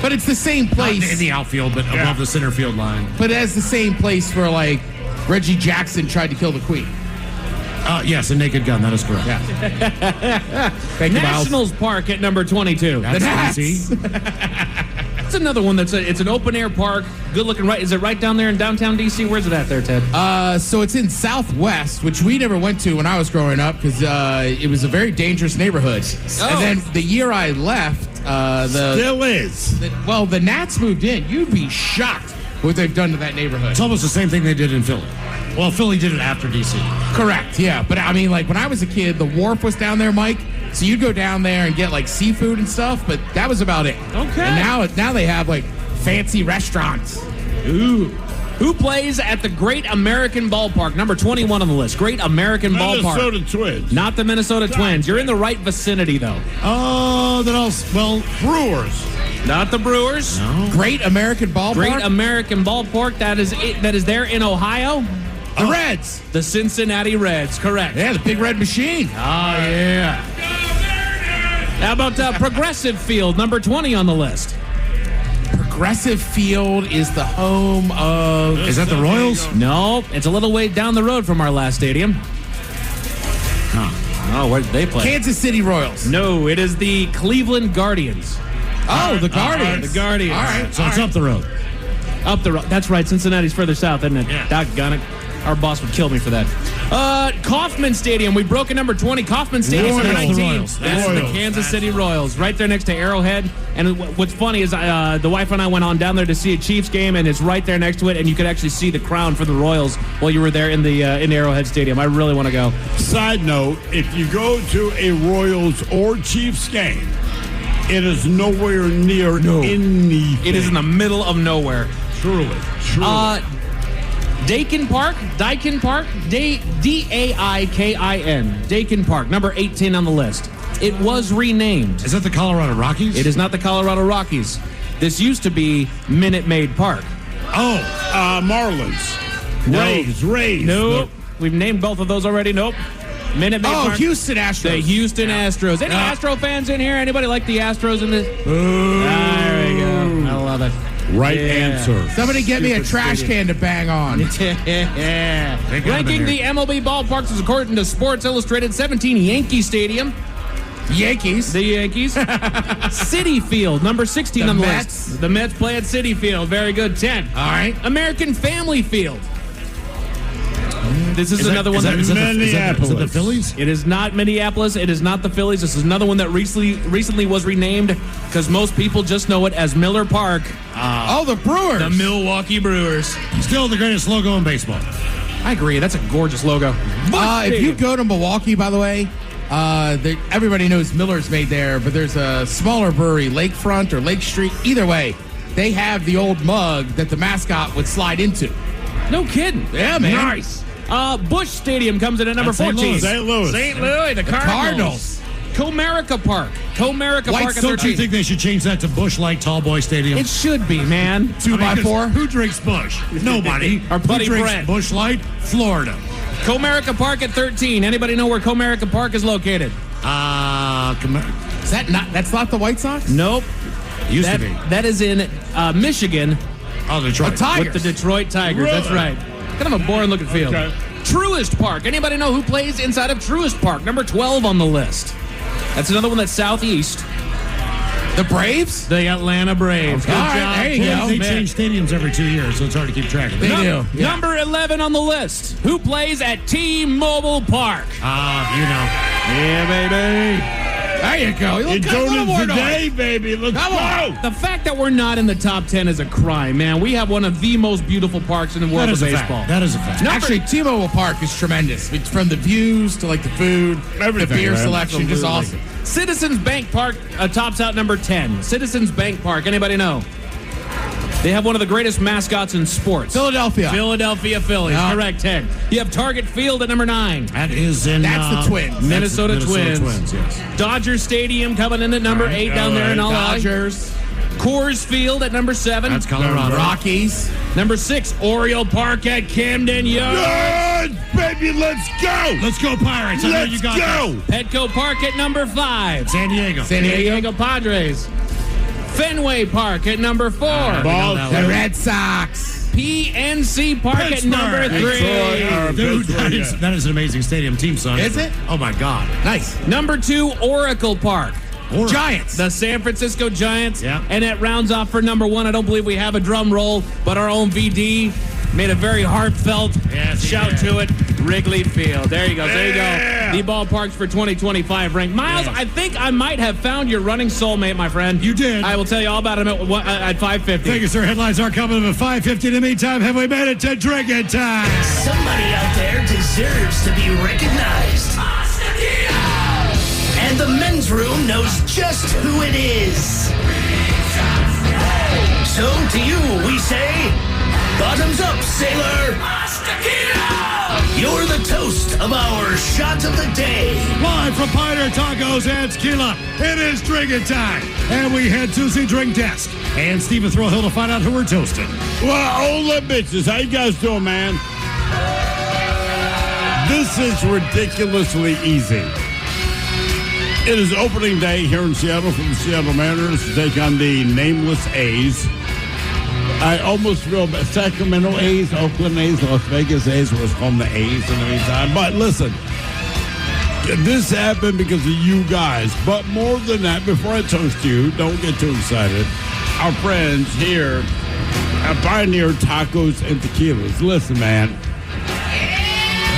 But it's the same place. Not in the outfield, but above the center field line. But it has the same place where, like, Reggie Jackson tried to kill the Queen. Yes, a naked gun. That is correct. Yeah. Thank you, Miles. Nationals Park at number 22. That's easy. It's another one it's an open air park. Good looking. Right? Is it right down there in downtown DC? Where's it at there, Ted? So it's in Southwest, which we never went to when I was growing up because it was a very dangerous neighborhood. Oh. And then the year I left, still is. The Nats moved in. You'd be shocked what they've done to that neighborhood. It's almost the same thing they did in Philly. Well, Philly did it after DC. Correct. Yeah, but I mean, like when I was a kid, the wharf was down there, Mike. So you'd go down there and get like seafood and stuff, but that was about it. Okay. And now they have like fancy restaurants. Ooh. Who plays at the Great American Ballpark? Number 21 on the list. Great American Ballpark. Minnesota Twins. Not the Minnesota Twins. You're in the right vicinity, though. Oh, then Brewers. Not the Brewers. No. Great American Ballpark? Great American Ballpark. That is there in Ohio. The Reds. The Cincinnati Reds. Correct. Yeah, the Big Red Machine. Oh, yeah. How about Progressive Field, number 20 on the list? Progressive Field is the home of... Is that the Royals? No, it's a little way down the road from our last stadium. Oh, where did they play? Kansas City Royals. No, it is the Cleveland Guardians. Oh, the Guardians. The Guardians. All right. So it's up the road. Up the road. That's right. Cincinnati's further south, isn't it? Yeah. Doggone it. Our boss would kill me for that. Kauffman Stadium. We broke at number 20. Kauffman Stadium Royals. 19. The Royals. That's the Kansas City Royals. Right there next to Arrowhead. And what's funny is the wife and I went on down there to see a Chiefs game, and it's right there next to it, and you could actually see the crown for the Royals while you were there in the Arrowhead Stadium. I really want to go. Side note, if you go to a Royals or Chiefs game, it is nowhere near anything. It is in the middle of nowhere. Truly. Dakin Park, D-A-I-K-I-N, Dakin Park, number 18 on the list. It was renamed. Is that the Colorado Rockies? It is not the Colorado Rockies. This used to be Minute Maid Park. Marlins. No. Rays. Nope. We've named both of those already. Nope. Minute Maid Park. Houston Astros. The Houston Astros. Any Astro fans in here? Anybody like the Astros in this? There we go. I love it. Right answer. Somebody get me a trash can to bang on. Yeah. Ranking the MLB ballparks is according to Sports Illustrated. 17, Yankee Stadium. Yankees. The Yankees. City Field, number 16 on the list. The Mets play at City Field. Very good. 10. All right. American Family Field. This is another one that is it the Phillies? It is not Minneapolis. It is not the Phillies. This is another one that recently was renamed because most people just know it as Miller Park. The Brewers. The Milwaukee Brewers. Still the greatest logo in baseball. I agree. That's a gorgeous logo. If you go to Milwaukee, by the way, everybody knows Miller's made there, but there's a smaller brewery, Lakefront or Lake Street. Either way, they have the old mug that the mascot would slide into. No kidding. Yeah, man. Nice. Busch Stadium comes in at number 14. St. Louis. St. Louis, the Cardinals. Comerica Park. Comerica Park at 13. Don't you think they should change that to Busch Light Tall Boy Stadium? It should be, man. 2x4? Who drinks Busch? Nobody. Our buddy Who drinks Brett. Busch Light? Florida. Comerica Park at 13. Anybody know where Comerica Park is located? Is that not? That's not the White Sox? Nope. Used to be. That is in Michigan. Oh, Detroit. The Tigers. With the Detroit Tigers. Really? That's right. Kind of a boring looking field. Okay. Truist Park. Anybody know who plays inside of Truist Park? Number 12 on the list. That's another one that's southeast. The Braves? The Atlanta Braves. Okay. All right, there you go. They change stadiums every 2 years, so it's hard to keep track of it. They do. Yeah. Number 11 on the list. Who plays at T-Mobile Park? Yeah, baby. There you go. You're doing it today, baby. Let's go. The fact that we're not in the top 10 is a crime, man. We have one of the most beautiful parks in the world of baseball. That is a fact. Actually, T-Mobile Park is tremendous. It's from the views to like the food, Everything, the beer man. selection, just Absolutely. awesome. Citizens Bank Park tops out number 10. Citizens Bank Park. Anybody know? They have one of the greatest mascots in sports. Philadelphia Phillies. Yeah. Correct, 10. You have Target Field at number 9. That is in... That's the Twins. Minnesota Twins. Yes. Dodger Stadium coming in at number 8 down there in LA. Dodgers. Coors Field at number 7. That's Colorado. Rockies. Number 6, Oriole Park at Camden Yards. Yes, baby, let's go. Let's go, Pirates. I know Let's you got go. Petco Park at number 5. San Diego. San Diego. Padres. Fenway Park at number 4. The Red Sox. PNC Park at number 3. Dude, that is an amazing stadium team song. Is it? Oh, my God. Nice. Number 2, Oracle Park. Giants. The San Francisco Giants. Yeah. And it rounds off for number 1. I don't believe we have a drum roll, but our own VD made a very heartfelt shout to it. Wrigley Field. There you go. There you go. The ballparks for 2025 ranked. Miles, I think I might have found your running soulmate, my friend. You did. I will tell you all about him at 5:50. Thank you, sir. Headlines are coming at 5:50. In the meantime, have we made it to drinking time? Somebody out there deserves to be recognized. And the men's room knows just who it is. So to you, we say, bottoms up, sailor. You're the toast of our shot of the day. Live from Pioneer Tacos and Tequila, it is drinking time. And we head to the drink desk. And Stephen Throwhill to find out who we're toasting. Well, hola, bitches. How you guys doing, man? This is ridiculously easy. It is opening day here in Seattle for the Seattle Mariners to take on the nameless A's. I almost feel bad. Sacramento A's, Oakland A's, Las Vegas A's was called the A's in the meantime. But listen, this happened because of you guys. But more than that, before I toast you, don't get too excited. Our friends here at Pioneer Tacos and Tequilas. Listen, man.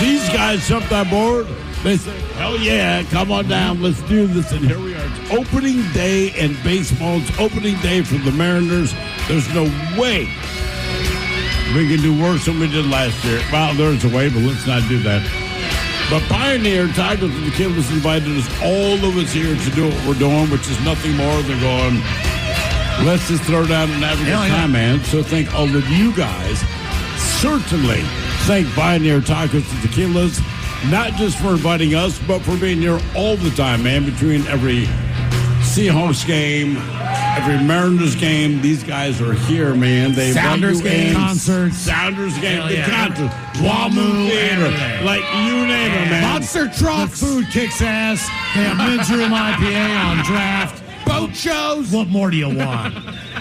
These guys jumped on board. They said, hell yeah, come on down, let's do this. And here we are. It's opening day in baseball. It's opening day for the Mariners. There's no way we can do worse than we did last year. Well, there's a way, but let's not do that. But Pioneer Tacos and Tequilas invited us, all of us here, to do what we're doing, which is nothing more than going, let's just throw down and have a good time, man. So thank all of you guys. Certainly thank Pioneer Tacos and Tequilas. Not just for inviting us, but for being here all the time, man. Between every Seahawks game, every Mariners game, these guys are here, man. They Sounders game, concerts, Sounders game, the concerts, Wamu, Theater, like you name it, man. Monster trucks. The food kicks ass. They have men's room IPA on draft. Boat shows. What more do you want?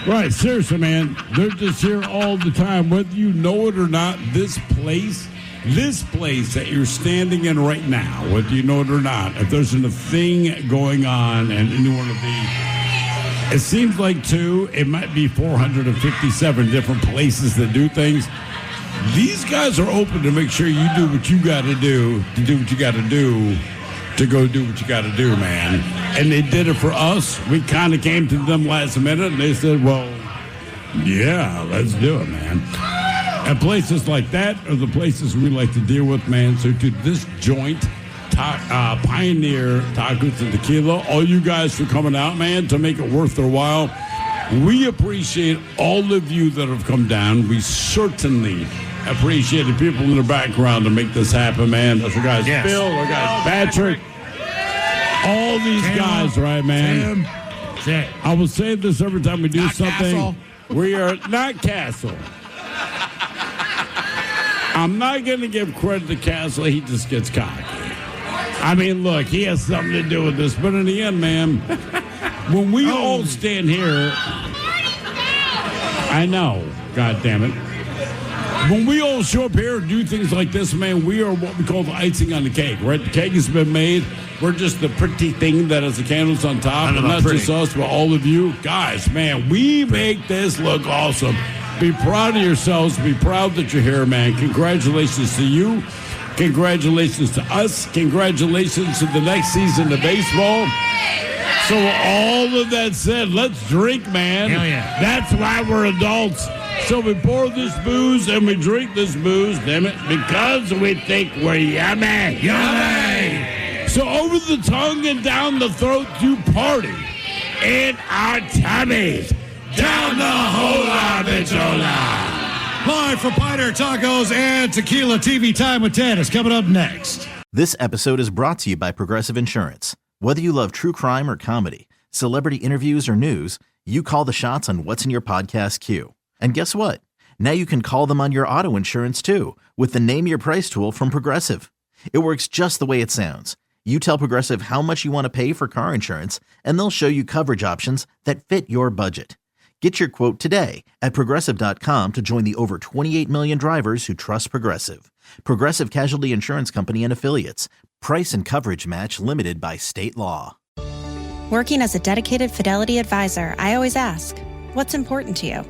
Right, seriously, man. They're just here all the time. Whether you know it or not, this place that you're standing in right now, whether you know it or not, if there's a thing going on and any one of the, it seems like it might be 457 different places that do things. These guys are open to make sure you do what you got to do, to do what you got to do, to go do what you got to do, man. And they did it for us. We kind of came to them last minute, and they said, well, yeah, let's do it, man. And places like that are the places we like to deal with, man. So to this joint, Pioneer Tacos and Tequila, all you guys for coming out, man, to make it worth their while. We appreciate all of you that have come down. We certainly appreciate the people in the background to make this happen, man. That's our guys Bill, our guys Patrick. all these guys, right, man? I will say this every time we do something. Castle. We are not Castle. I'm not going to give credit to Castle. He just gets cocky. I mean, look, he has something to do with this. But in the end, man, when we all stand here, I know, God damn it. When we all show up here and do things like this, man, we are what we call the icing on the cake, right? The cake has been made. We're just the pretty thing that has the candles on top. And not just us, but all of you. Guys, man, we make this look awesome. Be proud of yourselves. Be proud that you're here, man. Congratulations to you. Congratulations to us. Congratulations to the next season of baseball. So all of that said, let's drink, man. Hell yeah. That's why we're adults. So we pour this booze and we drink this booze, damn it, because we think we're yummy. Yummy! So over the tongue and down the throat to party in our tummies. Down the hola, bichola. Live from Pioneer Tacos and Tequila, TV Time with Ted is coming up next. This episode is brought to you by Progressive Insurance. Whether you love true crime or comedy, celebrity interviews or news, you call the shots on what's in your podcast queue. And guess what? Now you can call them on your auto insurance too with the Name Your Price tool from Progressive. It works just the way it sounds. You tell Progressive how much you want to pay for car insurance, and they'll show you coverage options that fit your budget. Get your quote today at Progressive.com to join the over 28 million drivers who trust Progressive. Progressive Casualty Insurance Company and Affiliates. Price and coverage match limited by state law. Working as a dedicated Fidelity advisor, I always ask, what's important to you?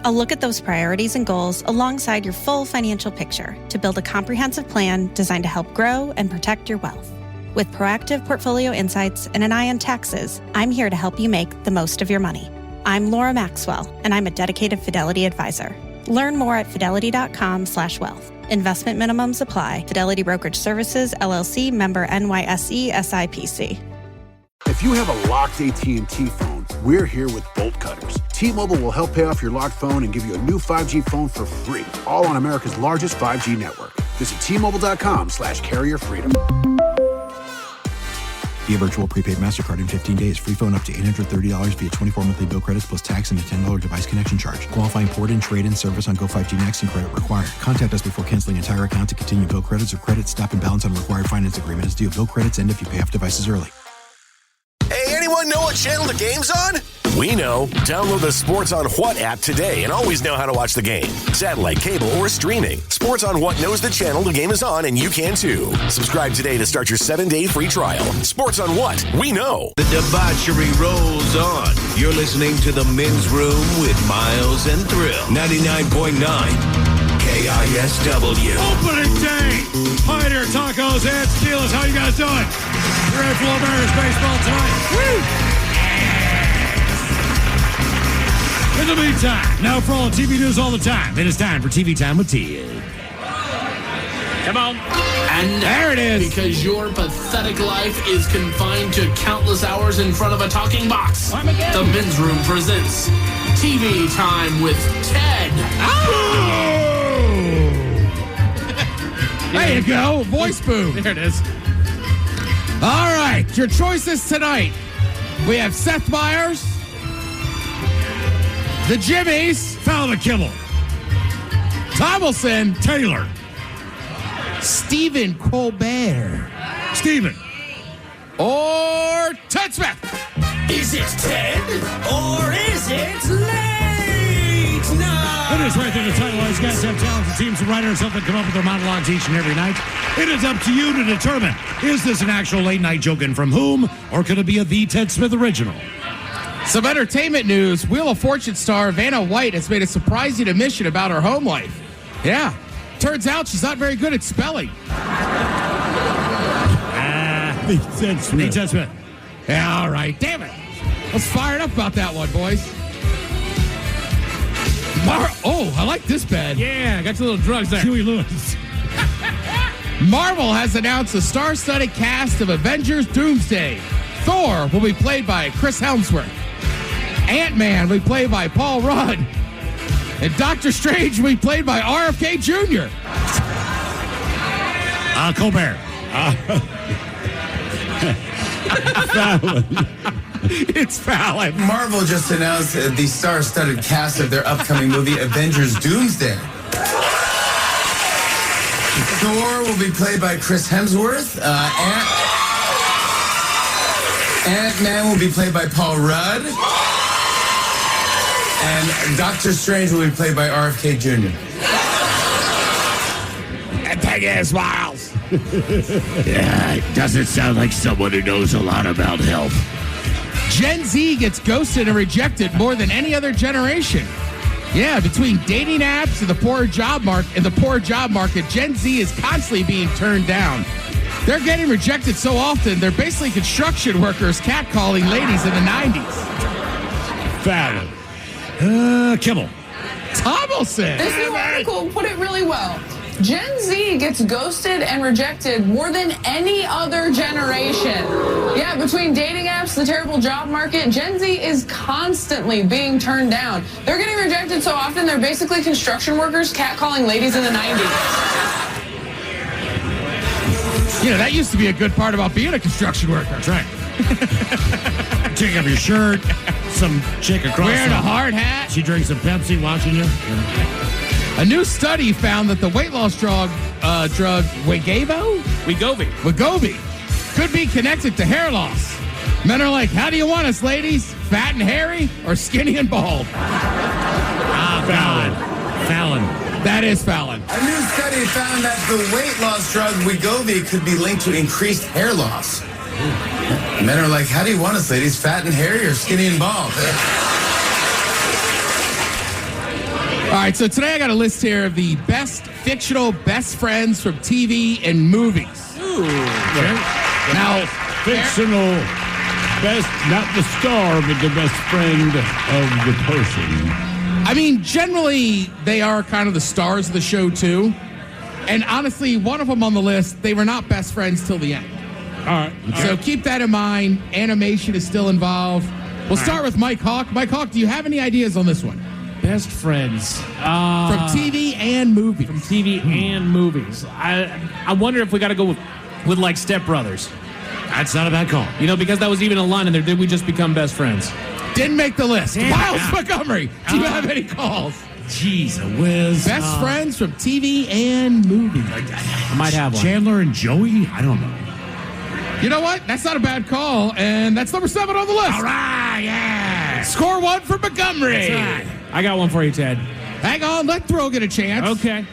I'll look at those priorities and goals alongside your full financial picture to build a comprehensive plan designed to help grow and protect your wealth. With proactive portfolio insights and an eye on taxes, I'm here to help you make the most of your money. I'm Laura Maxwell, and I'm a dedicated Fidelity advisor. Learn more at fidelity.com/wealth. Investment minimums apply. Fidelity Brokerage Services, LLC, member NYSE, SIPC. If you have a locked AT&T phone, we're here with Bolt Cutters. T-Mobile will help pay off your locked phone and give you a new 5G phone for free, all on America's largest 5G network. Visit T-Mobile.com/carrier freedom. Via virtual prepaid MasterCard in 15 days. Free phone up to $830 via 24 monthly bill credits plus tax and a $10 device connection charge. Qualifying port and trade-in service on Go 5G Next and credit required. Contact us before canceling entire account to continue bill credits or credit stop and balance on required finance agreement is due. Bill credits end if you pay off devices early. Hey, anyone know what channel the game's on? We know. Download the Sports on What app today and always know how to watch the game. Satellite, cable, or streaming. Sports on What knows the channel the game is on, and you can too. Subscribe today to start your 7-day free trial. Sports on What? We know. The debauchery rolls on. You're listening to The Men's Room with Miles and Thrill. 99.9 KISW. Opening day, Pioneer Tacos and Tequilas. How you guys doing? You're ready for Mariners baseball tonight. Woo! In the meantime, now for all TV news all the time, it is time for TV Time with Ted. Come on. And there it is. Because your pathetic life is confined to countless hours in front of a talking box. The Men's Room presents TV Time with Ted. Oh! There you go. Voice boom. There it is. All right. Your choices tonight. We have Seth Meyers, the Jimmies, Fowler Kimmel, Tomlinson, Taylor, Stephen Colbert, Stephen, or Ted Smith. Is it Ted or is it late night? It is right there. The title. These guys have talented teams and writers help them come up with their monologues each and every night. It is up to you to determine, is this an actual late night joke and from whom, or could it be a The Ted Smith original? Some entertainment news. Wheel of Fortune star Vanna White has made a surprising admission about her home life. Yeah. Turns out she's not very good at spelling. The Ted Smith. Yeah, all right. Damn it. Let's fire it up about that one, boys. Oh, I like this bed. Yeah, got your little drugs there. Huey Lewis. Marvel has announced a star-studded cast of Avengers Doomsday. Thor will be played by Chris Hemsworth. Ant-Man will be played by Paul Rudd. And Doctor Strange will be played by RFK Jr. Colbert. Fallon. It's Fallon. Marvel just announced the star-studded cast of their upcoming movie, Avengers Doomsday. Thor will be played by Chris Hemsworth. Ant-Man will be played by Paul Rudd. And Doctor Strange will be played by RFK Jr. And Peggy Smiles. Yeah, it doesn't sound like someone who knows a lot about health. Gen Z gets ghosted and rejected more than any other generation. Yeah, between dating apps and the poor job market, Gen Z is constantly being turned down. They're getting rejected so often, they're basically construction workers catcalling ladies in the 90s. Fallon. Kimmel. Tomlinson. This new article put it really well. Gen Z gets ghosted and rejected more than any other generation. Yeah, between dating apps, the terrible job market, Gen Z is constantly being turned down. They're getting rejected so often, they're basically construction workers catcalling ladies in the 90s. You know, that used to be a good part about being a construction worker. That's right. Take off your shirt, some chick across. Wearing a hard hat. She drinks some Pepsi watching you. A new study found that the weight loss drug Wegovy could be connected to hair loss. Men are like, how do you want us, ladies? Fat and hairy or skinny and bald? Fallon. That is Fallon. A new study found that the weight loss drug Wegovy could be linked to increased hair loss. Men are like, how do you want us, ladies? Fat and hairy or skinny and bald? All right, so today I got a list here of the best fictional best friends from TV and movies. Ooh. Okay. Now, fictional best, not the star, but the best friend of the person. I mean, generally, they are kind of the stars of the show, too. And honestly, one of them on the list, they were not best friends till the end. All right. Okay. So keep that in mind. Animation is still involved. We'll start with Mike Hawk. Mike Hawk, do you have any ideas on this one? Best friends. From TV and movies. From TV and movies. I wonder if we got to go with like Step Brothers. That's not a bad call. You know, because that was even a line in there. Did we just become best friends? Didn't make the list. Miles Montgomery, do you have any calls? Jeez, whiz. Best friends from TV and movies. I might have one. Chandler and Joey? I don't know. You know what? That's not a bad call, and that's number 7 on the list. All right, yeah. Score 1 for Montgomery. That's right. I got one for you, Ted. Hang on, let Throw get a chance. Okay.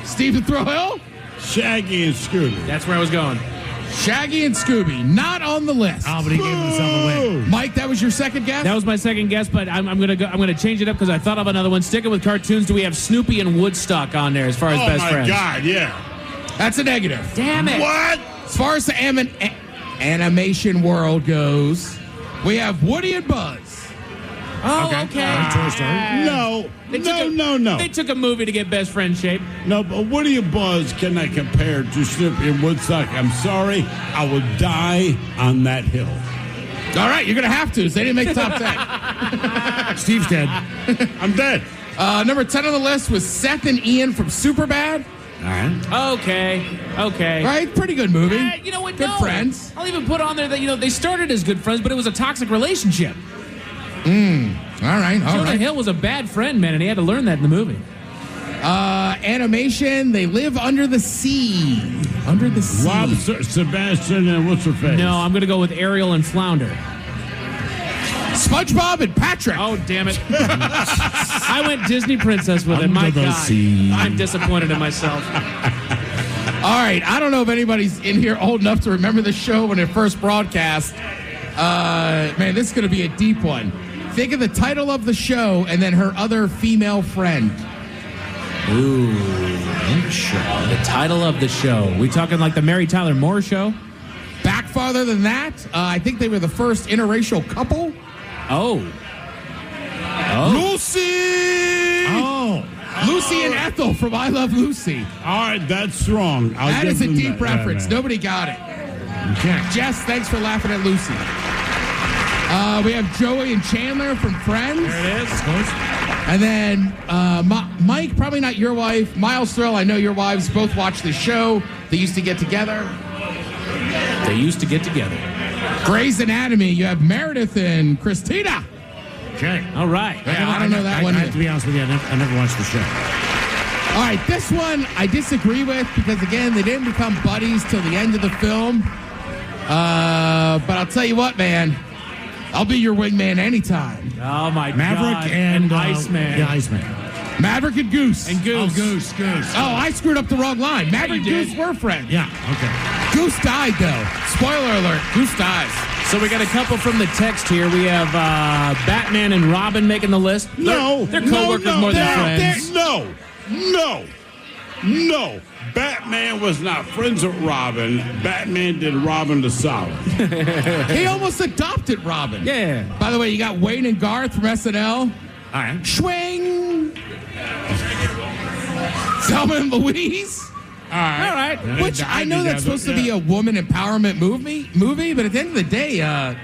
Stephen Throwhill? Shaggy and Scooby. That's where I was going. Shaggy and Scooby, not on the list. Oh, but he gave himself away. Mike, that was your second guess? That was my second guess, but I'm gonna change it up because I thought of another one. Sticking with cartoons, do we have Snoopy and Woodstock on there as far as best friends? Oh my God, yeah. That's a negative. Damn it! What? As far as the animation world goes, we have Woody and Buzz. Oh, okay. Toy Story. No. They took a movie to get best friend shape. No, but Woody and Buzz cannot compare to Snoopy and Woodstock. I'm sorry. I will die on that hill. All right, you're going to have to. So they didn't make top 10. Steve's dead. I'm dead. Number 10 on the list was Seth and Ian from Superbad. All right. Okay. Right? Pretty good movie. You know what? Good friends. I'll even put on there that, they started as good friends, but it was a toxic relationship. All right. Jonah Hill was a bad friend, man, and he had to learn that in the movie. Animation, they live under the sea. Under the sea. Rob Sebastian and what's her face? No, I'm going to go with Ariel and Flounder. SpongeBob and Patrick. Oh, damn it. I went Disney Princess with it. My God. I'm disappointed in myself. All right. I don't know if anybody's in here old enough to remember the show when it first broadcast. Man, this is going to be a deep one. Think of the title of the show and then her other female friend. Ooh, the title of the show. We talking like the Mary Tyler Moore Show? Back farther than that, I think they were the first interracial couple. Oh. Lucy! Oh. Lucy and Ethel from I Love Lucy. All right, that's wrong. That is a deep reference. Yeah, nobody got it. Okay. Jess, thanks for laughing at Lucy. We have Joey and Chandler from Friends. There it is. And then Mike, probably not your wife. Miles Thrill, I know your wives both watch the show. They used to get together. Grey's Anatomy, you have Meredith and Christina. Okay. All right. Yeah, I don't know that one. I have to be honest with you, I never watched the show. All right, this one I disagree with because, again, they didn't become buddies till the end of the film. But I'll tell you what, man. I'll be your wingman anytime. Oh, my Maverick God. and Iceman. Yeah, Iceman. Maverick and Goose. And Goose. Oh, Goose. Oh, I screwed up the wrong line. Maverick and Goose were friends. Yeah, okay. Goose died, though. Spoiler alert. Goose dies. So we got a couple from the text here. We have Batman and Robin making the list. They're co-workers more than friends. No. Batman was not friends with Robin. Batman did Robin the solid. He almost adopted Robin. Yeah. By the way, you got Wayne and Garth from SNL. All right. Schwing. Thelma and Louise. All right. Which I know that's supposed to be a woman empowerment movie, but at the end of the day,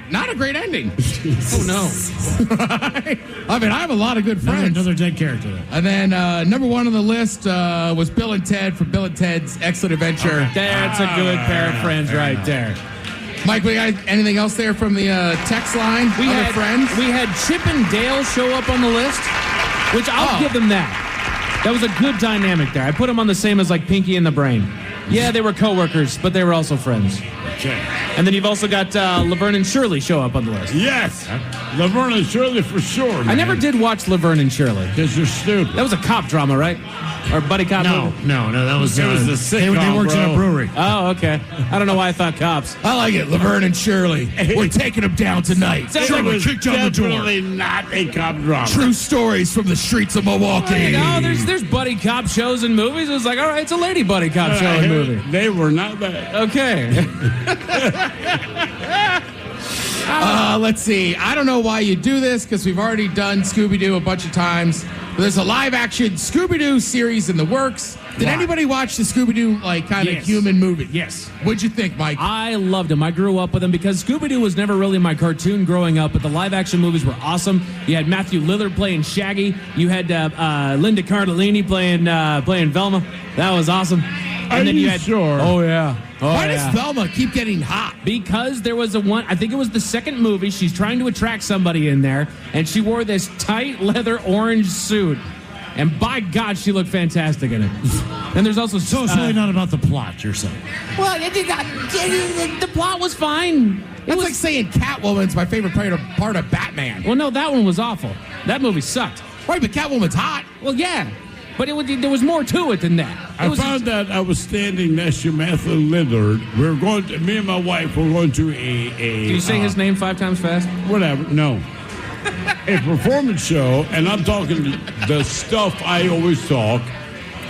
not a great ending. Oh, no. I mean, I have a lot of good friends. Another dead character. And then number one on the list was Bill and Ted from Bill and Ted's Excellent Adventure. That's a good pair of friends right there. Mike, we got anything else there from the text line? We had friends. We had Chip and Dale show up on the list, which I'll give them that. That was a good dynamic there. I put them on the same as like Pinky and the Brain. Yeah, they were coworkers, but they were also friends. Okay. And then you've also got Laverne and Shirley show up on the list. Yes. Laverne and Shirley for sure, man. I never did watch Laverne and Shirley. Because you're stupid. That was a cop drama, right? Or buddy cop movie? No, that was It was the sitcom, they worked in a brewery. Oh, okay. I don't know why I thought cops. I like it. Laverne and Shirley. We're taking them down tonight. It was definitely not a cop drama. True stories from the streets of Milwaukee. No, there's buddy cop shows and movies. It was like, all right, it's a lady buddy cop show and movie. They were not bad. Okay. Let's see. I don't know why you do this because we've already done Scooby-Doo a bunch of times. But there's a live-action Scooby-Doo series in the works. Did anybody watch the Scooby-Doo kind of human movie? Yes. What'd you think, Mike? I loved him. I grew up with him because Scooby-Doo was never really my cartoon growing up, but the live-action movies were awesome. You had Matthew Lillard playing Shaggy. You had Linda Cardellini playing Velma. That was awesome. And then you had sure? Oh yeah. Why does Velma keep getting hot? Because there was I think it was the second movie, she's trying to attract somebody in there, and she wore this tight leather orange suit. And by God, she looked fantastic in it. And there's also... So it's really not about the plot, you're saying? Well, the plot was fine. That's like saying Catwoman's my favorite part of Batman. Well, no, that one was awful. That movie sucked. Right, but Catwoman's hot. Well, yeah. But there was more to it than that. I found that I was standing next to Matthew Lillard. Me and my wife were going to a Can you say his name 5 times fast? Whatever. No. A performance show, and I'm talking the stuff I always talk.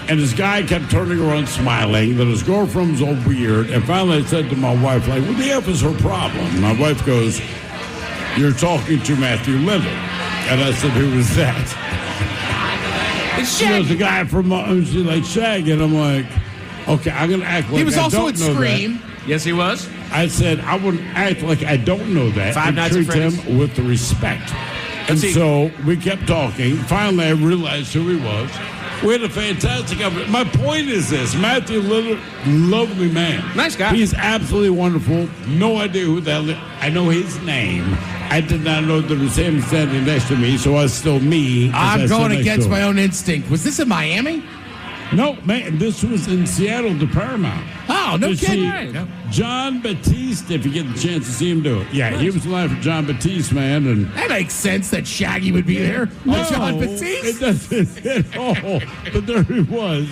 And this guy kept turning around smiling, that his girlfriend was all weird. And finally I said to my wife, like, what the F is her problem? My wife goes, you're talking to Matthew Lillard. And I said, who was that? It's Shaggy. She goes, the guy from like Shaggy. And I'm like, okay, I'm going to act like he was I also don't in know Scream. That. Yes, he was. I said, I wouldn't act like I don't know that. Five Nights at treat Freddy's. him with the respect. And so we kept talking. Finally, I realized who he was. We had a fantastic effort. My point is this. Matthew Lillard, lovely man. Nice guy. He's absolutely wonderful. No idea who the hell is. I know his name. I did not know there was him standing next to me, so I was still me. I'm going against my own instinct. Was this in Miami? No, man, this was in Seattle, the Paramount. Oh, no kidding. John Batiste, if you get the chance to see him do it. Yeah, he was alive for John Batiste, man. And that makes sense that Shaggy would be there. No, John Batiste? It doesn't at all. But there he was.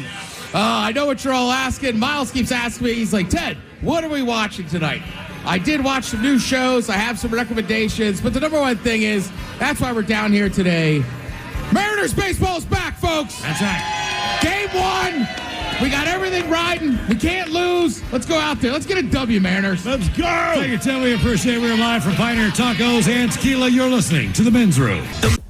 I know what you're all asking. Miles keeps asking me, he's like, Ted, what are we watching tonight? I did watch some new shows. I have some recommendations. But the number one thing is, that's why we're down here today. Mariners baseball is back, folks. That's right. Game 1. We got everything riding. We can't lose. Let's go out there. Let's get a W, Mariners. Let's go. Thank you, Ted. We appreciate it. We're live from Pioneer Tacos and Tequila. You're listening to The Men's Room.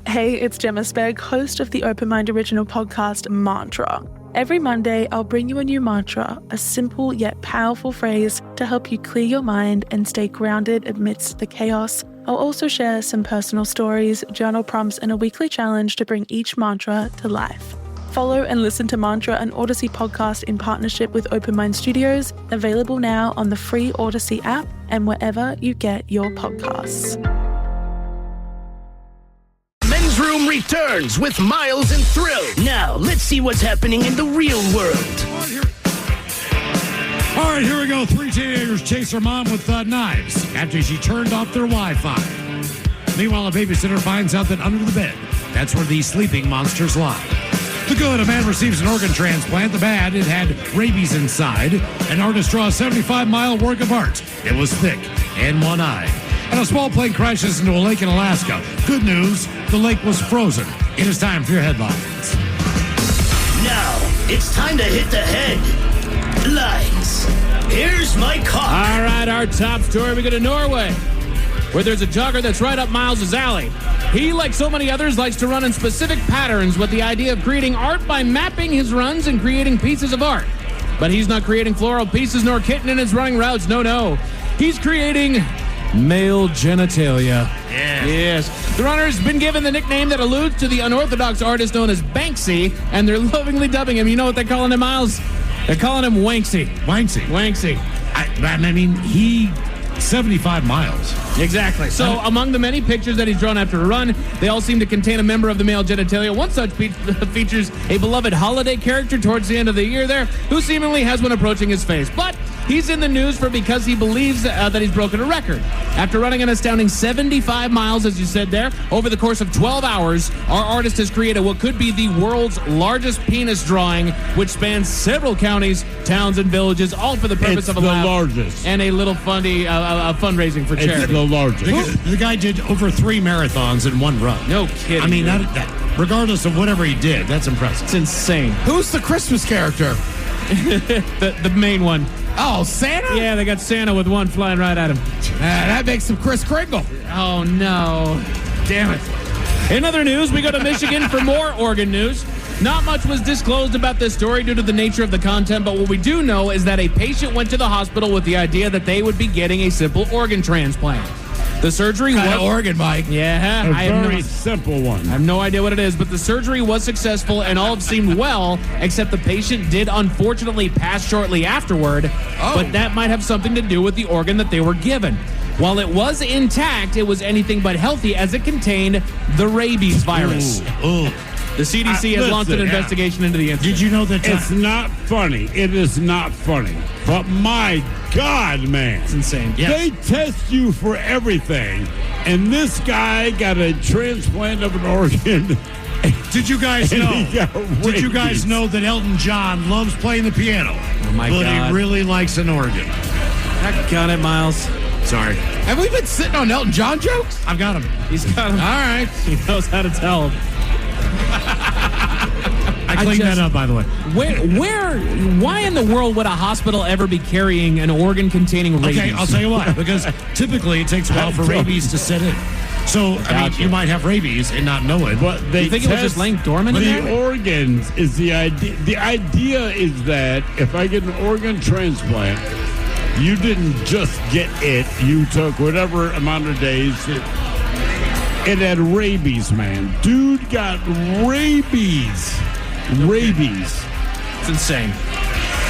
Hey, it's Gemma Spegg, host of the Open Mind original podcast, Mantra. Every Monday, I'll bring you a new mantra, a simple yet powerful phrase to help you clear your mind and stay grounded amidst the chaos. I'll also share some personal stories, journal prompts, and a weekly challenge to bring each mantra to life. Follow and listen to Mantra, an Odyssey podcast in partnership with Open Mind Studios, available now on the free Odyssey app and wherever you get your podcasts. Men's Room returns with Miles and Thrill. Now, let's see what's happening in the real world. All right, here we go. 3 teenagers chase their mom with knives after she turned off their Wi-Fi. Meanwhile, a babysitter finds out that under the bed, that's where the sleeping monsters lie. The good, a man receives an organ transplant. The bad, it had rabies inside. An artist draws a 75-mile work of art. It was thick and one-eyed. And a small plane crashes into a lake in Alaska. Good news, the lake was frozen. It is time for your headlines. Now, it's time to hit the headlines. Here's my cock. All right, our top story, we go to Norway, where there's a jogger that's right up Miles' alley. He, like so many others, likes to run in specific patterns with the idea of creating art by mapping his runs and creating pieces of art. But he's not creating floral pieces nor kitten in his running routes. No. He's creating male genitalia. Yeah. Yes. The runner's been given the nickname that alludes to the unorthodox artist known as Banksy, and they're lovingly dubbing him. You know what they're calling him, Miles? They're calling him Wanksy. Wanksy. I mean, he 75 miles. Exactly. So among the many pictures that he's drawn after a run, they all seem to contain a member of the male genitalia. One such features a beloved holiday character towards the end of the year there, who seemingly has one approaching his face. But he's in the news because he believes that he's broken a record. After running an astounding 75 miles, as you said there, over the course of 12 hours, our artist has created what could be the world's largest penis drawing, which spans several counties, towns, and villages, all for the purpose of a laugh largest and a little fundraising for charity. It's the largest. The guy did over 3 marathons in one run. No kidding. I mean, that regardless of whatever he did, that's impressive. It's insane. Who's the Christmas character? the main one. Oh, Santa? Yeah, they got Santa with one flying right at him. That makes him Kris Kringle. Oh, no. Damn it. In other news, we go to Michigan for more organ news. Not much was disclosed about this story due to the nature of the content, but what we do know is that a patient went to the hospital with the idea that they would be getting a simple organ transplant. The surgery was... organ, Mike. Yeah. A very simple one. I have no idea what it is, but the surgery was successful and all seemed well, except the patient did unfortunately pass shortly afterward, but that might have something to do with the organ that they were given. While it was intact, it was anything but healthy as it contained the rabies virus. Ooh. The CDC has launched an investigation into the incident. Did you know that? It's not funny. It is not funny. But my God, man. It's insane. Yes. They test you for everything. And this guy got a transplant of an organ. Did you guys know? Did you guys know that Elton John loves playing the piano? Oh, my God. God. He really likes an organ. I got it, Miles. Sorry. Have we been sitting on Elton John jokes? I've got him. He's got him. All right. He knows how to tell him. I cleaned that up, by the way. Why in the world would a hospital ever be carrying an organ containing rabies? Okay, I'll tell you why. Because typically it takes a while for rabies to set in. So, I mean, you might have rabies and not know it. But they you think it was just laying dormant in there? The organs is the idea. The idea is that if I get an organ transplant, you didn't just get it. You took whatever amount of days. It had rabies, man. Dude got rabies. Rabies. It's insane.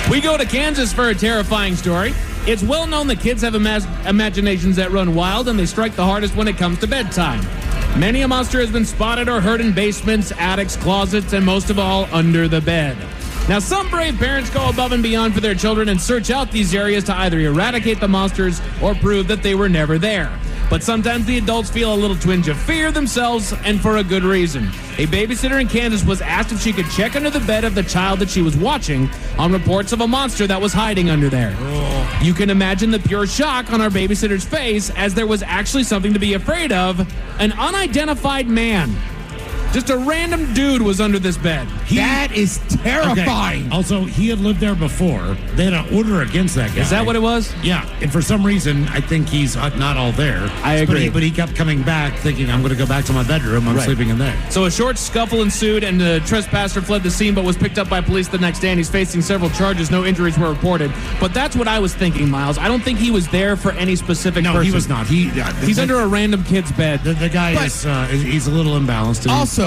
We go to Kansas for a terrifying story. It's well known that kids have imaginations that run wild, and they strike the hardest when it comes to bedtime. Many a monster has been spotted or heard in basements, attics, closets, and most of all, under the bed. Now, some brave parents go above and beyond for their children and search out these areas to either eradicate the monsters or prove that they were never there. But sometimes the adults feel a little twinge of fear themselves, and for a good reason. A babysitter in Kansas was asked if she could check under the bed of the child that she was watching on reports of a monster that was hiding under there. Oh. You can imagine the pure shock on our babysitter's face as there was actually something to be afraid of. An unidentified man. Just a random dude was under this bed. That is terrifying. Okay. Also, he had lived there before. They had an order against that guy. Is that what it was? Yeah. And for some reason, I think he's not all there. I agree. But he kept coming back thinking, I'm going to go back to my bedroom. I'm sleeping in there. So a short scuffle ensued, and the trespasser fled the scene but was picked up by police the next day, and he's facing several charges. No injuries were reported. But that's what I was thinking, Miles. I don't think he was there for any specific person. No, he was not. He's under a random kid's bed. The guy is he's a little imbalanced. Also,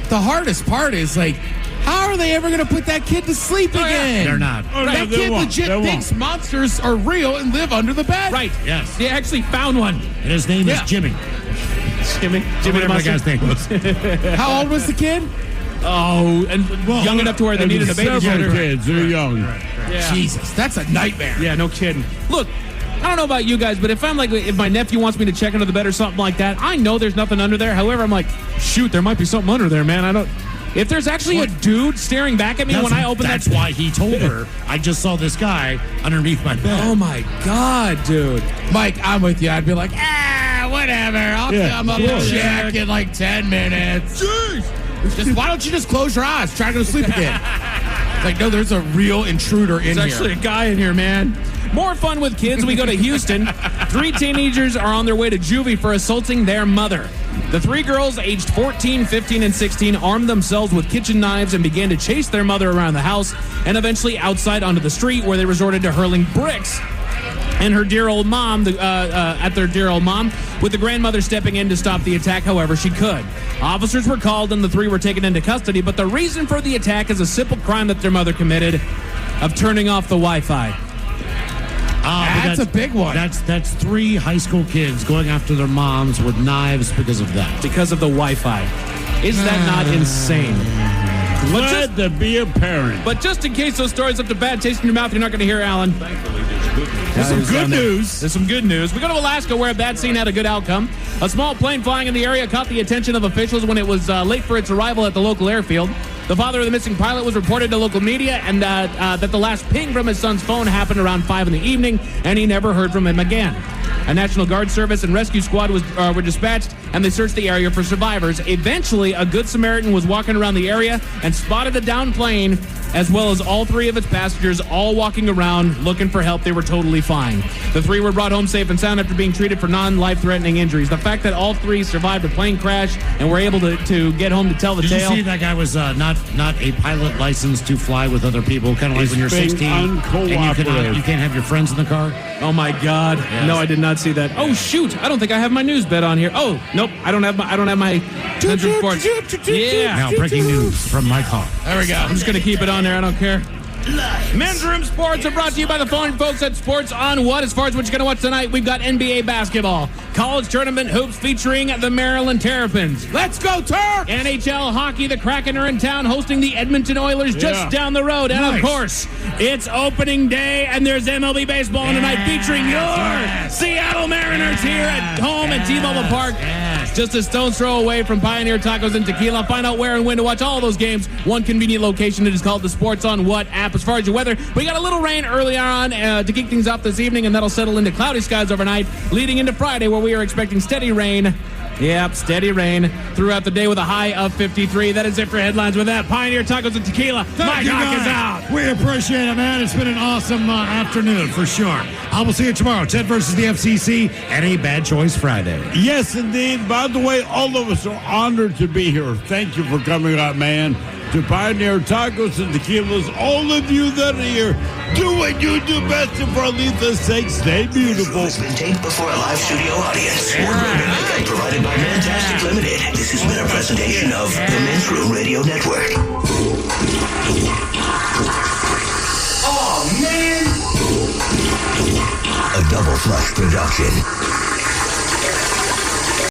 the hardest part is, like, How are they ever going to put that kid to sleep again? They're not. That kid legit thinks monsters are real and live under the bed. Right. Yes. They actually found one. And his name is Jimmy. Jimmy Whatever the guy's name was. How old was the kid? Oh, and young enough to where they needed a babysitter. Several kids. They're young. Yeah. Jesus, that's a nightmare. Yeah, no kidding. Look, I don't know about you guys, but if my nephew wants me to check under the bed or something like that, I know there's nothing under there. However, I'm like, shoot, there might be something under there, man. If there's actually a dude staring back at me when I open That's why he told her, I just saw this guy underneath my bed. Oh, my God, dude. Mike, I'm with you. I'd be like, whatever. I'll come up and check in like 10 minutes. Jeez. Why don't you just close your eyes? Try to go to sleep again. Like, no, there's a real intruder in here. There's actually a guy in here, man. More fun with kids. We go to Houston. 3 teenagers are on their way to juvie for assaulting their mother. The 3 girls, aged 14, 15, and 16, armed themselves with kitchen knives and began to chase their mother around the house and eventually outside onto the street, where they resorted to hurling bricks and her dear old mom, at their dear old mom, with the grandmother stepping in to stop the attack however she could. Officers were called and the 3 were taken into custody, but the reason for the attack is a simple crime that their mother committed of turning off the Wi-Fi. That's a big one. That's 3 high school kids going after their moms with knives because of that. Because of the Wi-Fi. Is that not insane? Glad to be a parent. But just in case those stories left a bad taste in your mouth, you're not going to hear Alan. There's some good news. There's some good news. We go to Alaska, where a bad scene had a good outcome. A small plane flying in the area caught the attention of officials when it was late for its arrival at the local airfield. The father of the missing pilot was reported to local media, and that the last ping from his son's phone happened around 5 in the evening, and he never heard from him again. A National Guard service and rescue squad were dispatched, and they searched the area for survivors. Eventually, a Good Samaritan was walking around the area and spotted the downed plane, as well as all 3 of its passengers, all walking around looking for help. They were totally fine. The 3 were brought home safe and sound after being treated for non-life-threatening injuries. The fact that all 3 survived a plane crash and were able to get home to tell the tale. Did you see that guy was not a pilot licensed to fly with other people, kind of like when you're 16 and you can't have your friends in the car? Oh my God! Yes. No, I did not see that. Oh shoot! I don't think I have my news bed on here. Oh nope, I don't have my sports. Yeah. Now breaking news from Mike Hawk. There we go. I'm just gonna keep it on there. I don't care. Men's Room Sports are brought to you by the following folks at Sports on What. As far as what you're going to watch tonight, we've got NBA basketball, college tournament hoops featuring the Maryland Terrapins. Let's go, Terp! NHL hockey, the Kraken are in town hosting the Edmonton Oilers just down the road. And of course, it's opening day, and there's MLB baseball tonight featuring your Seattle Mariners here at home at T-Mobile Park. Just a stone's throw away from Pioneer Tacos and Tequila. Find out where and when to watch all those games. One convenient location. It is called the Sports on What app. As far as your weather, we got a little rain earlier on to kick things off this evening, and that'll settle into cloudy skies overnight, leading into Friday, where we are expecting steady rain. Yep, steady rain throughout the day with a high of 53. That is it for headlines with that. Pioneer Tacos and Tequila. Mike Hawk is out. We appreciate it, man. It's been an awesome afternoon for sure. I will see you tomorrow. Ted versus the FCC and a Bad Choice Friday. Yes, indeed. By the way, all of us are honored to be here. Thank you for coming out, man. To Pioneer Tacos and Tequilas, all of you that are here, do what you do best, and for Aletha's sake, stay beautiful. It's been taped before a live studio audience. Makeup provided by Fantastic Limited. This has been a presentation of the Men's Room Radio Network. Oh, man! A Double Flush production.